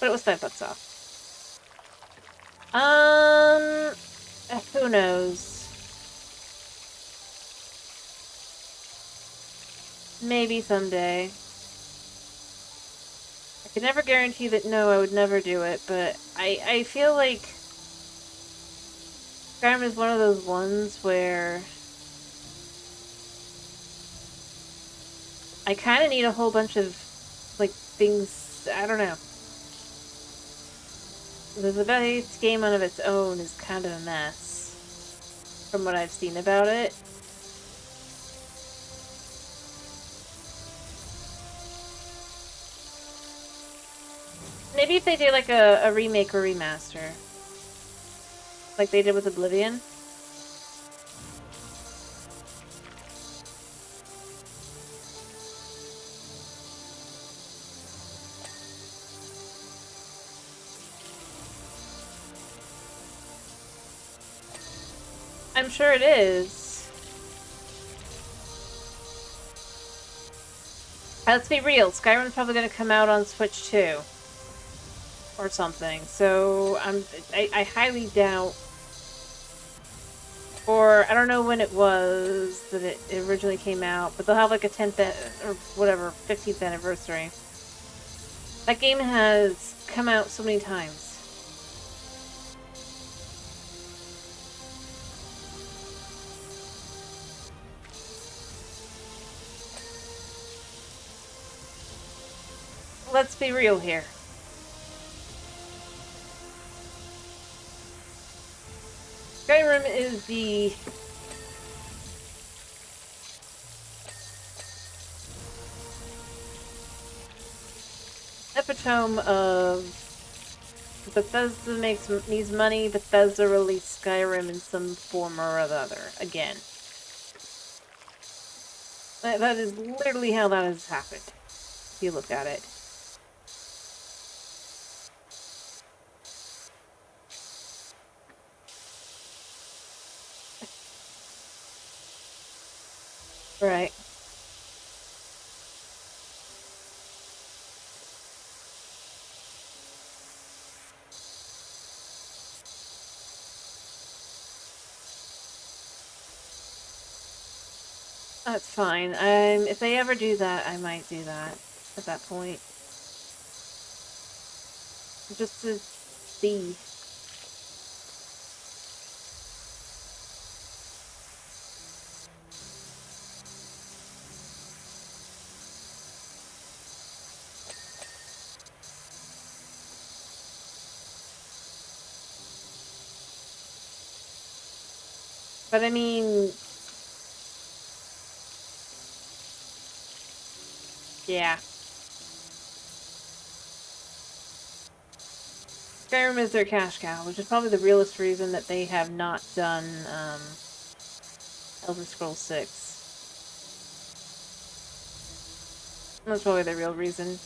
But it was $5 off. Who knows? Maybe someday. I could never guarantee that no, I would never do it, but I feel like Skyrim is one of those ones where I kind of need a whole bunch of, like, things, I don't know. The base game on its own is kind of a mess, from what I've seen about it. Maybe if they do, like, a remake or remaster. Like they did with Oblivion. I'm sure it is. Let's be real, Skyrim's probably going to come out on Switch too. Or something. So I highly doubt, or I don't know when it was that it originally came out, but they'll have like a 10th or whatever, 15th anniversary. That game has come out so many times. Let's be real here. Skyrim is the epitome of Bethesda needs money, Bethesda released Skyrim in some form or other again. That is literally how that has happened, if you look at it. Right. That's fine. If they ever do that, I might do that at that point. Just to see. But I mean, yeah. Skyrim is their cash cow, which is probably the realest reason that they have not done Elder Scrolls 6. That's probably the real reason.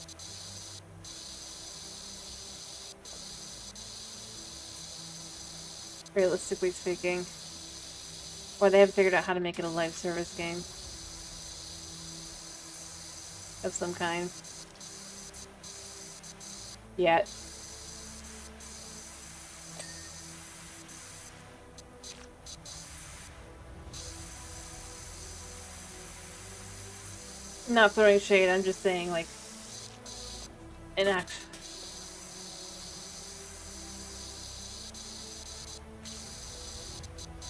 Realistically speaking. Or they haven't figured out how to make it a live service game. Of some kind. Yet. Not throwing shade, I'm just saying, like, in action.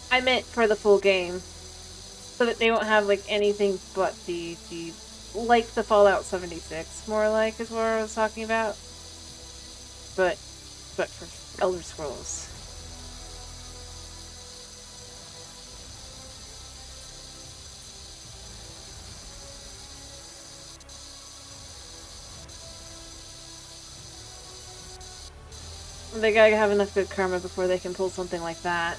I meant for the full game. So that they won't have, like, anything but the like the Fallout 76, more like, is what I was talking about. But for Elder Scrolls. They gotta have enough good karma before they can pull something like that.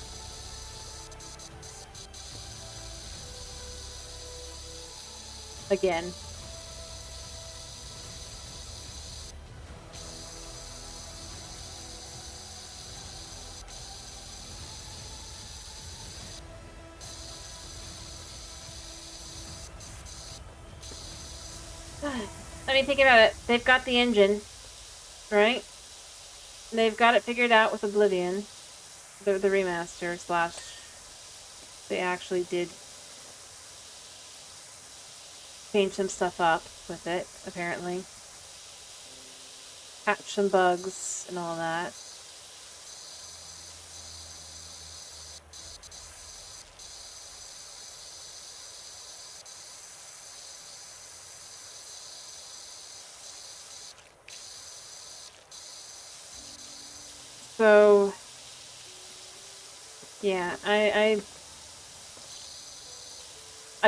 Again. I mean, think about it. They've got the engine, right? They've got it figured out with Oblivion. The remaster slash... They actually did change some stuff up with it, apparently. Patch some bugs and all that. So... Yeah, I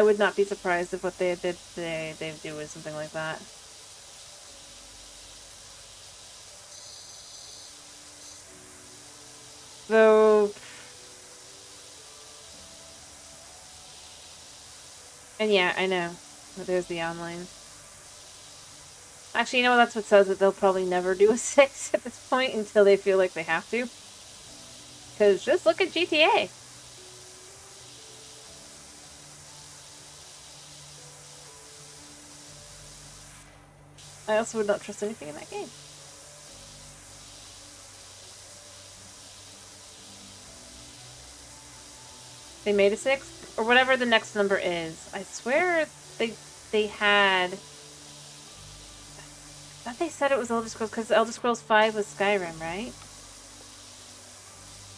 would not be surprised if what they did they do with something like that. Though... And yeah, I know. There's the online. Actually, you know what? That's what says that they'll probably never do a 6 at this point until they feel like they have to. Because just look at GTA. I also would not trust anything in that game. They made a 6? Or whatever the next number is. I swear they had... I thought they said it was Elder Scrolls because Elder Scrolls 5 was Skyrim, right?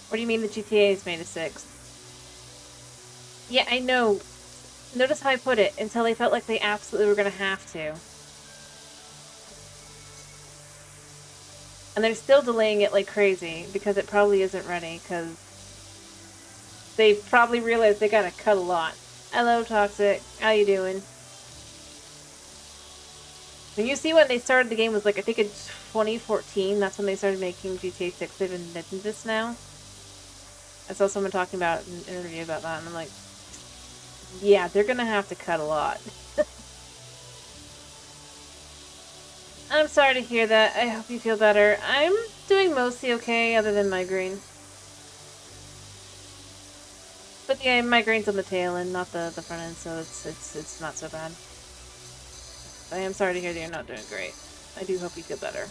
What do you mean the GTA's made a 6? Yeah, I know. Notice how I put it, until they felt like they absolutely were going to have to. And they're still delaying it like crazy, because it probably isn't ready, because they've probably realized they gotta cut a lot. Hello, Toxic. How you doing? When you see when they started the game was like, I think in 2014, that's when they started making GTA 6. They've invented this now. I saw someone talking about an interview about that, and I'm like, yeah, they're gonna have to cut a lot. I'm sorry to hear that. I hope you feel better. I'm doing mostly okay, other than migraine. But yeah, migraine's on the tail end, not the front end, so it's not so bad. I am sorry to hear that you're not doing great. I do hope you feel better.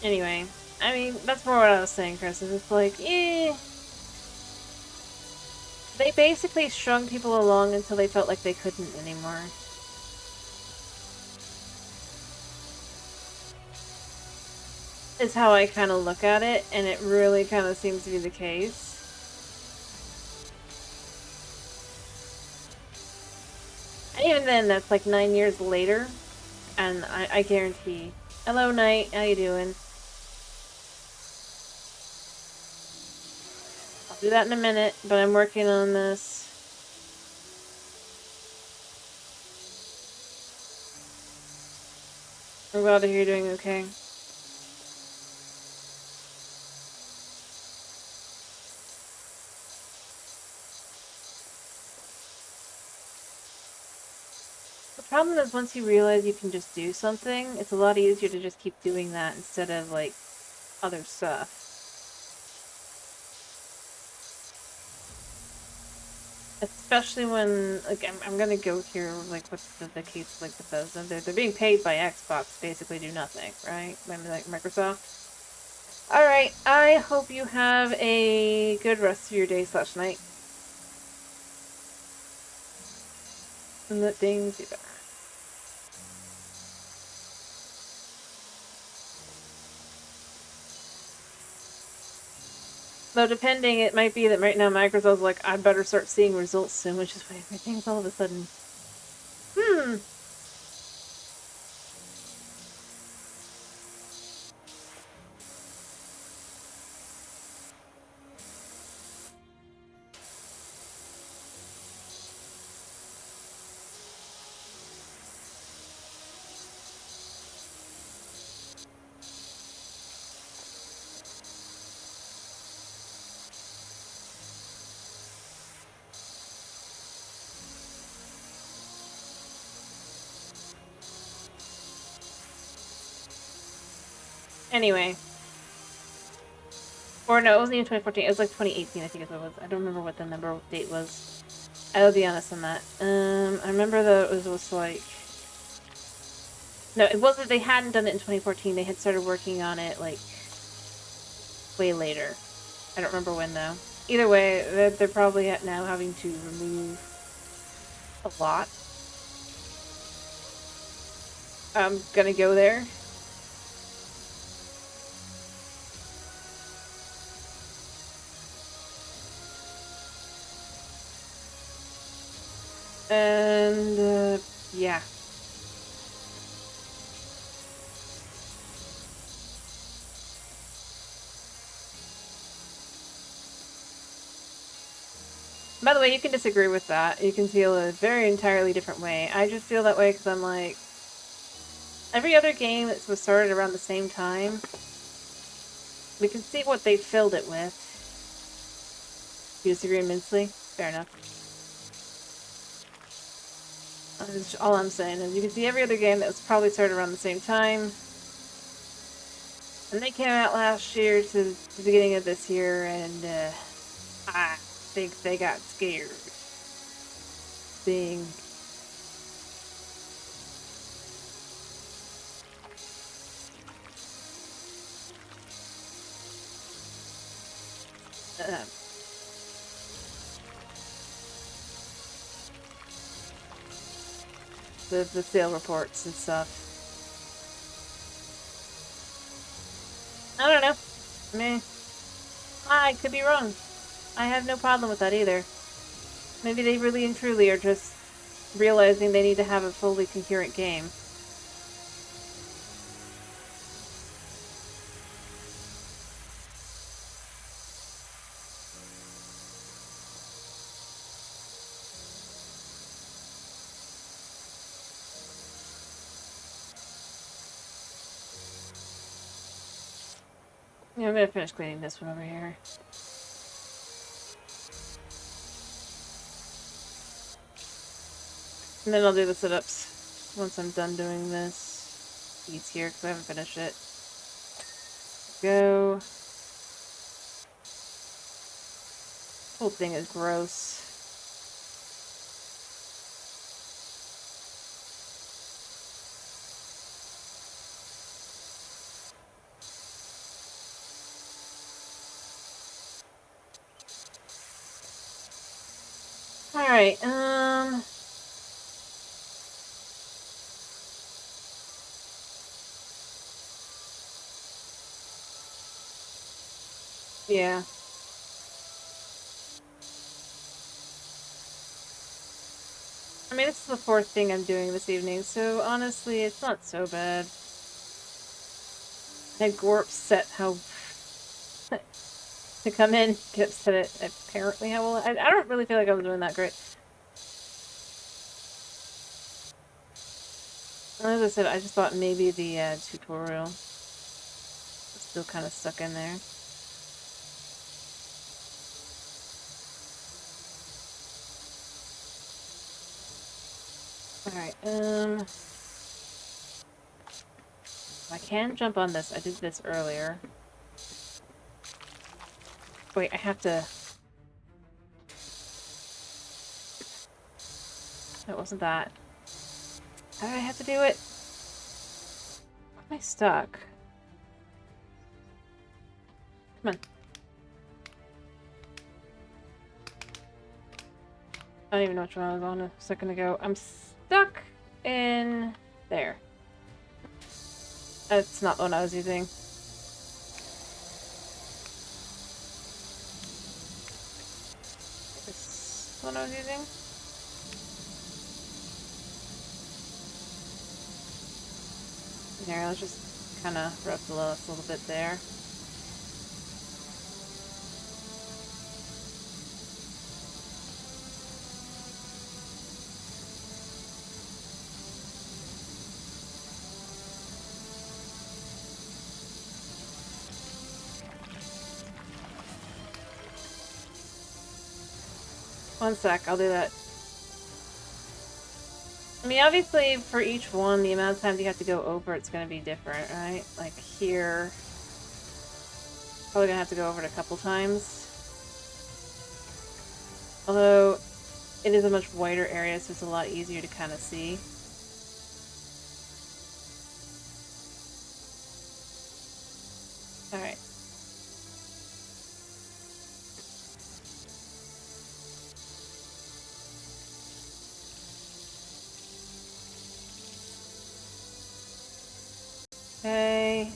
Anyway, I mean, that's more what I was saying, Chris, is it's like, they basically strung people along until they felt like they couldn't anymore. Is how I kind of look at it, and it really kind of seems to be the case. And even then, that's like 9 years later, and I guarantee. Hello, Knight. How you doing? I'll do that in a minute, but I'm working on this. I'm glad to hear you're doing okay. The problem is once you realize you can just do something, it's a lot easier to just keep doing that instead of, like, other stuff. Especially when, like, I'm gonna go here, like, with the case, like, Bethesda. They're being paid by Xbox to basically do nothing, right? Like, Microsoft. Alright, I hope you have a good rest of your day / night. And that things be better. Though depending, it might be that right now Microsoft's like, I better start seeing results soon, which is why everything's all of a sudden... Anyway. Or no, it wasn't even 2014. It was like 2018, I think is what it was. I don't remember what the number date was. I'll be honest on that. I remember that it was like... No, it wasn't. They hadn't done it in 2014. They had started working on it, like, way later. I don't remember when, though. Either way, they're probably now having to remove a lot. I'm gonna go there. And, yeah. By the way, you can disagree with that. You can feel a very entirely different way. I just feel that way because I'm like... Every other game that was started around the same time, we can see what they filled it with. You disagree immensely? Fair enough. All I'm saying is you can see every other game that was probably started around the same time. And they came out last year to the beginning of this year, and I think they got scared. Being... the sale reports and stuff. I don't know. I mean, I could be wrong. I have no problem with that either. Maybe they really and truly are just realizing they need to have a fully concurrent game. Yeah, I'm gonna finish cleaning this one over here. And then I'll do the sit-ups once I'm done doing this. It's here because I haven't finished it. Go. The whole thing is gross. Alright, yeah. I mean, this is the fourth thing I'm doing this evening, so honestly, it's not so bad. I had Gore upset how... to come in, get upset at apparently how well... I don't really feel like I'm doing that great. As I said, I just thought maybe the tutorial was still kind of stuck in there. Alright, I can jump on this. I did this earlier. Wait, I have to... That wasn't that. How did I have to do it? Am I stuck? Come on. I don't even know which one I was on a second ago. I'm stuck in there. That's not the one I was using. This one I was using? Here, let's just kind of rub the lowest a little bit there. One sec, I'll do that. I mean, obviously, for each one, the amount of times you have to go over, it's going to be different, right? Like here, Probably gonna have to go over it a couple times. Although, it is a much wider area, so it's a lot easier to kind of see. Alright. Okay.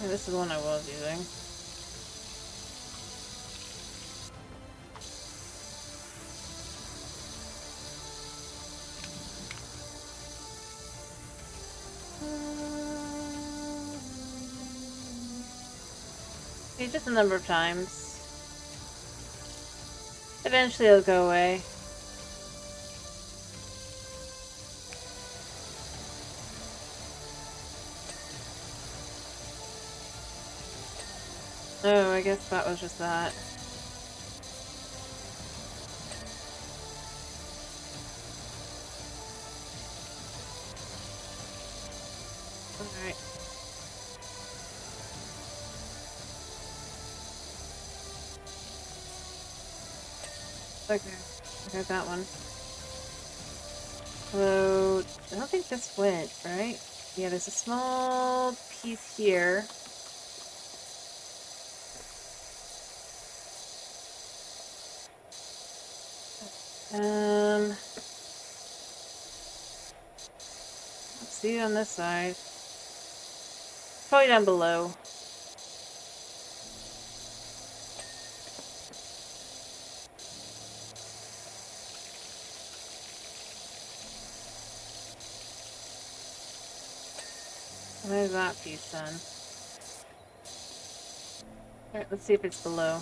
And this is the one I was using. Okay, just a number of times. Eventually it'll go away. Oh, I guess that was just that. Alright. Okay. I got that one. Although, I don't think this went, right? Yeah, there's a small piece here. Let's see on this side. Probably down below. There's that piece done. Alright, let's see if it's below.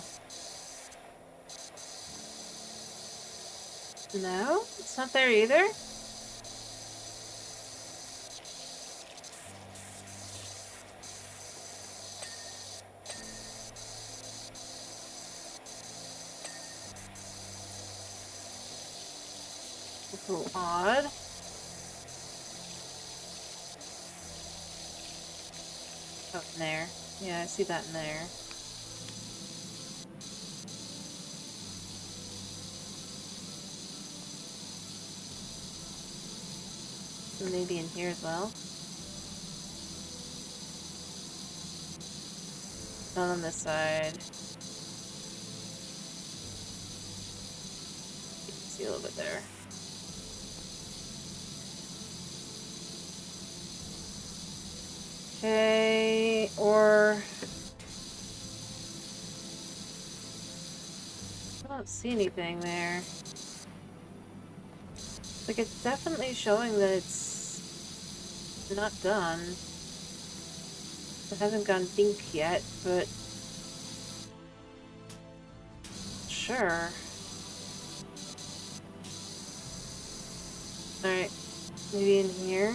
No, it's not there either. It's a little odd. Oh, in there. Yeah, I see that in there. So maybe in here as well. Not on this side. You can see a little bit there. Okay, or... I don't see anything there. Like, it's definitely showing that it's not done. It hasn't gone pink yet, but... Sure. Alright, maybe in here?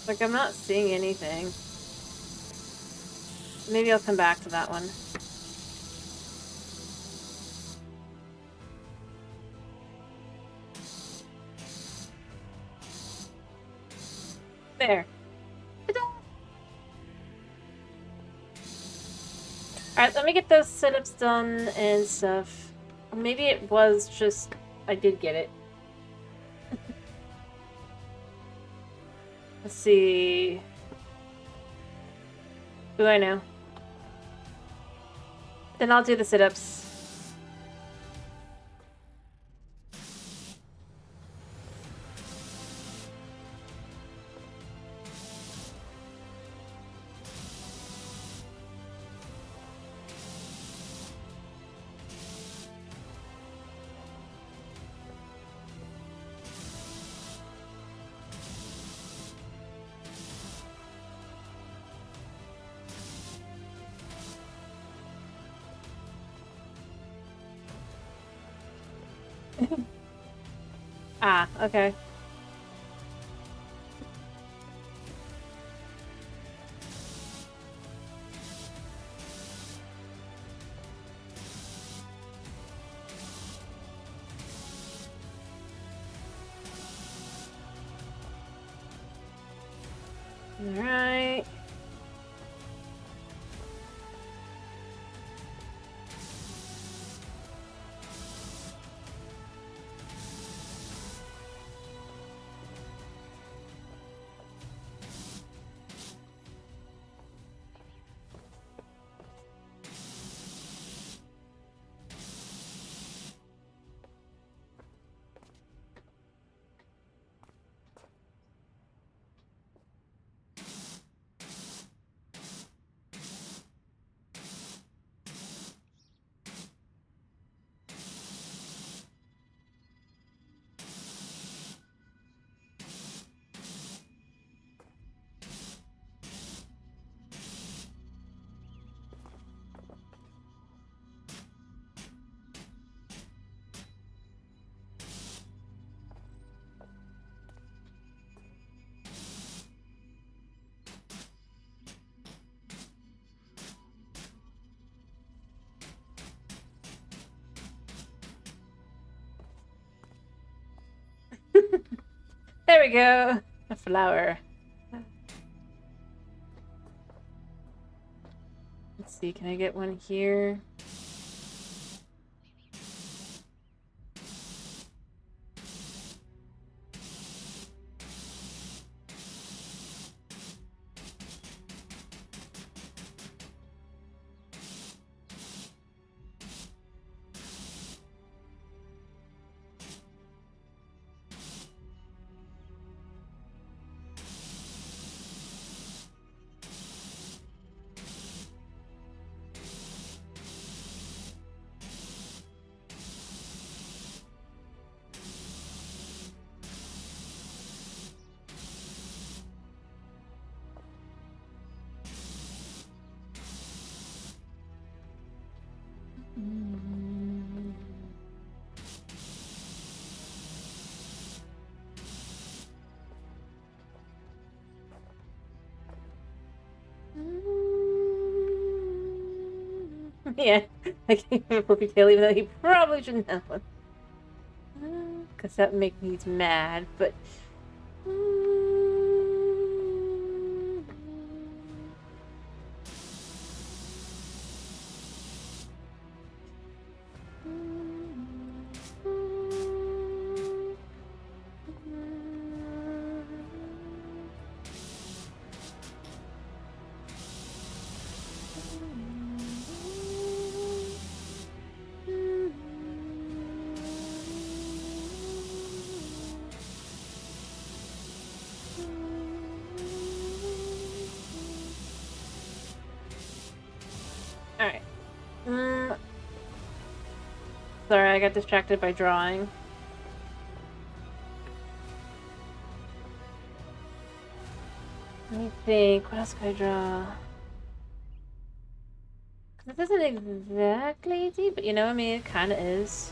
Like, I'm not seeing anything. Maybe I'll come back to that one. There. Alright, let me get those sit-ups done and stuff. Maybe it was just... I did get it. Let's see... Who do I know? Then I'll do the sit-ups. Ah, okay. Alright. There we go. A flower. Let's see, can I get one here? Yeah, I can't even Flippy Tail, even though he probably shouldn't have one. Because that would make me mad, but. Alright. Sorry, I got distracted by drawing. Let me think. What else could I draw? This isn't exactly easy, but you know, I mean, it kind of is.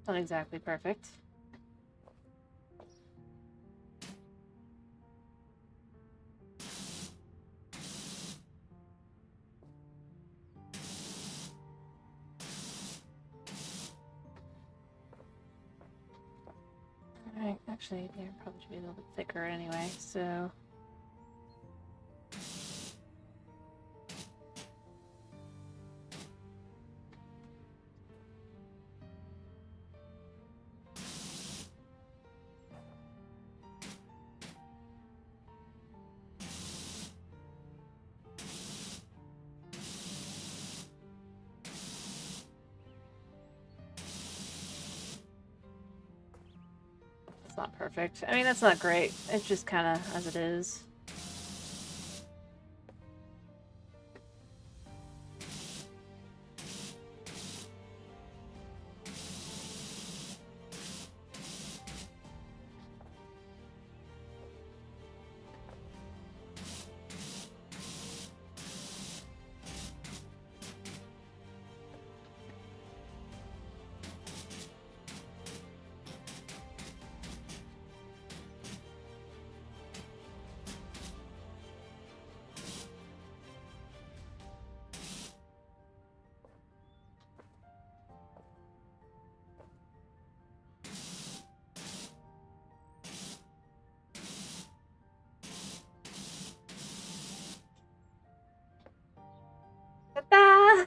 Not exactly perfect. Alright, actually, they probably should be a little bit thicker anyway, so. It's not perfect. I mean, that's not great. It's just kind of as it is. Ta-da!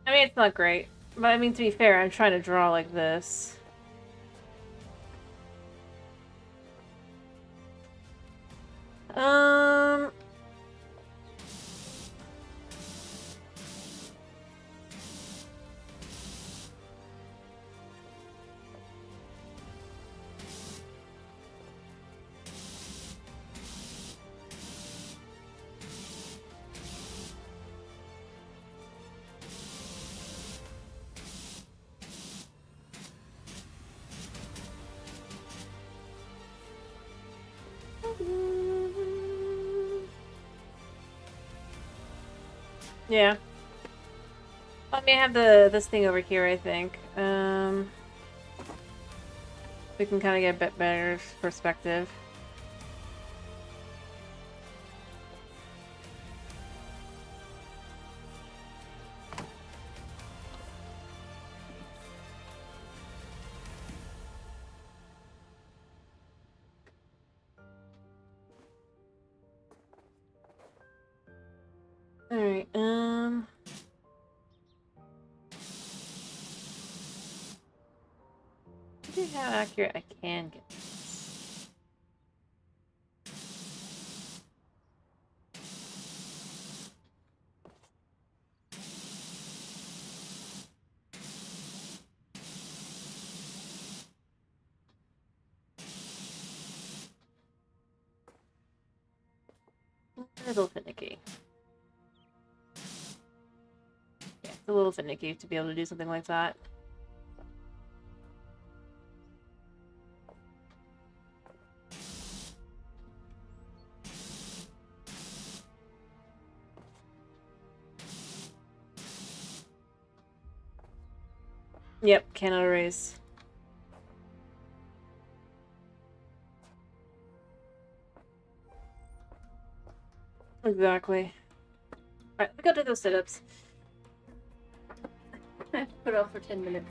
I mean, it's not great. But I mean, to be fair, I'm trying to draw like this. Um... Yeah. Let me have this thing over here, I think. We can kind of get a bit better perspective. Alright, see how accurate I can get this. A little finicky. Yeah, it's a little finicky to be able to do something like that. Yep, cannot erase. Exactly. Alright, we go do those sit-ups. I have to put it off for 10 minutes.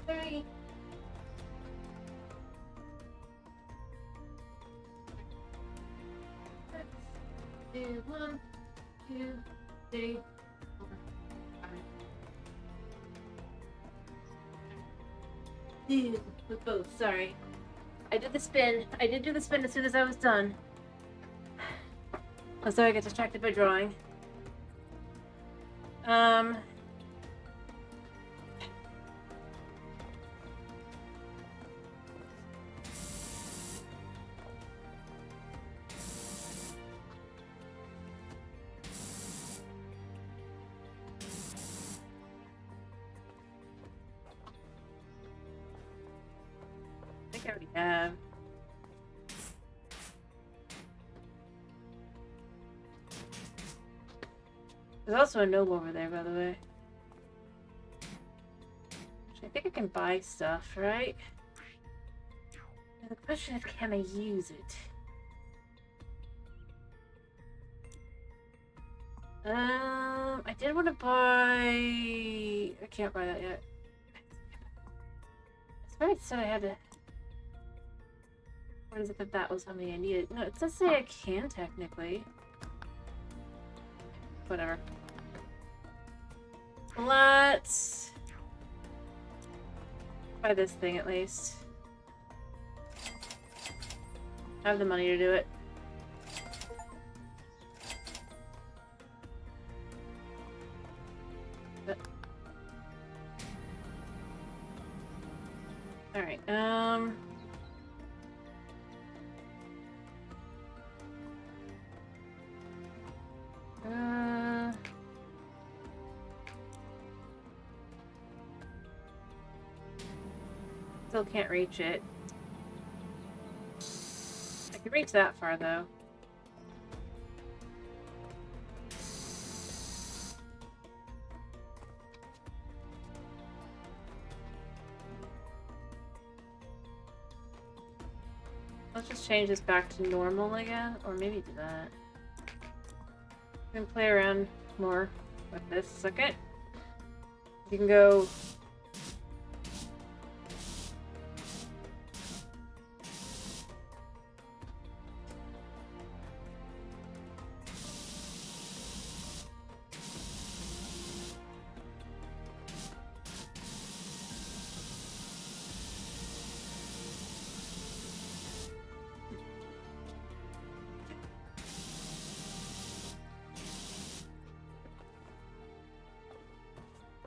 Three. Do 1, 2, 3, 4, 5. Dude, with both, sorry. I did the spin. I did do the spin as soon as I was done. Oh, sorry, I get distracted by drawing. I think I already have. There's also a noble over there, by the way. I think I can buy stuff, right? Now the question is, can I use it? I did want to buy... I can't buy that yet. I swear it said I had to... What is it that was something I needed? No, it does say I can, technically. Whatever. Let's... buy this thing, at least. I have the money to do it. Alright, still can't reach it. I can reach that far, though. Let's just change this back to normal again, or maybe do that. We can play around more with this a second. You can go...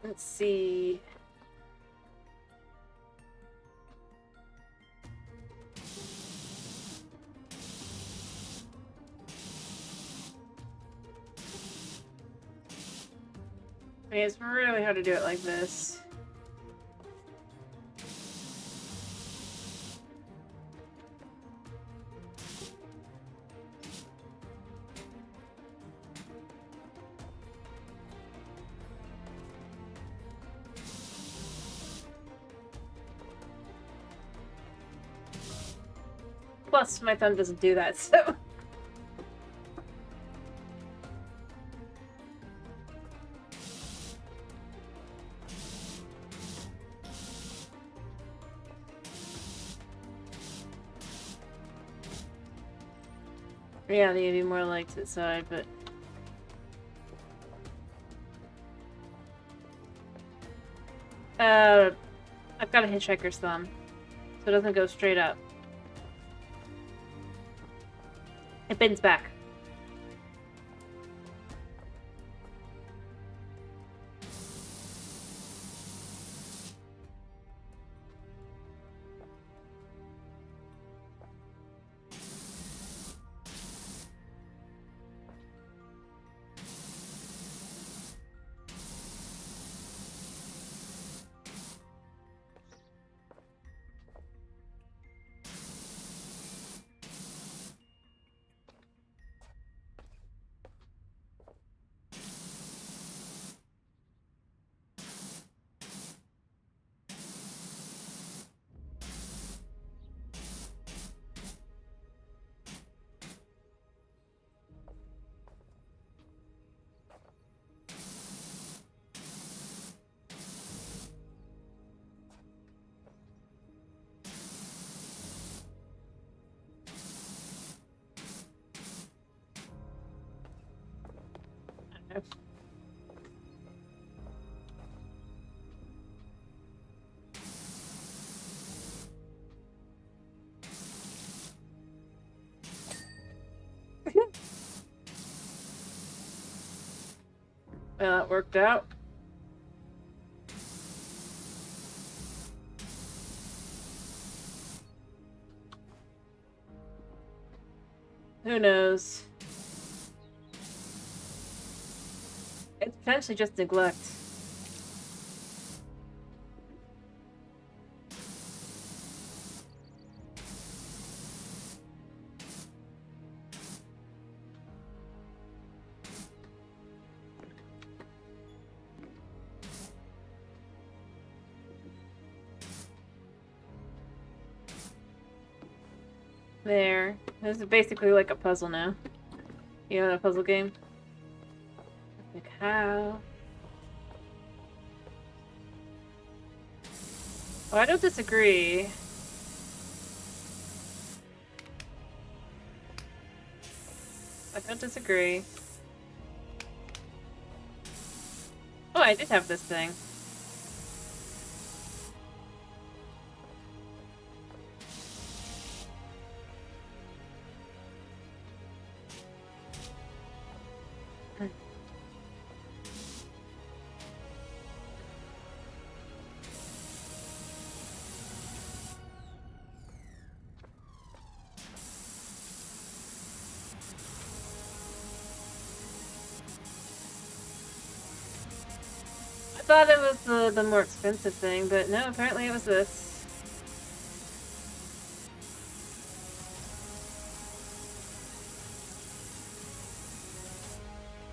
Let's see. I mean, it's really hard to do it like this. Plus, my thumb doesn't do that, so... Yeah, I think it'd be more like to the side, but... I've got a hitchhiker's thumb, so it doesn't go straight up. It bends back. Well, that worked out. Who knows? It's potentially just neglect. There. This is basically like a puzzle now. You know, in a puzzle game. Like how? Oh, I don't disagree. I don't disagree. Oh, I did have this thing. I thought it was the more expensive thing, but no, apparently it was this.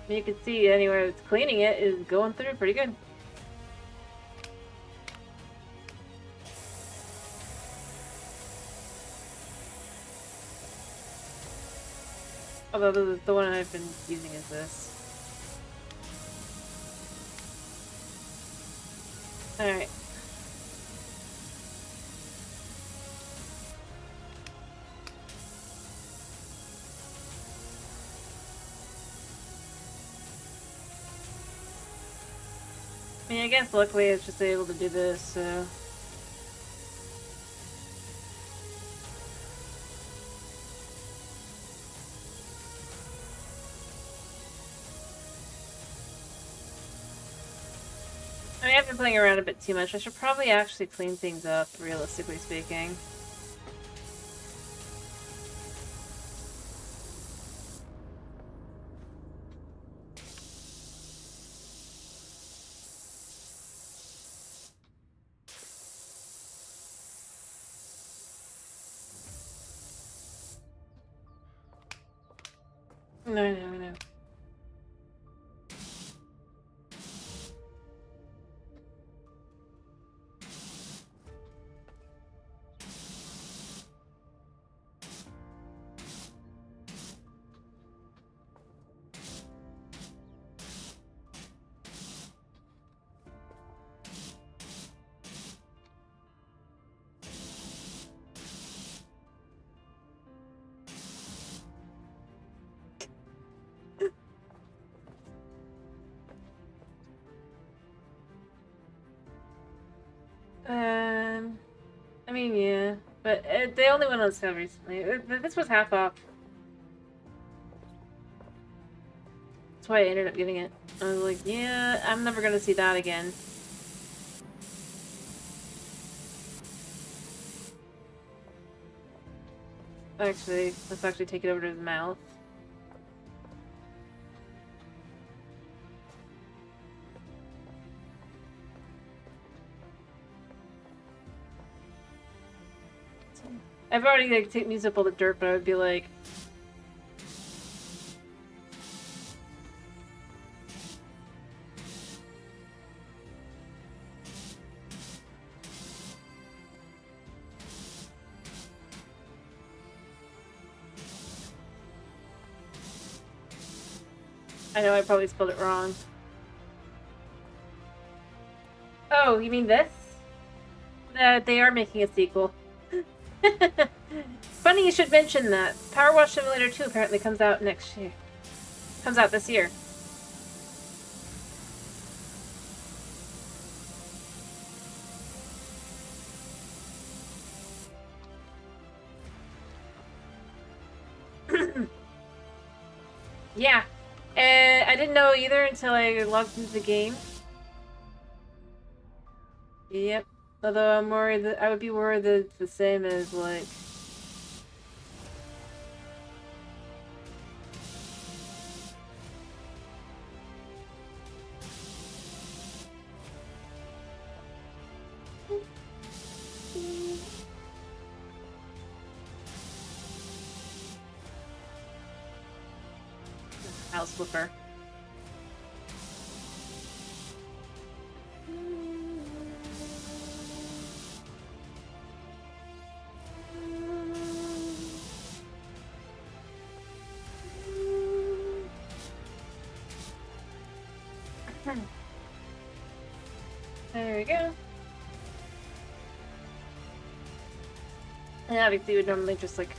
You can see anywhere it's cleaning it is going through pretty good. Although the one I've been using is this. Alright. I mean, I guess luckily I was just able to do this, so... I mean, I've been playing around a bit too much. I should probably actually clean things up, realistically speaking. No, I know. I mean, yeah. But they only went on sale recently. This was half off. That's why I ended up getting it. I was like, yeah, I'm never gonna see that again. Actually, let's actually take it over to his mouth. I've already like used up all the dirt, but I would be like, I know I probably spelled it wrong. Oh, you mean this? They are making a sequel. Funny you should mention that. Power Wash Simulator 2 apparently comes out next year. Comes out this year. Yeah. And I didn't know either until I logged into the game. Yep. Although I'm worried that I would be worried that it's the same as like House Flipper. There we go. And obviously, you would normally just like.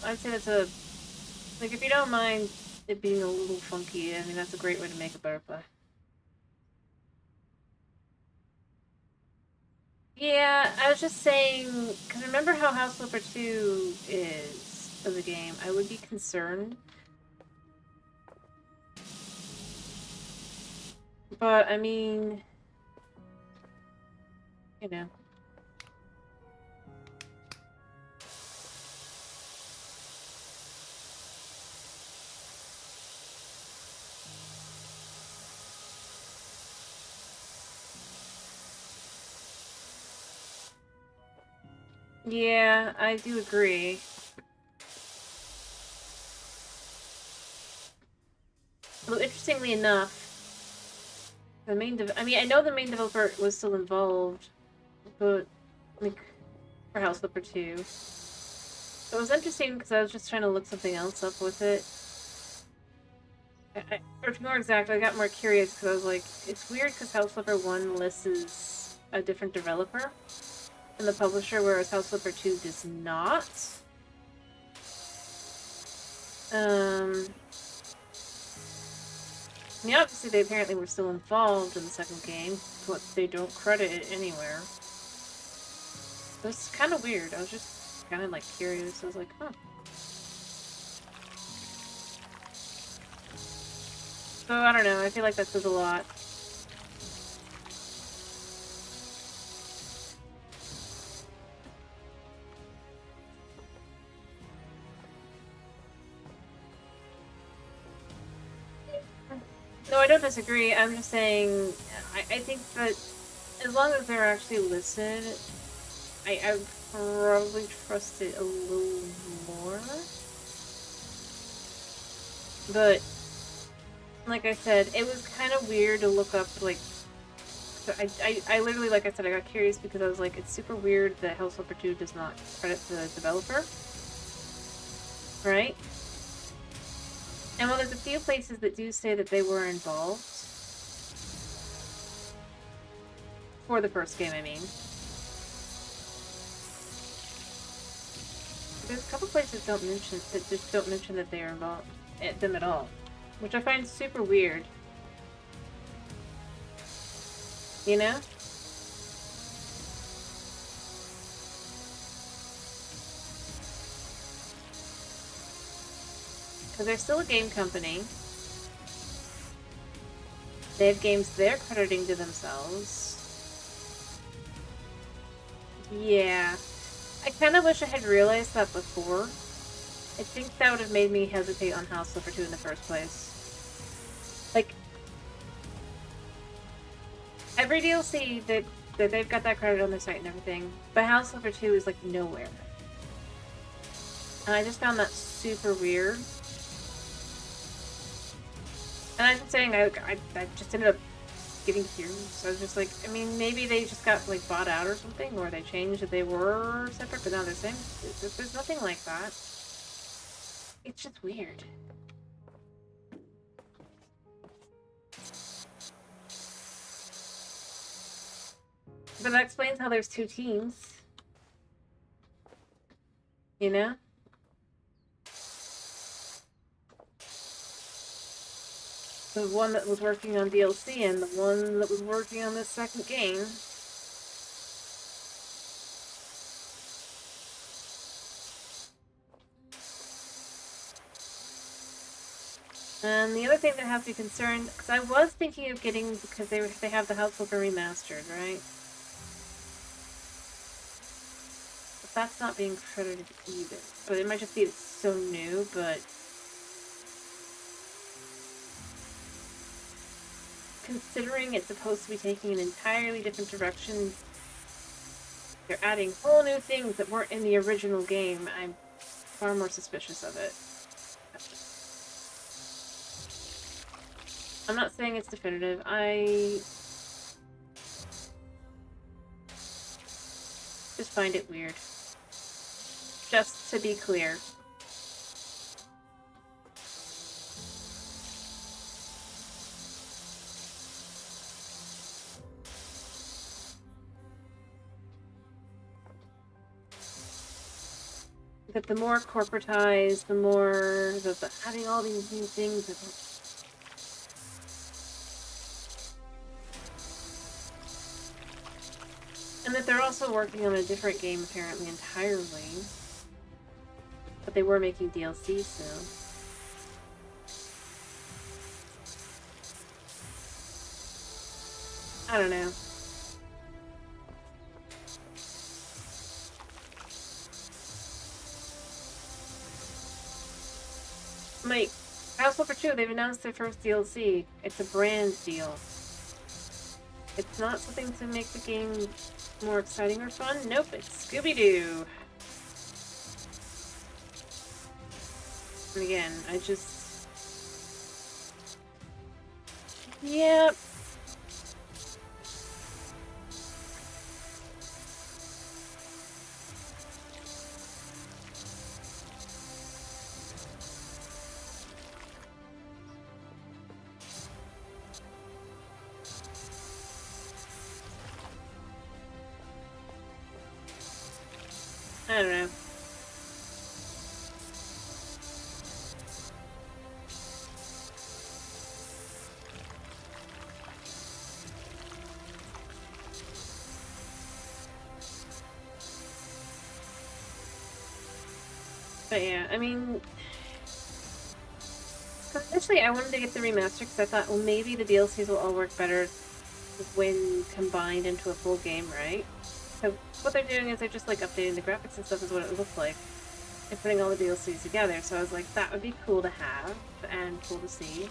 I'd say that's a like if you don't mind it being a little funky, I mean that's a great way to make a butterfly. Yeah, I was just saying because remember how House Flipper 2 is of the game. I would be concerned, but I mean, you know. Yeah, I do agree. Well, interestingly enough, the main I mean, I know the main developer was still involved, but like for House Flipper 2. So it was interesting because I was just trying to look something else up with it. Or to be more exact, I got more curious because I was like, it's weird because House Flipper 1 lists a different developer and the publisher, whereas House Flipper 2 does not. I mean, obviously they apparently were still involved in the second game, but they don't credit it anywhere. So it's kind of weird. I was just kind of like curious. I was like, huh. So I don't know. I feel like that says a lot. No, I don't disagree. I'm just saying, I think that as long as they're actually listed, I would probably trust it a little more. But, like I said, it was kind of weird to look up, like, I literally, like I said, I got curious because I was like, it's super weird that House Flipper 2 does not credit the developer. Right? And while there's a few places that do say that they were involved, for the first game, I mean, there's a couple places that just don't mention that they are involved, them at all, which I find super weird. You know? Because they're still a game company. They have games they're crediting to themselves. Yeah. I kind of wish I had realized that before. I think that would have made me hesitate on House Flipper 2 in the first place. Like, every DLC that they've got that credit on their site and everything, but House Flipper 2 is like nowhere. And I just found that super weird. And I'm saying I just ended up getting curious. I was just like, I mean, maybe they just got like bought out or something, or they changed that they were separate, but now they're saying there's nothing like that. It's just weird. But that explains how there's two teams. You know? The one that was working on DLC and the one that was working on this second game. And the other thing that has to be concerned, because I was thinking of getting, because they have the House Flipper remastered, right? But that's not being credited either. But it might just be it's so new, but considering it's supposed to be taking an entirely different direction, they're adding whole new things that weren't in the original game. I'm far more suspicious of it. I'm not saying it's definitive. I just find it weird. Just to be clear. That the more corporatized, the more the having all these new things that and that they're also working on a different game apparently entirely. But they were making DLC, so I don't know. Like, House Flipper 2, they've announced their first DLC. It's a brand deal. It's not something to make the game more exciting or fun. Nope, it's Scooby-Doo. And again, I just... Yep. I don't know. But yeah, I mean... Initially, I wanted to get the remaster because I thought, well, maybe the DLCs will all work better when combined into a full game, right? So what they're doing is they're just like updating the graphics and stuff is what it looks like. And putting all the DLCs together, so I was like, that would be cool to have and cool to see.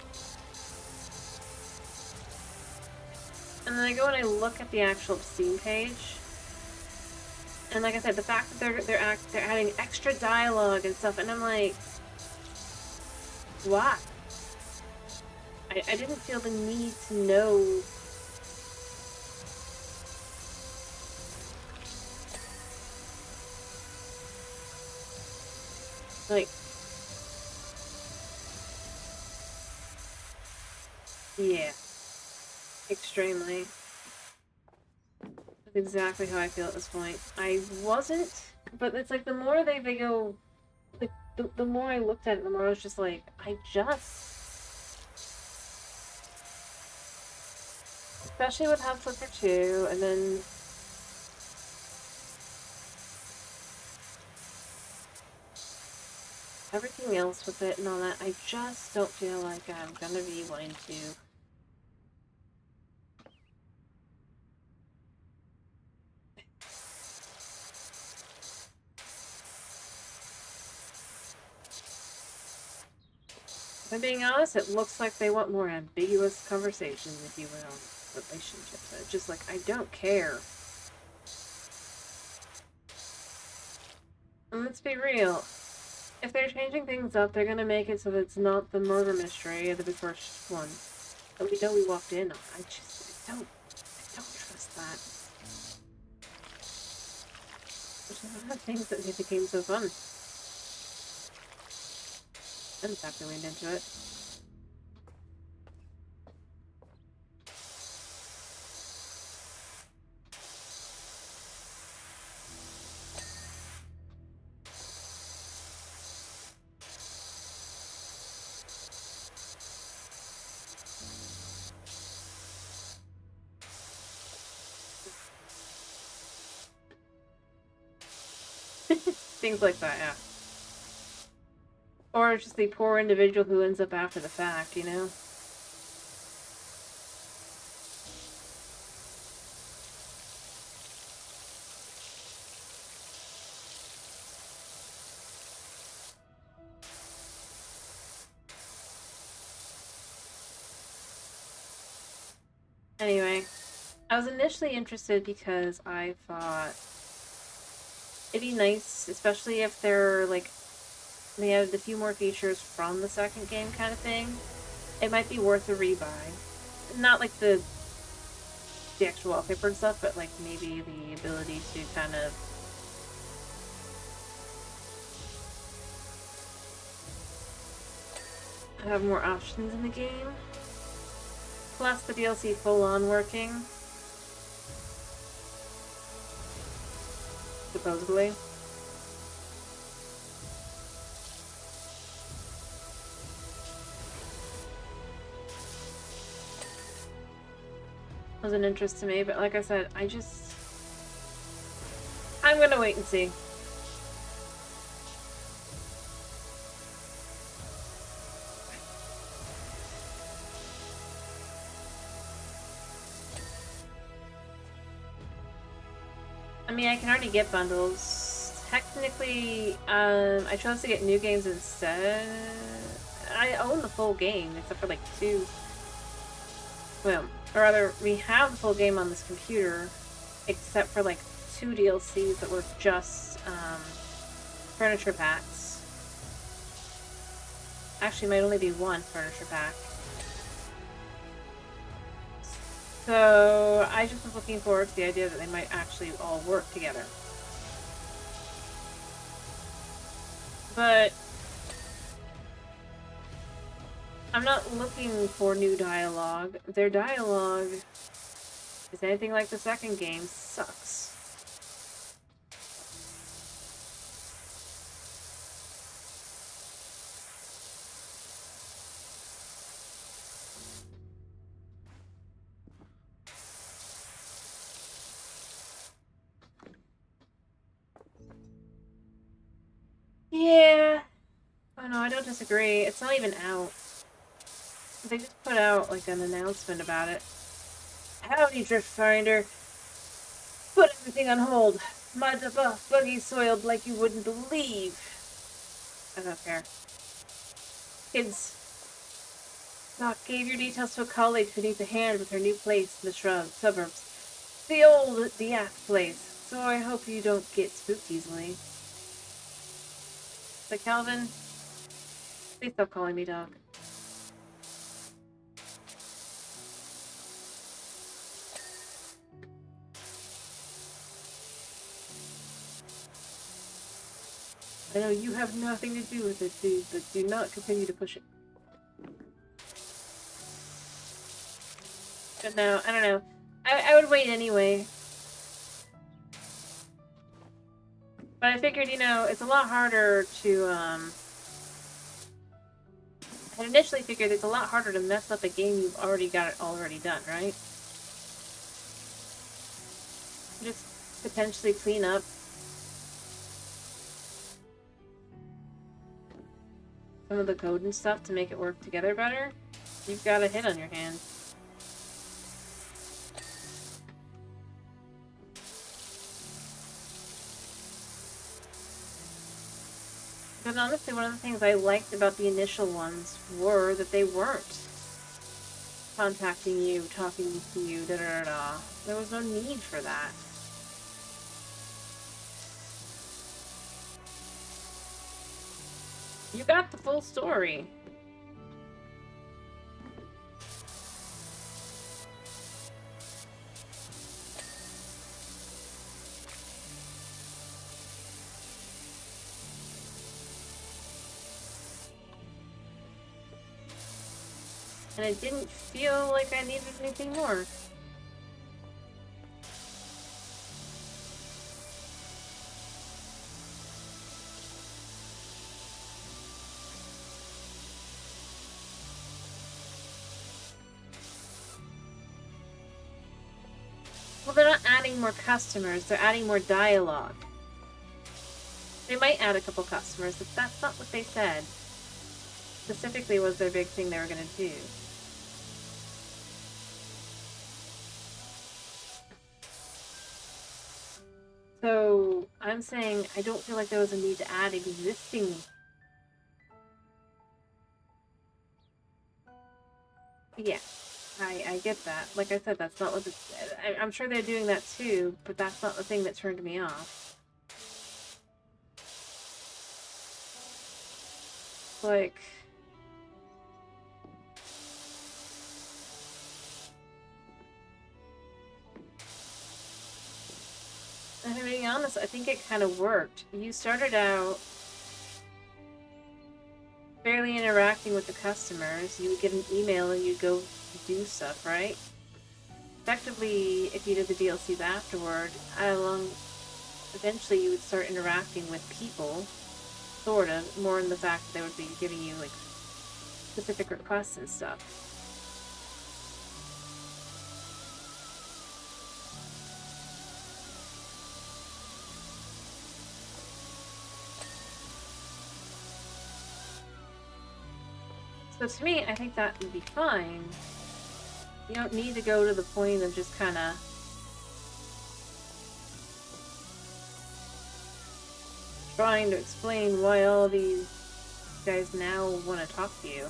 And then I go and I look at the actual Steam page, and like I said, the fact that they're adding extra dialogue and stuff, and I'm like, why? I didn't feel the need to know. Like, yeah, extremely. That's exactly how I feel at this point. I wasn't, but it's like the more they go, the more I looked at it, the more I was just like, especially with House Flipper 2, and then everything else with it and all that, I just don't feel like I'm gonna be wanting to. If I'm being honest, it looks like they want more ambiguous conversations, if you will, relationships. It's just like, I don't care. And let's be real. If they're changing things up, they're gonna make it so that it's not the murder mystery of the first one that we know we walked in on. I don't trust that. There's a lot of things that made the game so fun. I didn't have to lean into it. Things like that, yeah. Or just the poor individual who ends up after the fact, you know? Anyway, I was initially interested because I thought it'd be nice, especially if they're like they added a few more features from the second game kind of thing. It might be worth a rebuy. Not like the actual wallpaper and stuff, but like maybe the ability to kind of have more options in the game. Plus the DLC full-on working. Supposedly. Was an interest to me, but like I said, I'm gonna wait and see. I mean, I can already get bundles. Technically, I chose to get new games instead. I own the full game, except for like 2. Well, or rather, we have the full game on this computer, except for like 2 DLCs that were just furniture packs. Actually, might only be 1 furniture pack. So I just was looking forward to the idea that they might actually all work together. But I'm not looking for new dialogue. Their dialogue, if anything like the second game, sucks. Yeah. Oh no, I don't disagree. It's not even out. They just put out like an announcement about it. Howdy, Driftfinder. Put everything on hold. My debuff buggy's soiled like you wouldn't believe. I don't care. Kids. Doc gave your details to a colleague who needs a hand with her new place in the suburbs. The old Diath place. So I hope you don't get spooked easily. But Calvin, please stop calling me Doc. I know you have nothing to do with it, dude, but do not continue to push it. But no, I don't know. I would wait anyway. But I figured, you know, it's a lot harder to, I had initially figured it's a lot harder to mess up a game you've already got it already done, right? Just potentially clean up some of the code and stuff to make it work together better. You've got a hit on your hand. But honestly, one of the things I liked about the initial ones were that they weren't contacting you, talking to you, da-da-da-da. There was no need for that. You got the full story. And it didn't feel like I needed anything more. Well, they're not adding more customers, they're adding more dialogue. They might add a couple customers, but that's not what they said. Specifically was their big thing they were going to do. So I'm saying I don't feel like there was a need to add existing. Yeah, I get that. Like I said, that's not what I'm sure they're doing that too, but that's not the thing that turned me off. Like, and to be honest, I think it kind of worked. You started out barely interacting with the customers. You would get an email and you'd go do stuff, right? Effectively, if you did the DLCs afterward, eventually you would start interacting with people, sort of, more in the fact that they would be giving you, like, specific requests and stuff. So to me, I think that would be fine. You don't need to go to the point of just kind of trying to explain why all these guys now want to talk to you.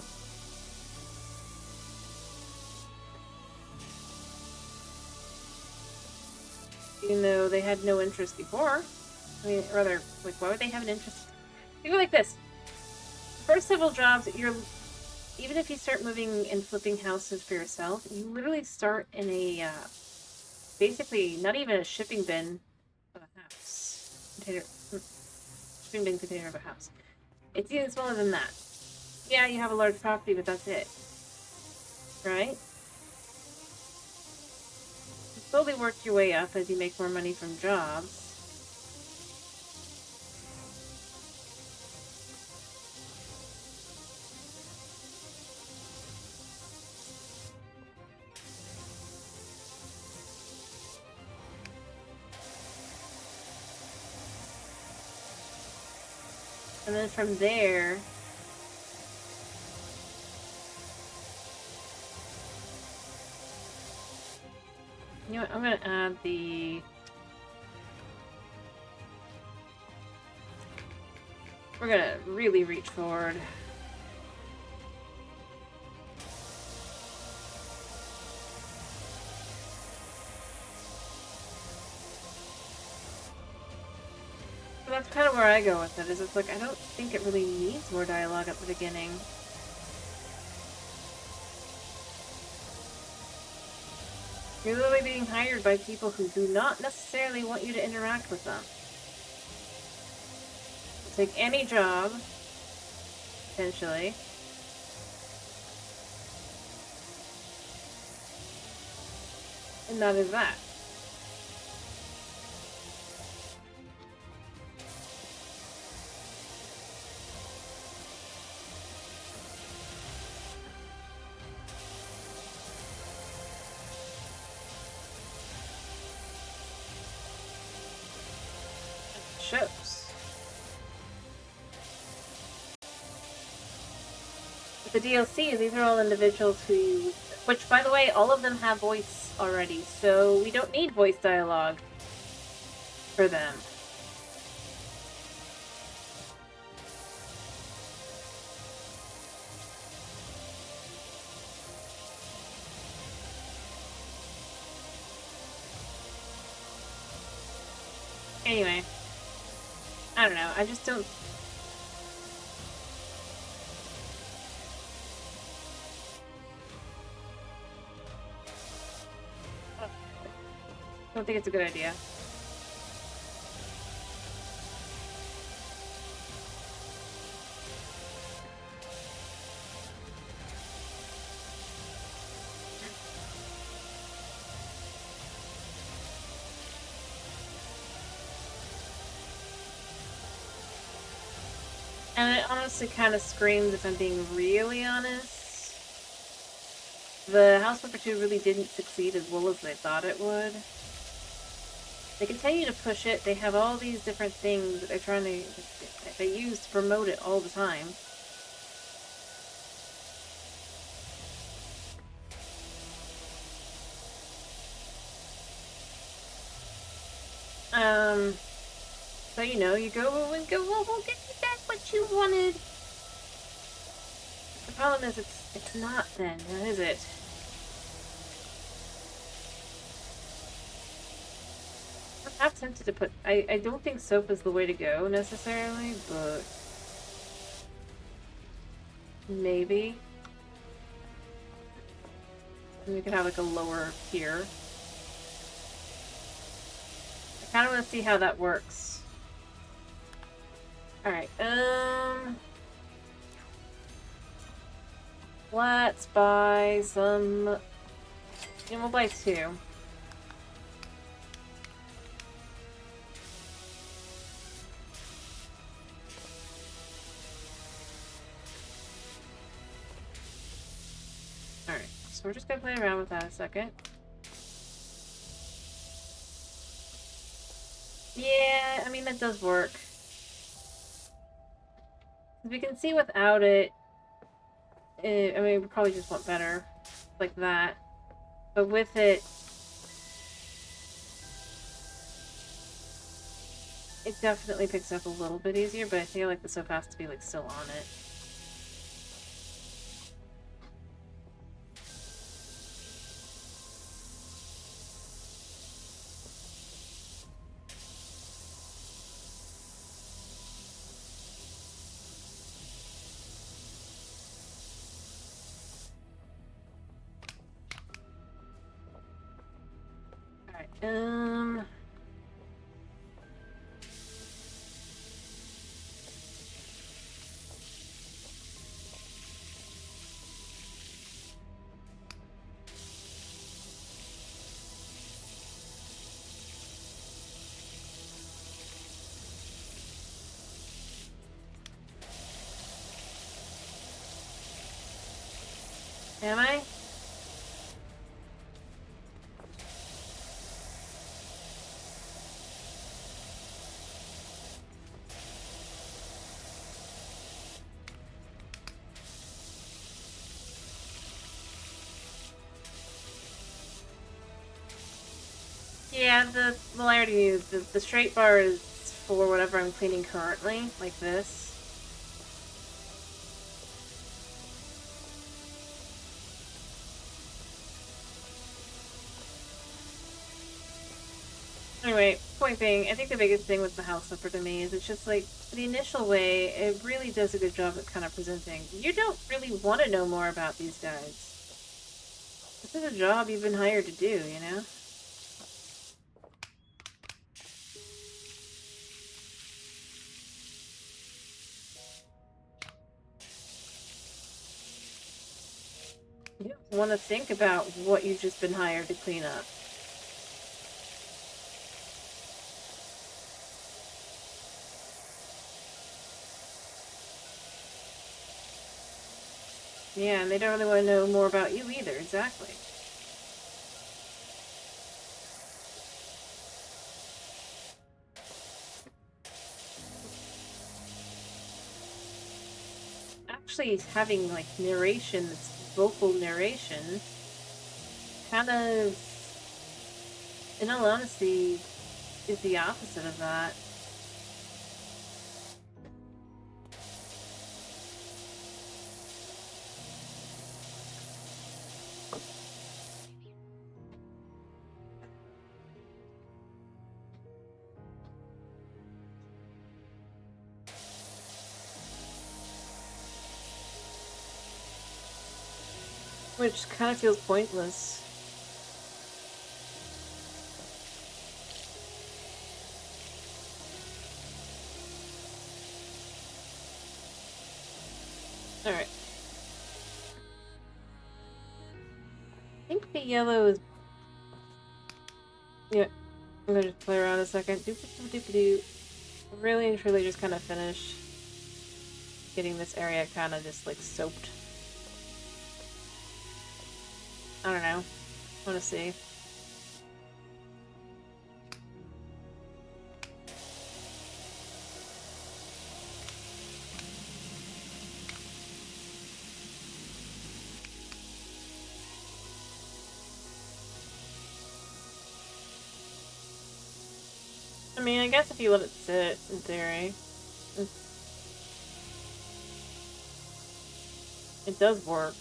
Even though they had no interest before. I mean, rather, like, why would they have an interest? Think of it like this. First several jobs, even if you start moving and flipping houses for yourself, you literally start in a, basically, not even a shipping bin of a house. Shipping bin container of a house. It's even smaller than that. Yeah, you have a large property, but that's it. Right? You slowly work your way up as you make more money from jobs. And then from there, you know what, I'm gonna add we're gonna really reach forward. That's kind of where I go with it, is it's like, I don't think it really needs more dialogue at the beginning. You're literally being hired by people who do not necessarily want you to interact with them. Take any job, potentially. And that is that. Shows. The DLC, these are all individuals who, which by the way, all of them have voice already, so we don't need voice dialogue for them. Anyway. I don't know, I just don't... I don't think it's a good idea. And it honestly kind of screams, if I'm being really honest. The House Flipper 2 really didn't succeed as well as they thought it would. They continue to push it. They have all these different things that they're trying to... they use to promote it all the time. So, you know, you go and go, well, we'll get you back what you wanted. The problem is, it's not then, is it? I'm half tempted to put... I don't think soap is the way to go, necessarily, but... maybe. And we could have, like, a lower here. I kind of want to see how that works. Alright, let's buy some... and we'll buy 2. Alright, so we're just gonna play around with that a second. Yeah, I mean, that does work. We can see without it, I mean, we probably just want better, like that. But with it, it definitely picks up a little bit easier, but I feel like the soap has to be, like, still on it. Alright, am I? Yeah, well, I already knew. The straight bar is for whatever I'm cleaning currently, like this. Anyway, point being, I think the biggest thing with the house flipper to me is it's just like, the initial way, it really does a good job at kind of presenting. You don't really want to know more about these guys. This is a job you've been hired to do, you know? You don't want to think about what you've just been hired to clean up. Yeah, and they don't really want to know more about you either, exactly. Actually, having, like, narration that's vocal narration kind of, in all honesty, is the opposite of that. Which kind of feels pointless. Alright. I think the yellow is... yeah. I'm gonna just play around a second. Doop-a-doop-a-doop. Really and truly just kind of finish getting this area kind of just, like, soaped. I don't know. I want to see. mean, I guess if you let it sit, in theory, it does work.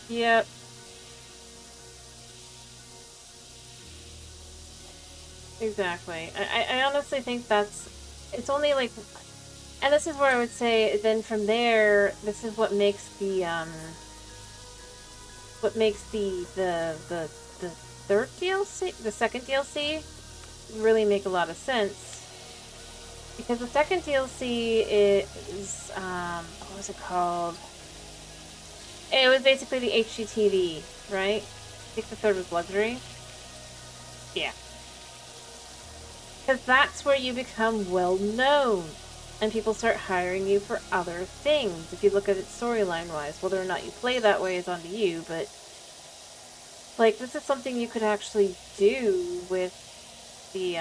Yep. Exactly. I honestly think that's... It's only like... And this is where I would say, then from there, this is what makes the, what makes the third DLC, the second DLC, really make a lot of sense. Because the second DLC is, what was it called? It was basically the HGTV, right? I think the third was luxury. Yeah. Because that's where you become well known. And people start hiring you for other things. If you look at it storyline-wise, whether or not you play that way is on to you, but... Like, this is something you could actually do with the,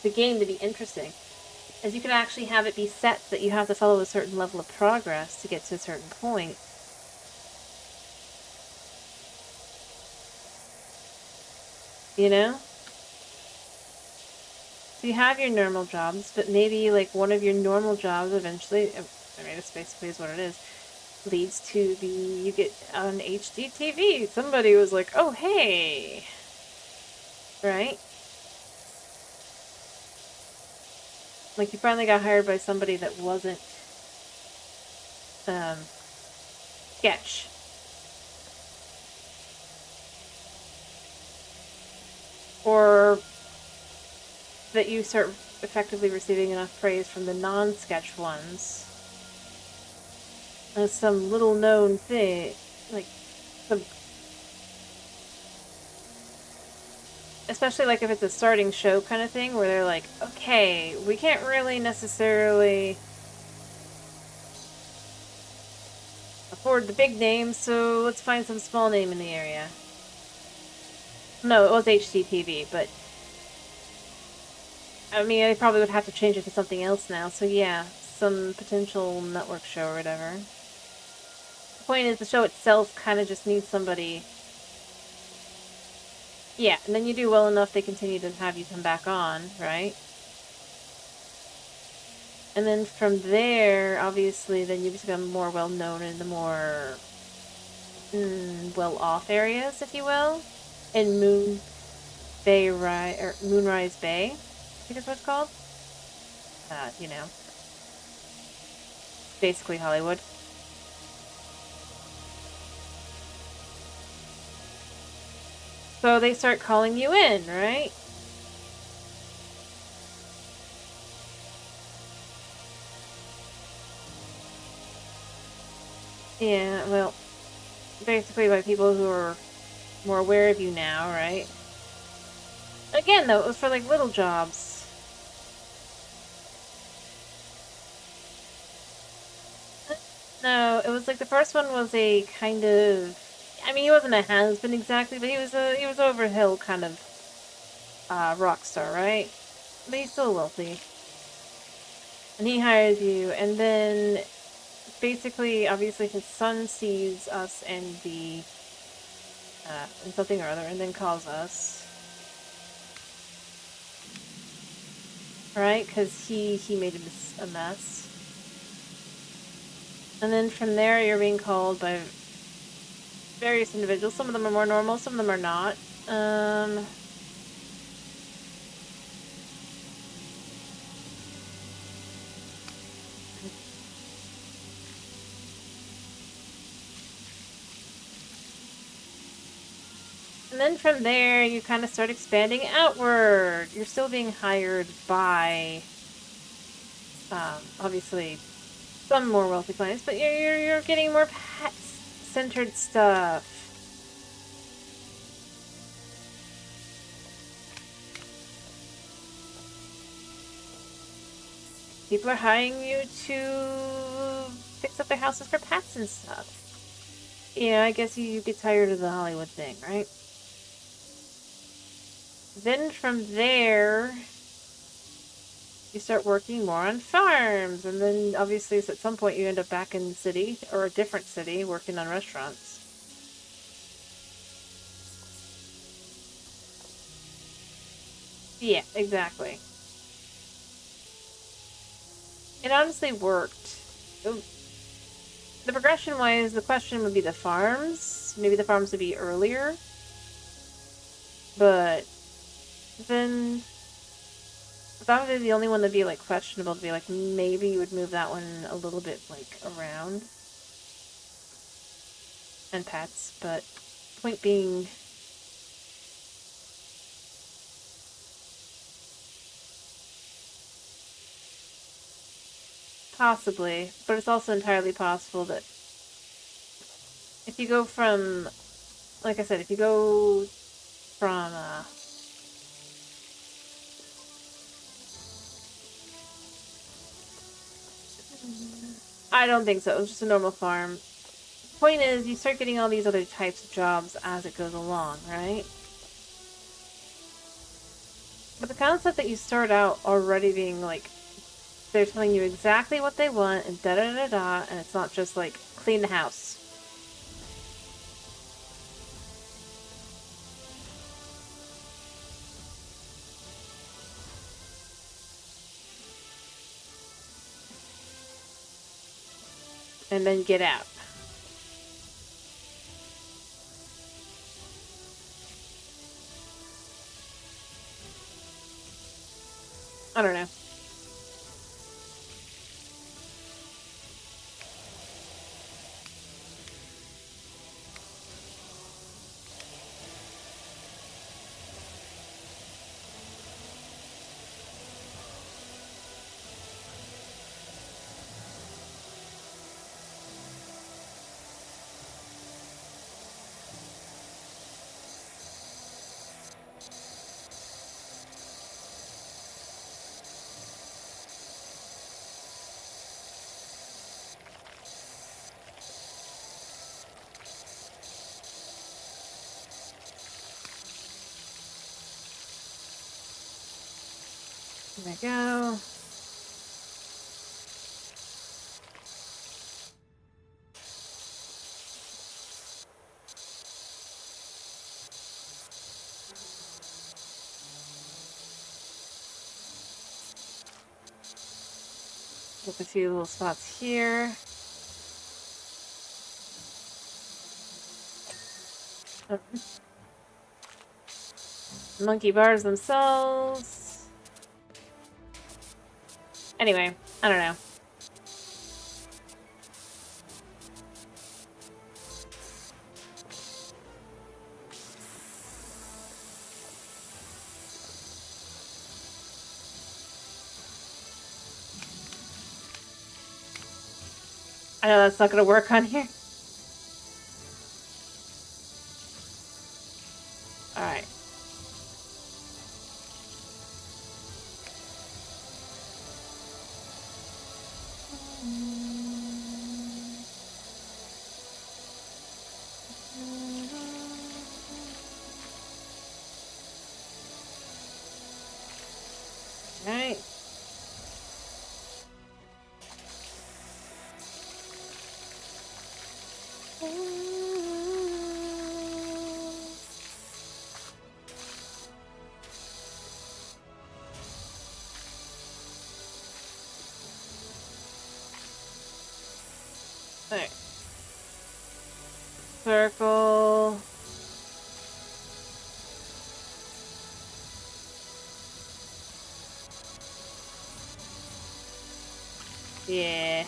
the game to be interesting. As you can actually have it be set that you have to follow a certain level of progress to get to a certain point. You know? So you have your normal jobs, but maybe, like, one of your normal jobs eventually, I mean, this basically is what it is, leads to the, you get on HGTV. Somebody was like, oh, hey! Right? Like, you finally got hired by somebody that wasn't, sketch. Or that you start effectively receiving enough praise from the non-sketch ones as some little known thing, like some, especially like if it's a starting show kind of thing where they're like, okay, we can't really necessarily afford the big names, so let's find some small name in the area. No, it was HGTV, but I mean, I probably would have to change it to something else now, so yeah, some potential network show or whatever. The point is, the show itself kind of just needs somebody. Yeah, and then you do well enough, they continue to have you come back on, right? And then from there, obviously, then you become more well-known in the more well-off areas, if you will. In Moonrise Bay, I think is what it's called. You know, basically Hollywood. So they start calling you in, right? Yeah, well, basically by people who are more aware of you now, right? Again, though, it was for, like, little jobs. No, it was, like, the first one was a kind of... I mean, he wasn't a has-been exactly, but he was over hill kind of, rock star, right? But he's still wealthy. And he hires you, and then basically, obviously, his son sees us and the, and something or other, and then calls us. Right? Because he made a mess. And then from there, you're being called by various individuals. Some of them are more normal, some of them are not. And then from there, you kind of start expanding outward. You're still being hired by, obviously, some more wealthy clients, but you're getting more pet-centered stuff. People are hiring you to fix up their houses for pets and stuff. Yeah, I guess you get tired of the Hollywood thing, right? Then from there, you start working more on farms, and then obviously at some point you end up back in the city, or a different city, working on restaurants. Yeah, exactly. It honestly worked. The progression-wise, the question would be the farms. Maybe the farms would be earlier. But then that would be the only one that'd be like questionable to be like maybe you would move that one a little bit like around. And pets, but point being possibly, but it's also entirely possible that if you go from, like I said, if you go from, I don't think so. It was just a normal farm. Point is, you start getting all these other types of jobs as it goes along, right? But the concept that you start out already being like, they're telling you exactly what they want and da da da da, and it's not just like, clean the house. And then get out. I don't know. There we go. Get a few little spots here. Oh. Monkey bars themselves. Anyway, I don't know. I know that's not gonna work on here. Alright. Alright. Alright. Circle. Yeah.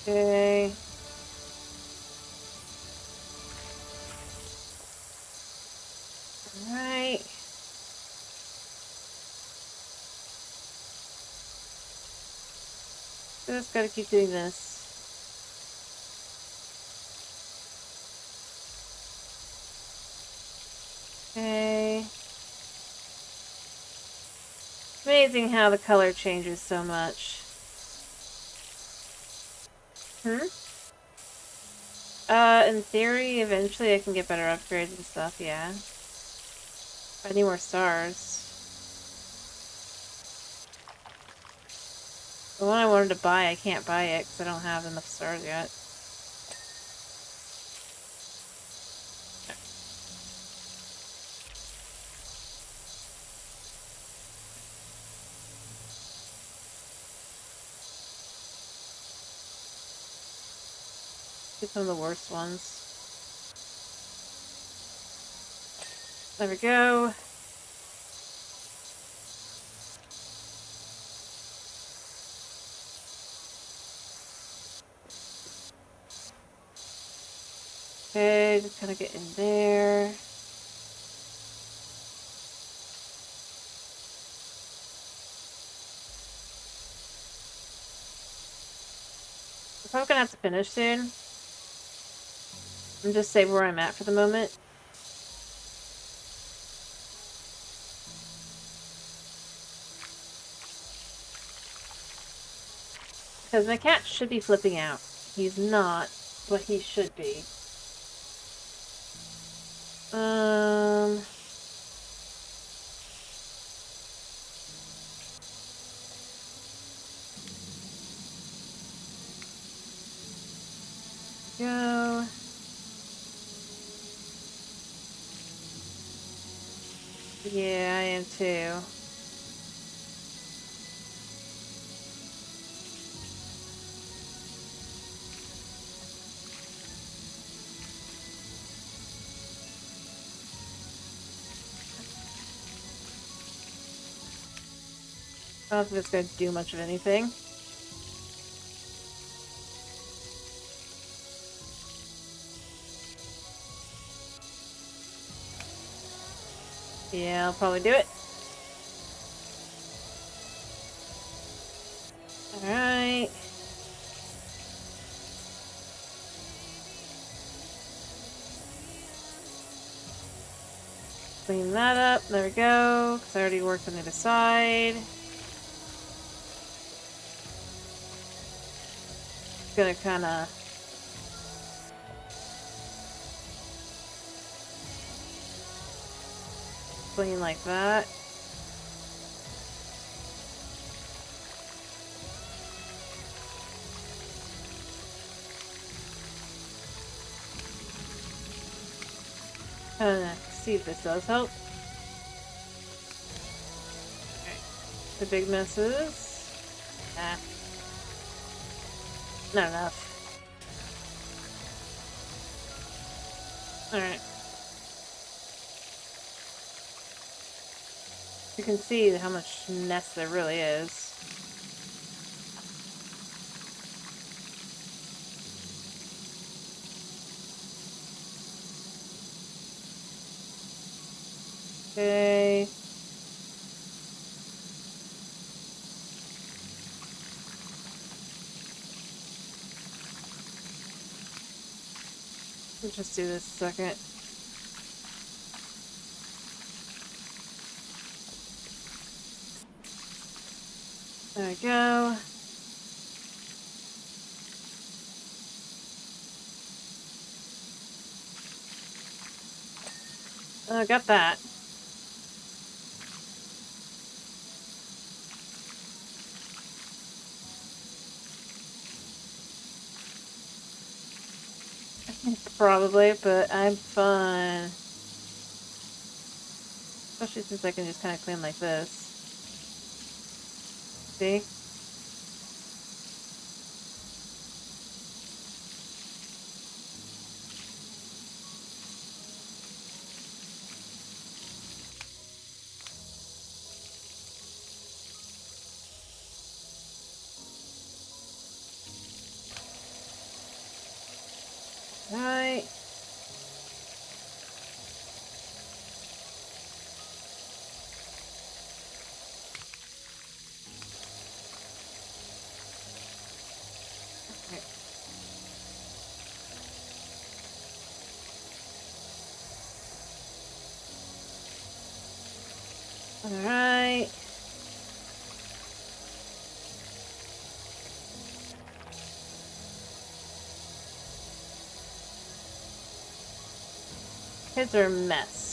Okay. Alright. Just gotta keep doing this. Okay. Amazing how the color changes so much. In theory, eventually I can get better upgrades and stuff, yeah. I need more stars. The one I wanted to buy, I can't buy it because I don't have enough stars yet. Get some of the worst ones. There we go. Okay, just kind of get in there. I'm probably gonna have to finish soon. And just say where I'm at for the moment. Because my cat should be flipping out. He's not, but he should be. Go. Yeah, I am too. I don't think it's gonna do much of anything. Yeah, I'll probably do it. Alright. Clean that up. There we go. Because I already worked on the other side. Gonna kind of clean like that. See if this does help. Okay. The big messes. Ah. Not enough. Alright. You can see how much mess there really is. Okay. Let's just do this a second. There we go. Oh, got that. Probably, but I'm fine. Especially since I can just kind of clean like this. See? Right. Alright. Kids are a mess.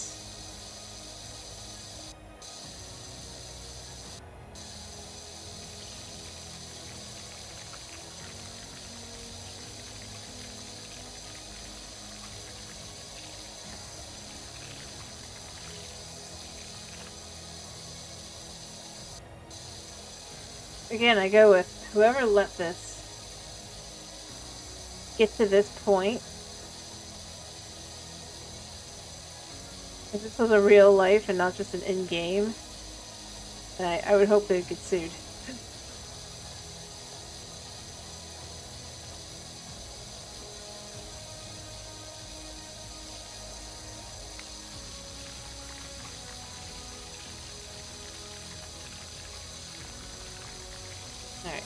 Again, I go with whoever let this get to this point. If this was a real life and not just an in-game, I would hope they'd get sued. Alright.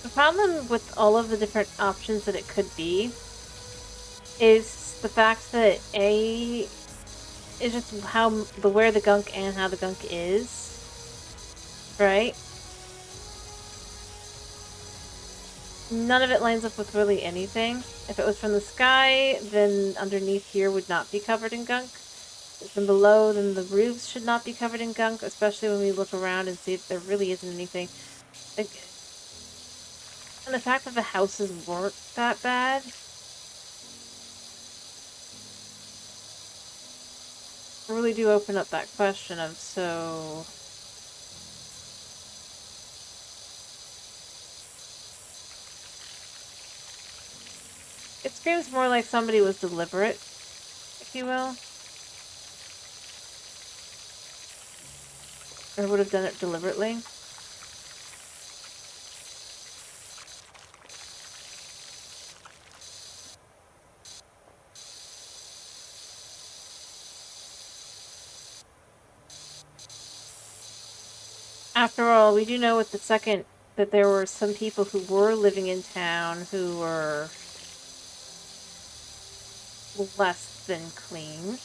The problem with all of the different options that it could be is the fact that A is just where the gunk and how the gunk is, right? None of it lines up with really anything. If it was from the sky, then underneath here would not be covered in gunk. From below, then the roofs should not be covered in gunk, especially when we look around and see that there really isn't anything. Like, and the fact that the houses weren't that bad really do open up that question of, so... It screams more like somebody was deliberate, if you will. Or would have done it deliberately. After all, we do know with the second that there were some people who were living in town who were less than clean.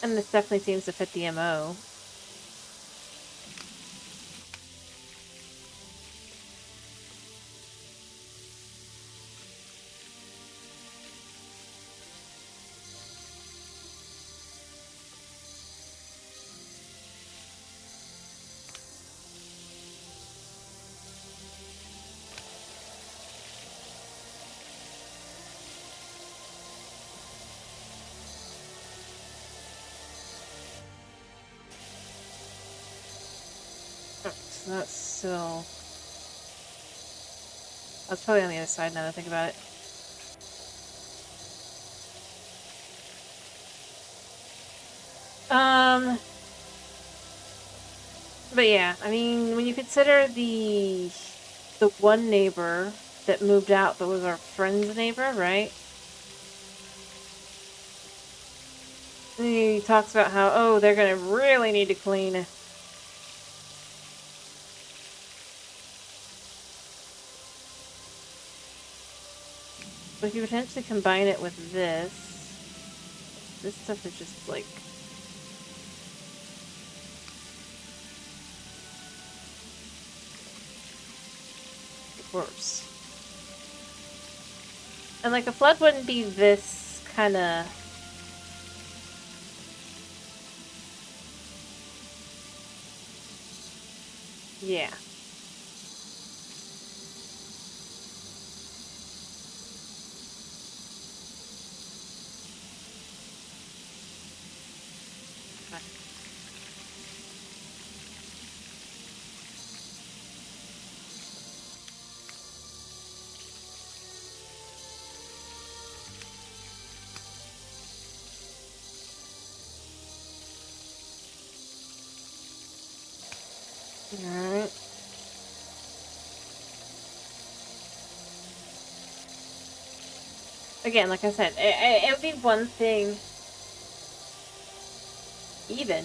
And this definitely seems to fit the MO. So that's still... That's probably on the other side now that I think about it. But yeah, I mean, when you consider the one neighbor that moved out that was our friend's neighbor, right? He talks about how, oh, they're gonna really need to clean. But if you potentially combine it with this stuff is just like... worse. And like a flood wouldn't be this kind of... Yeah. Alright. Again, like I said, it would be one thing even.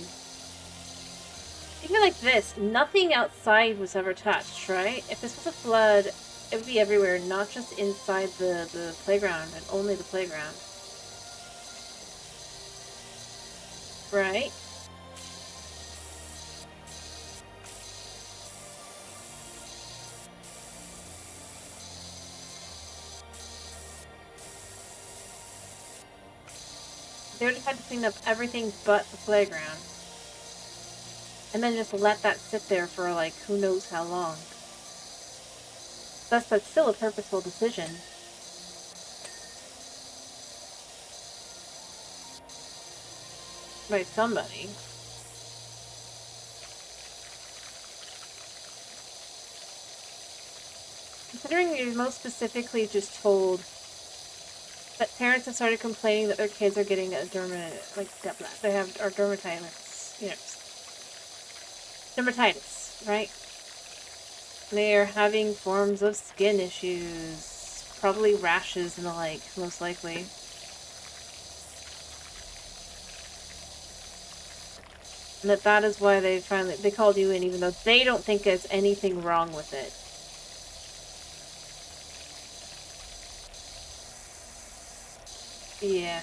Even like this, nothing outside was ever touched, right? If this was a flood, it would be everywhere, not just inside the playground and only the playground. Right? They would have had to clean up everything but the playground. And then just let that sit there for, like, who knows how long. Thus, that's still a purposeful decision. By somebody. Considering you're most specifically just told that parents have started complaining that their kids are getting a they have dermatitis, dermatitis, right? They are having forms of skin issues, probably rashes and the like, most likely. And that is why they called you in, even though they don't think there's anything wrong with it. Yeah.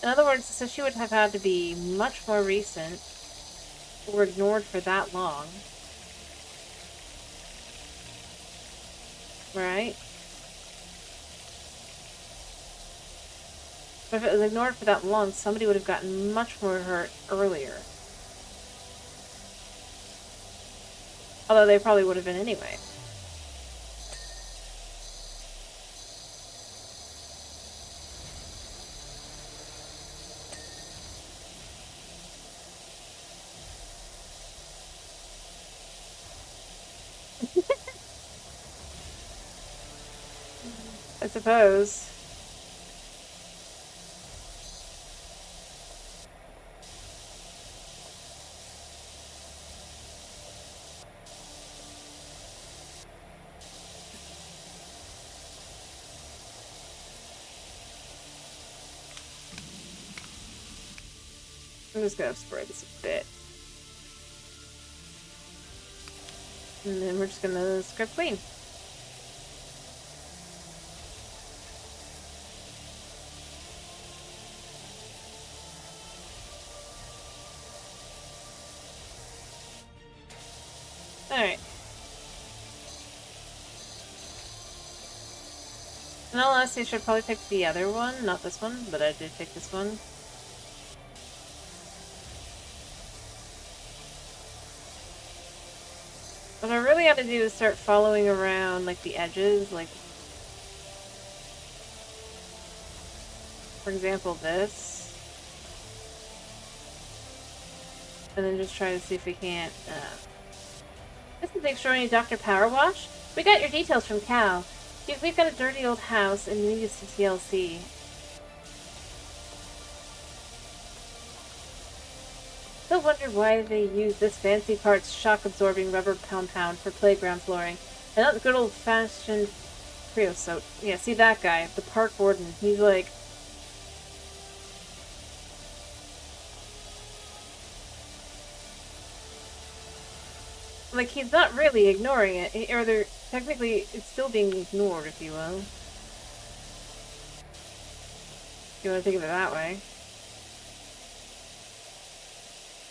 In other words, so she would have had to be much more recent or ignored for that long. Right? But if it was ignored for that long, somebody would have gotten much more hurt earlier. Although they probably would have been anyway. I suppose. I'm just gonna spray this a bit. And then we're just gonna scrub clean. Alright. In all honesty, I should probably pick the other one, not this one, but I did pick this one. What I really have to do is start following around, like, the edges, like, for example, this. And then just try to see if we can't, This is the extraordinary Dr. Power Wash. We got your details from Cal. We've got a dirty old house and we need some TLC. Still wonder why they use this fancy parts shock-absorbing rubber compound for playground flooring. And not the good old-fashioned creosote. Yeah, see that guy, the park warden. He's like... Like, he's not really ignoring it. Or they're... Technically, it's still being ignored, if you will. If you want to think of it that way.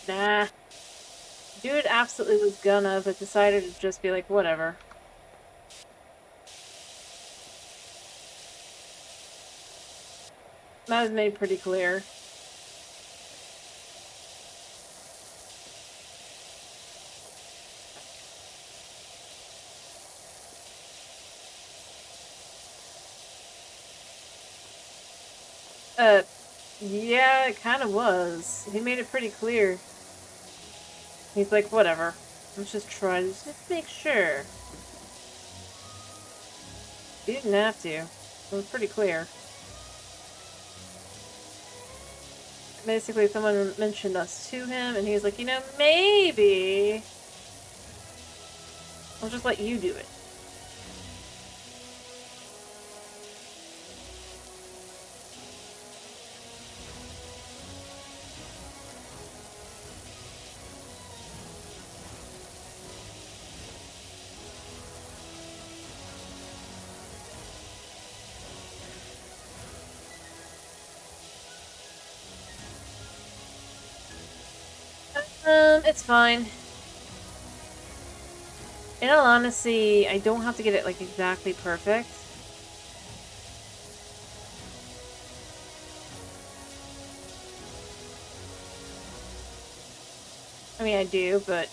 Nah. Dude absolutely was gonna, but decided to just be like, whatever. That was made pretty clear. Yeah, it kind of was. He made it pretty clear. He's like, whatever. Let's just try to just make sure. He didn't have to. It was pretty clear. Basically, someone mentioned us to him, and he was like, you know, maybe I'll just let you do it. It's fine. In all honesty, I don't have to get it, like, exactly perfect. I mean, I do, but...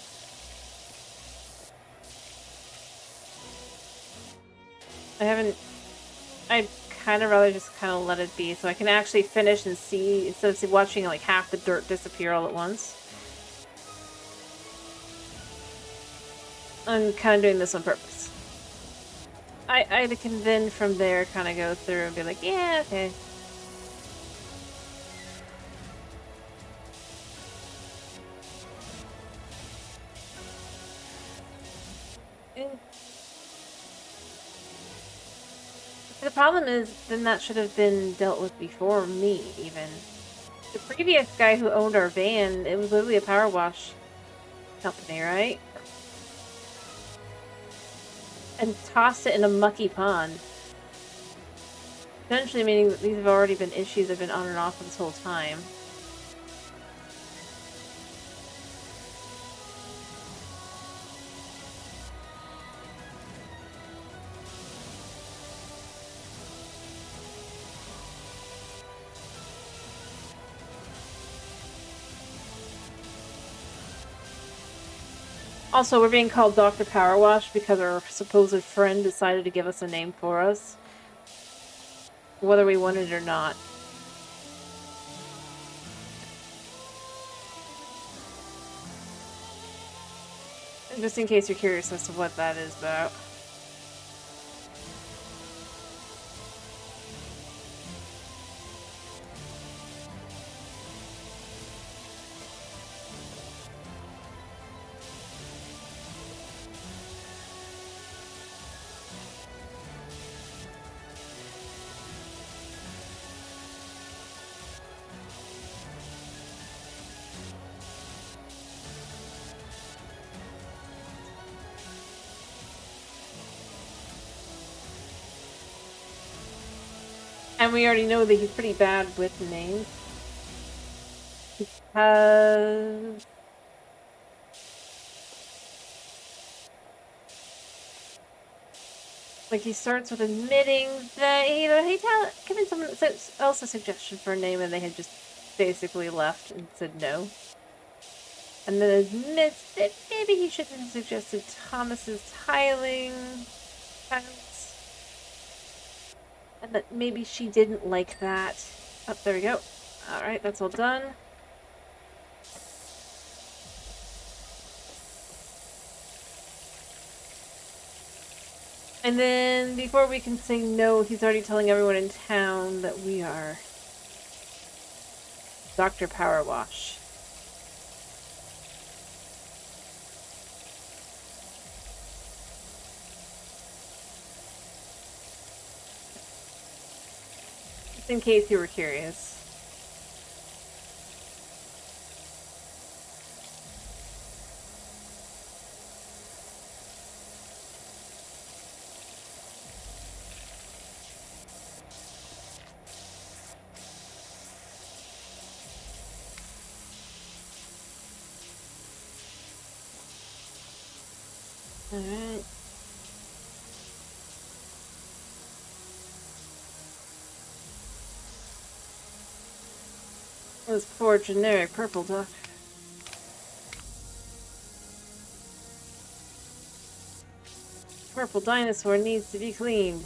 I'd kind of rather just kind of let it be, so I can actually finish and see, instead of watching, like, half the dirt disappear all at once. I'm kind of doing this on purpose. I can then from there kind of go through and be like, yeah, okay. The problem is, then that should have been dealt with before me, even. The previous guy who owned our van, it was literally a power wash company, right? And tossed it in a mucky pond. Essentially meaning that these have already been issues that have been on and off this whole time. Also, we're being called Dr. Power Wash because our supposed friend decided to give us a name for us. Whether we wanted it or not. Just in case you're curious as to what that is about. And we already know that he's pretty bad with names. Because... like, he starts with admitting that giving someone else a suggestion for a name and they had just basically left and said no. And then admits that maybe he should have suggested Thomas's tiling. And that maybe she didn't like that. Oh, there we go. Alright, that's all done. And then, before we can say no, he's already telling everyone in town that we are Dr. Power Wash. Just in case you were curious. Alright. Those poor generic purple duck. Purple dinosaur needs to be cleaned.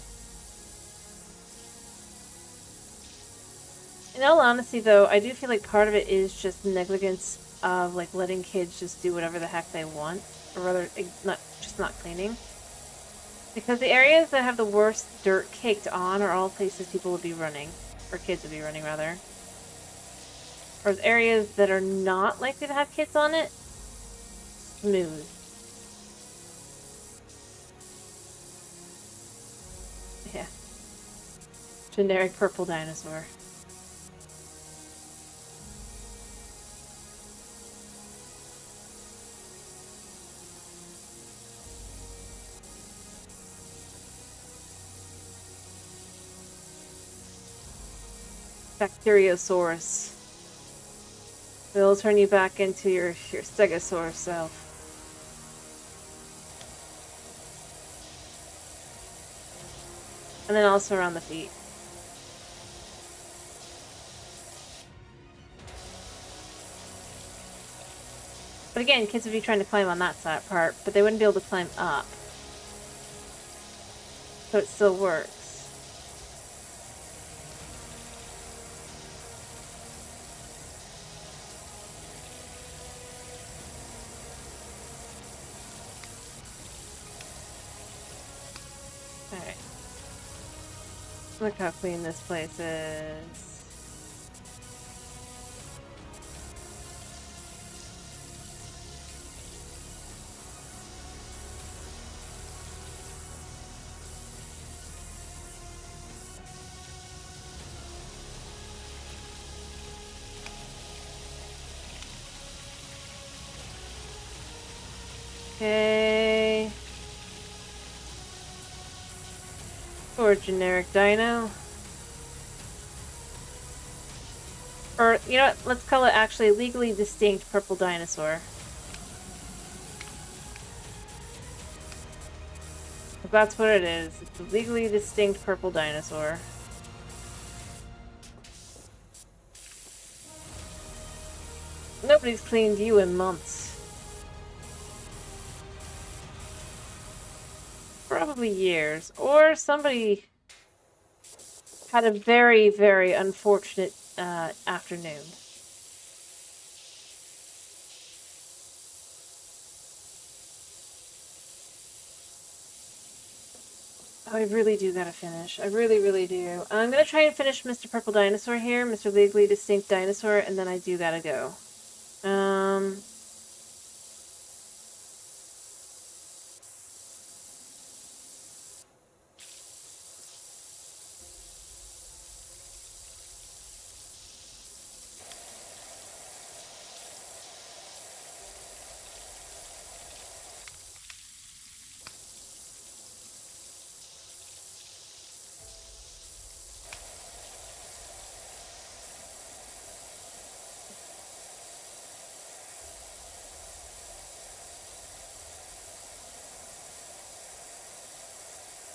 In all honesty, though, I do feel like part of it is just negligence of, like, letting kids just do whatever the heck they want. Or rather, not cleaning. Because the areas that have the worst dirt caked on are all places people would be running. Or kids would be running, rather. or areas that are not likely to have kids on it, smooth. Yeah. Generic purple dinosaur. Bacteriosaurus. It'll turn you back into your stegosaurus self. And then also around the feet. But again, kids would be trying to climb on that side part, but they wouldn't be able to climb up. So it still works. Alright. Look how clean this place is. Okay. Or generic dino. Or, you know what? Let's call it actually legally distinct purple dinosaur. If that's what it is. It's a legally distinct purple dinosaur. Nobody's cleaned you in months. Probably years. Or somebody had a very, very unfortunate afternoon. Oh, I really do gotta finish. I really, really do. I'm gonna try and finish Mr. Purple Dinosaur here, Mr. Legally Distinct Dinosaur, and then I do gotta go.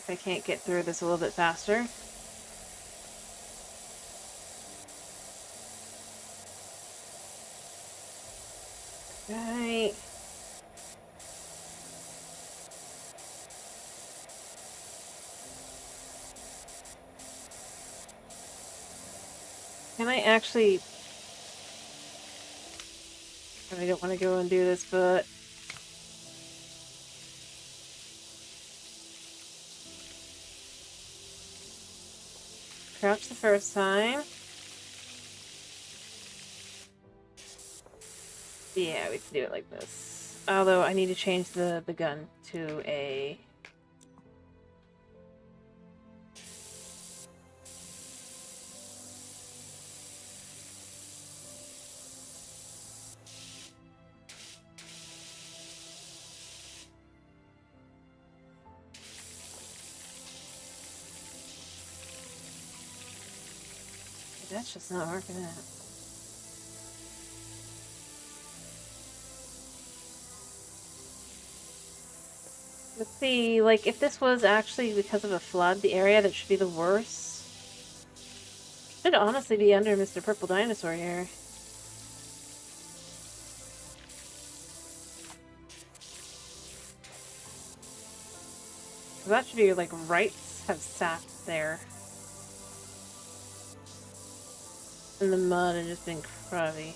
If I can't get through this a little bit faster. Right. Can I actually... I don't want to go and do this, but... Crouch the first time. Yeah, we can do it like this. Although I need to change the gun to a... That's just not working out. Let's see, like, if this was actually because of a flood, the area that should be the worst should honestly be under Mr. Purple Dinosaur here. That should be, like, rights have sat there in the mud and just been cruddy.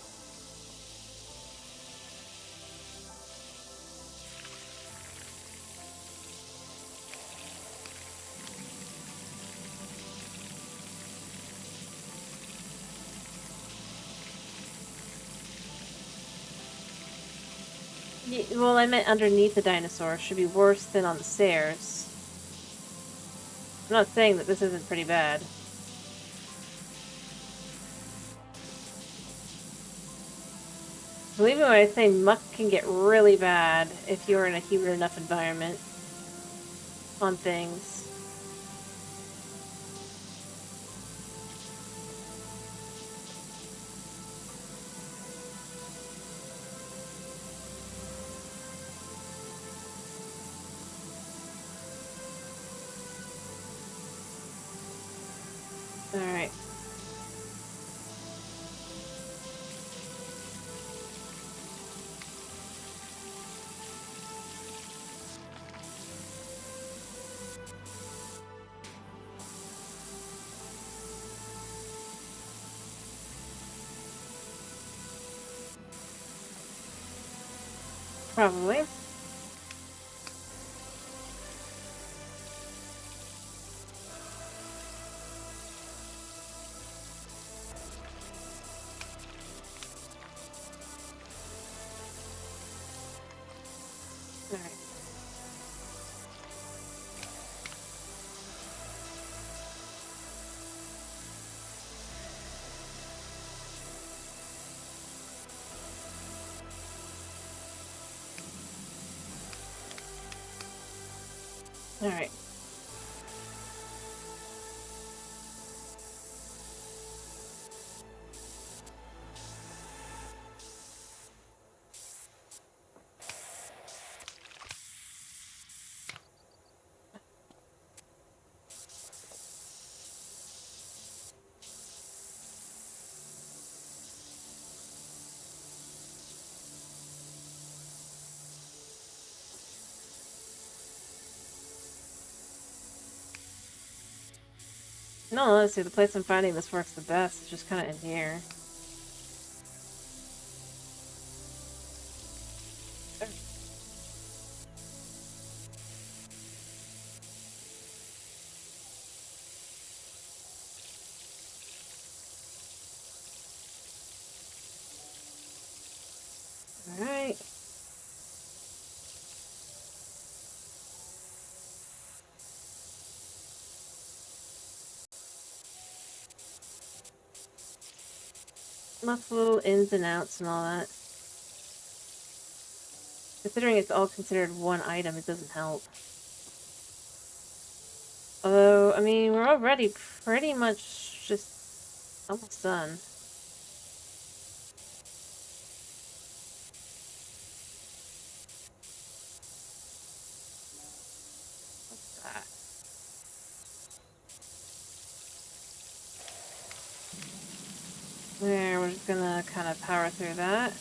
Well, I meant underneath the dinosaur. Should be worse than on the stairs. I'm not saying that this isn't pretty bad. Believe me when I say muck can get really bad if you're in a humid enough environment on things. Alright. Probably. Alright. Alright. No, honestly, the place I'm finding this works the best is just kind of in here. Alright. Lots of little ins and outs and all that. Considering it's all considered one item, it doesn't help. Although, I mean, we're already pretty much just almost done. What's that? There, we're just gonna kind of power through that.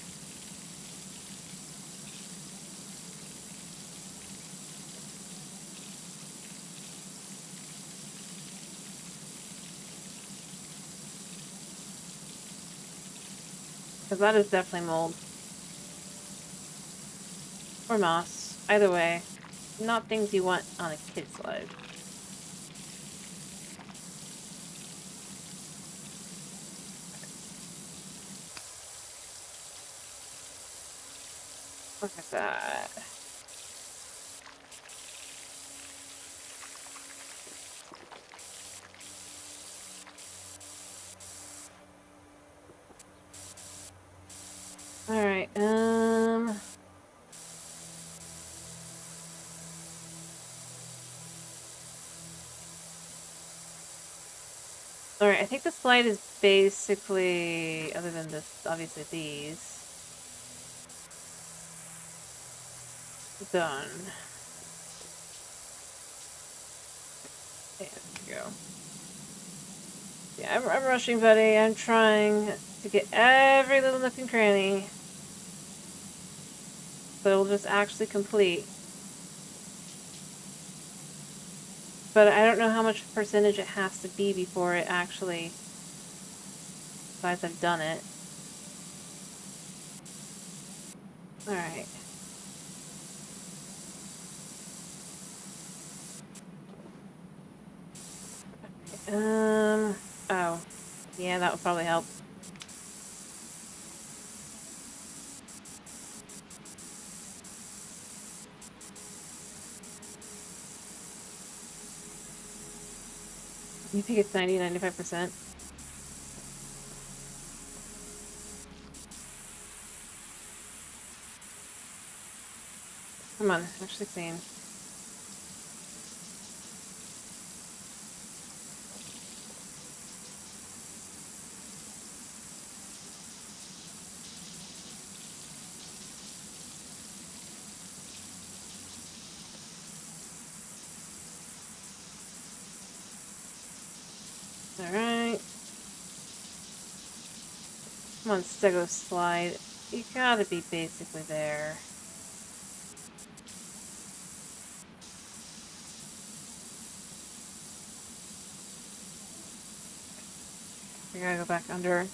Because that is definitely mold. Or moss. Either way. Not things you want on a kid slide. Look at that. Alright, Alright, I think the slide is basically, other than this, obviously these, done. There we go. Yeah, I'm rushing, buddy. I'm trying to get every little nook and cranny. So it'll just actually complete. But I don't know how much percentage it has to be before it actually decides I've done it. Alright. Oh. Yeah, that would probably help. You think it's 95%? Come on, actually clean. Alright. Come on, Stego Slide. You gotta be basically there. We gotta go back under.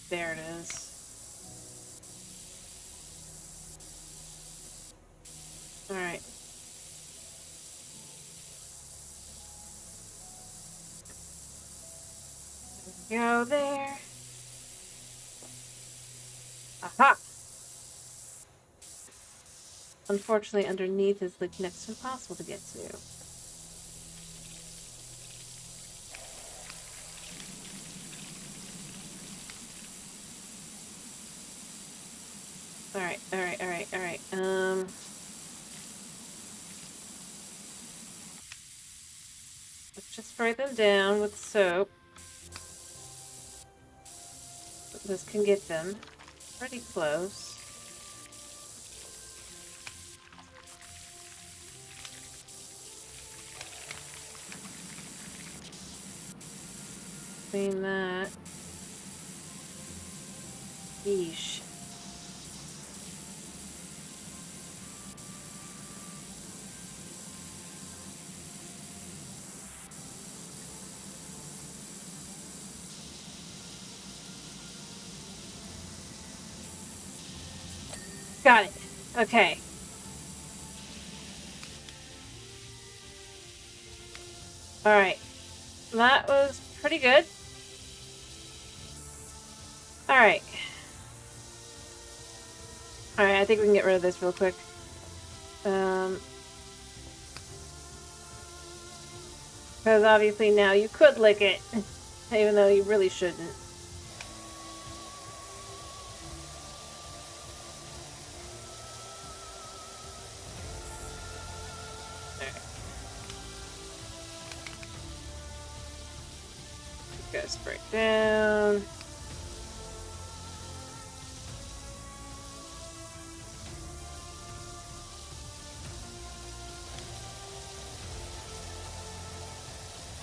There it is. Alright. Go there. Aha! Unfortunately, underneath is like next to impossible to get to. Alright, alright, alright, alright. Let's just spray them down with soap. This can get them pretty close. Clean that. Yeesh. Got it. Okay. Alright. That was pretty good. Alright. Alright, I think we can get rid of this real quick. Because obviously now you could lick it, even though you really shouldn't. Go spray down.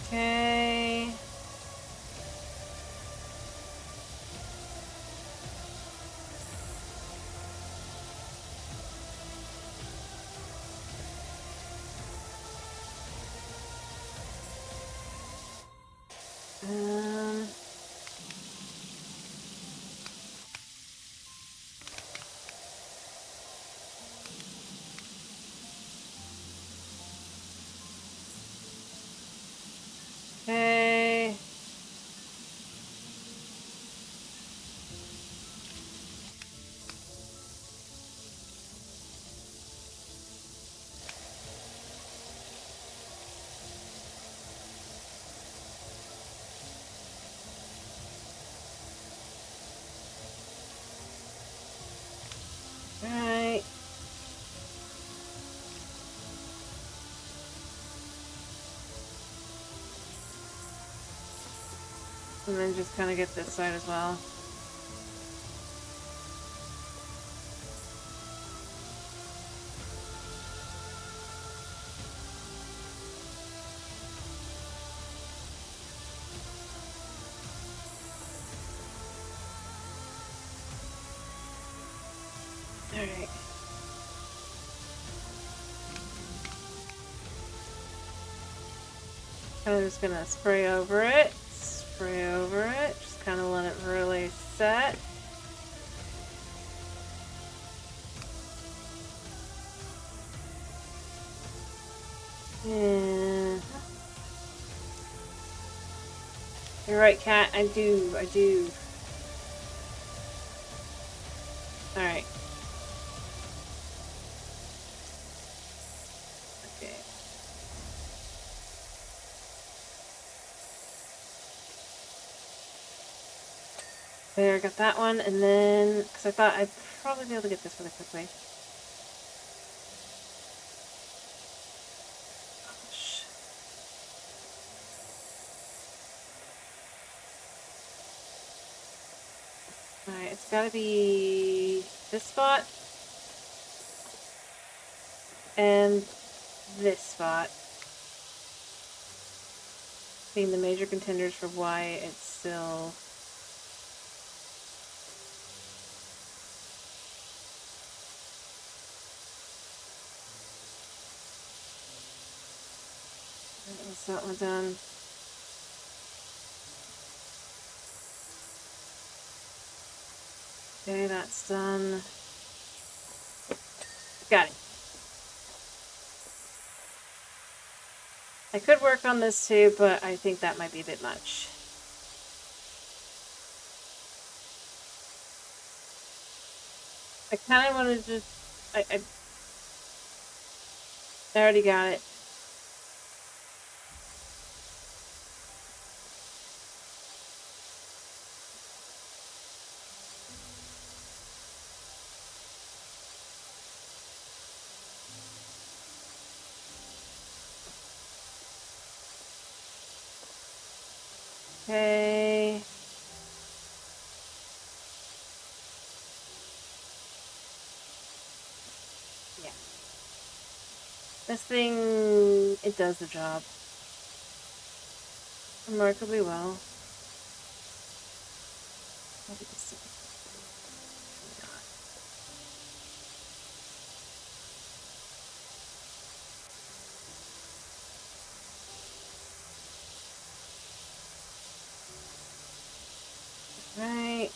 Okay. Um, okay. Alright. And then just kind of get this side as well. Alright. Kind of just gonna spray over it. Spray over it. Just kind of let it really set. Yeah. You're right, Cat. I do. Alright. Okay. There, got that one, and then, because I thought I'd probably be able to get this really quickly. Gosh. Alright, it's gotta be this spot, and this spot. Being the major contenders for why it's still... Is that one done? Okay, that's done. Got it. I could work on this too, but I think that might be a bit much. I kind of wanted to just... I already got it. Okay. Yeah. This thing, it does the job. Remarkably well. Right.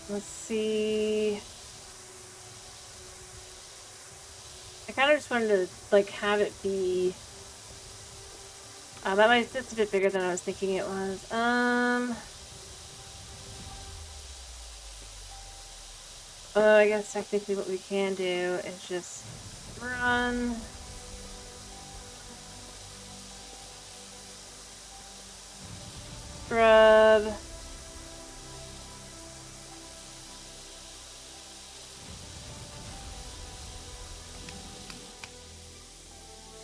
Let's see. I kind of just wanted to, like, have it be... that's a bit bigger than I was thinking it was. I guess technically what we can do is just run... Scrub...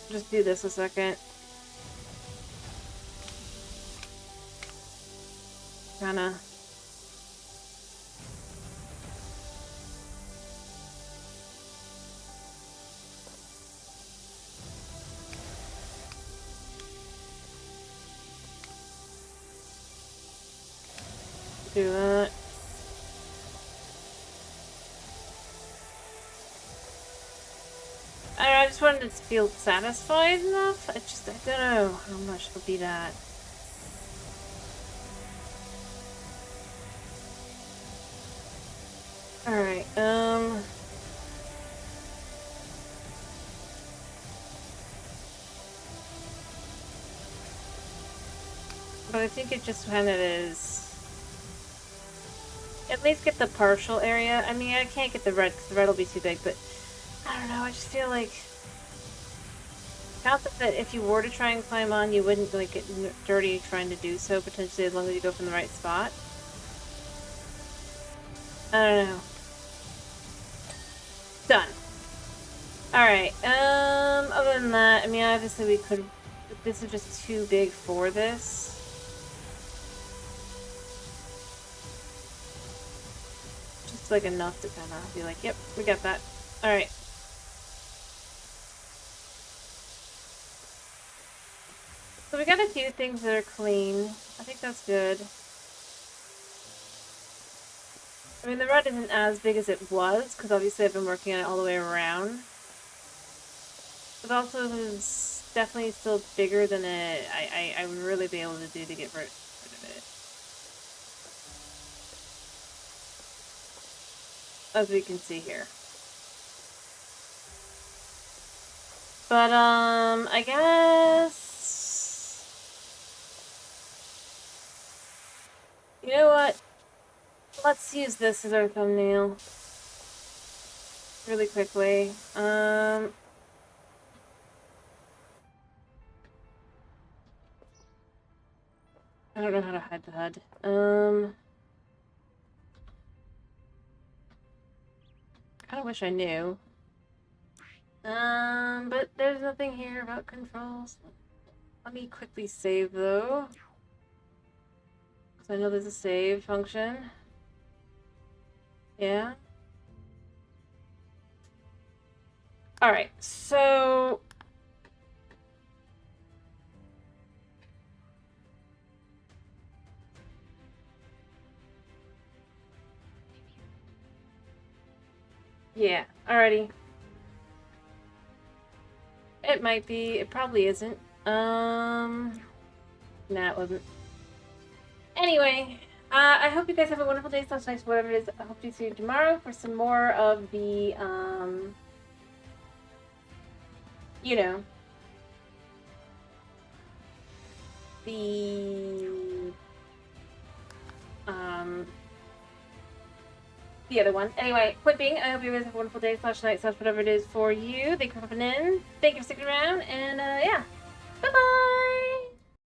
Just do this a second. Kinda. Do that. I just wanted to feel satisfied enough. I don't know how much will be that. Alright, but I think it just kind of is. At least get the partial area. I mean, I can't get the red because the red will be too big, but I don't know, I just feel like... Not that if you were to try and climb on, you wouldn't like get dirty trying to do so, potentially, as long as you go from the right spot. I don't know. Done. Alright, other than that, I mean, obviously we could... This is just too big for this. Just like enough to kind of be like, yep, we got that. Alright. So we got a few things that are clean. I think that's good. I mean, the red isn't as big as it was, because obviously I've been working on it all the way around. But also is definitely still bigger than I would really be able to do to get rid of it. as we can see here. But, I guess... You know what? Let's use this as our thumbnail. Really quickly. I don't know how to hide the HUD. Kinda wish I knew. But there's nothing here about controls. Let me quickly save though. So I know there's a save function. Yeah. Alright, so... Yeah, alrighty. It might be, it probably isn't. Nah, it wasn't. Anyway, I hope you guys have a wonderful day, slash night, whatever it is. I hope to see you tomorrow for some more of the, you know, the other one. Anyway, quit being. I hope you guys have a wonderful day, slash night, slash whatever it is for you. Thank you for coming in. Thank you for sticking around, and, yeah. Bye-bye!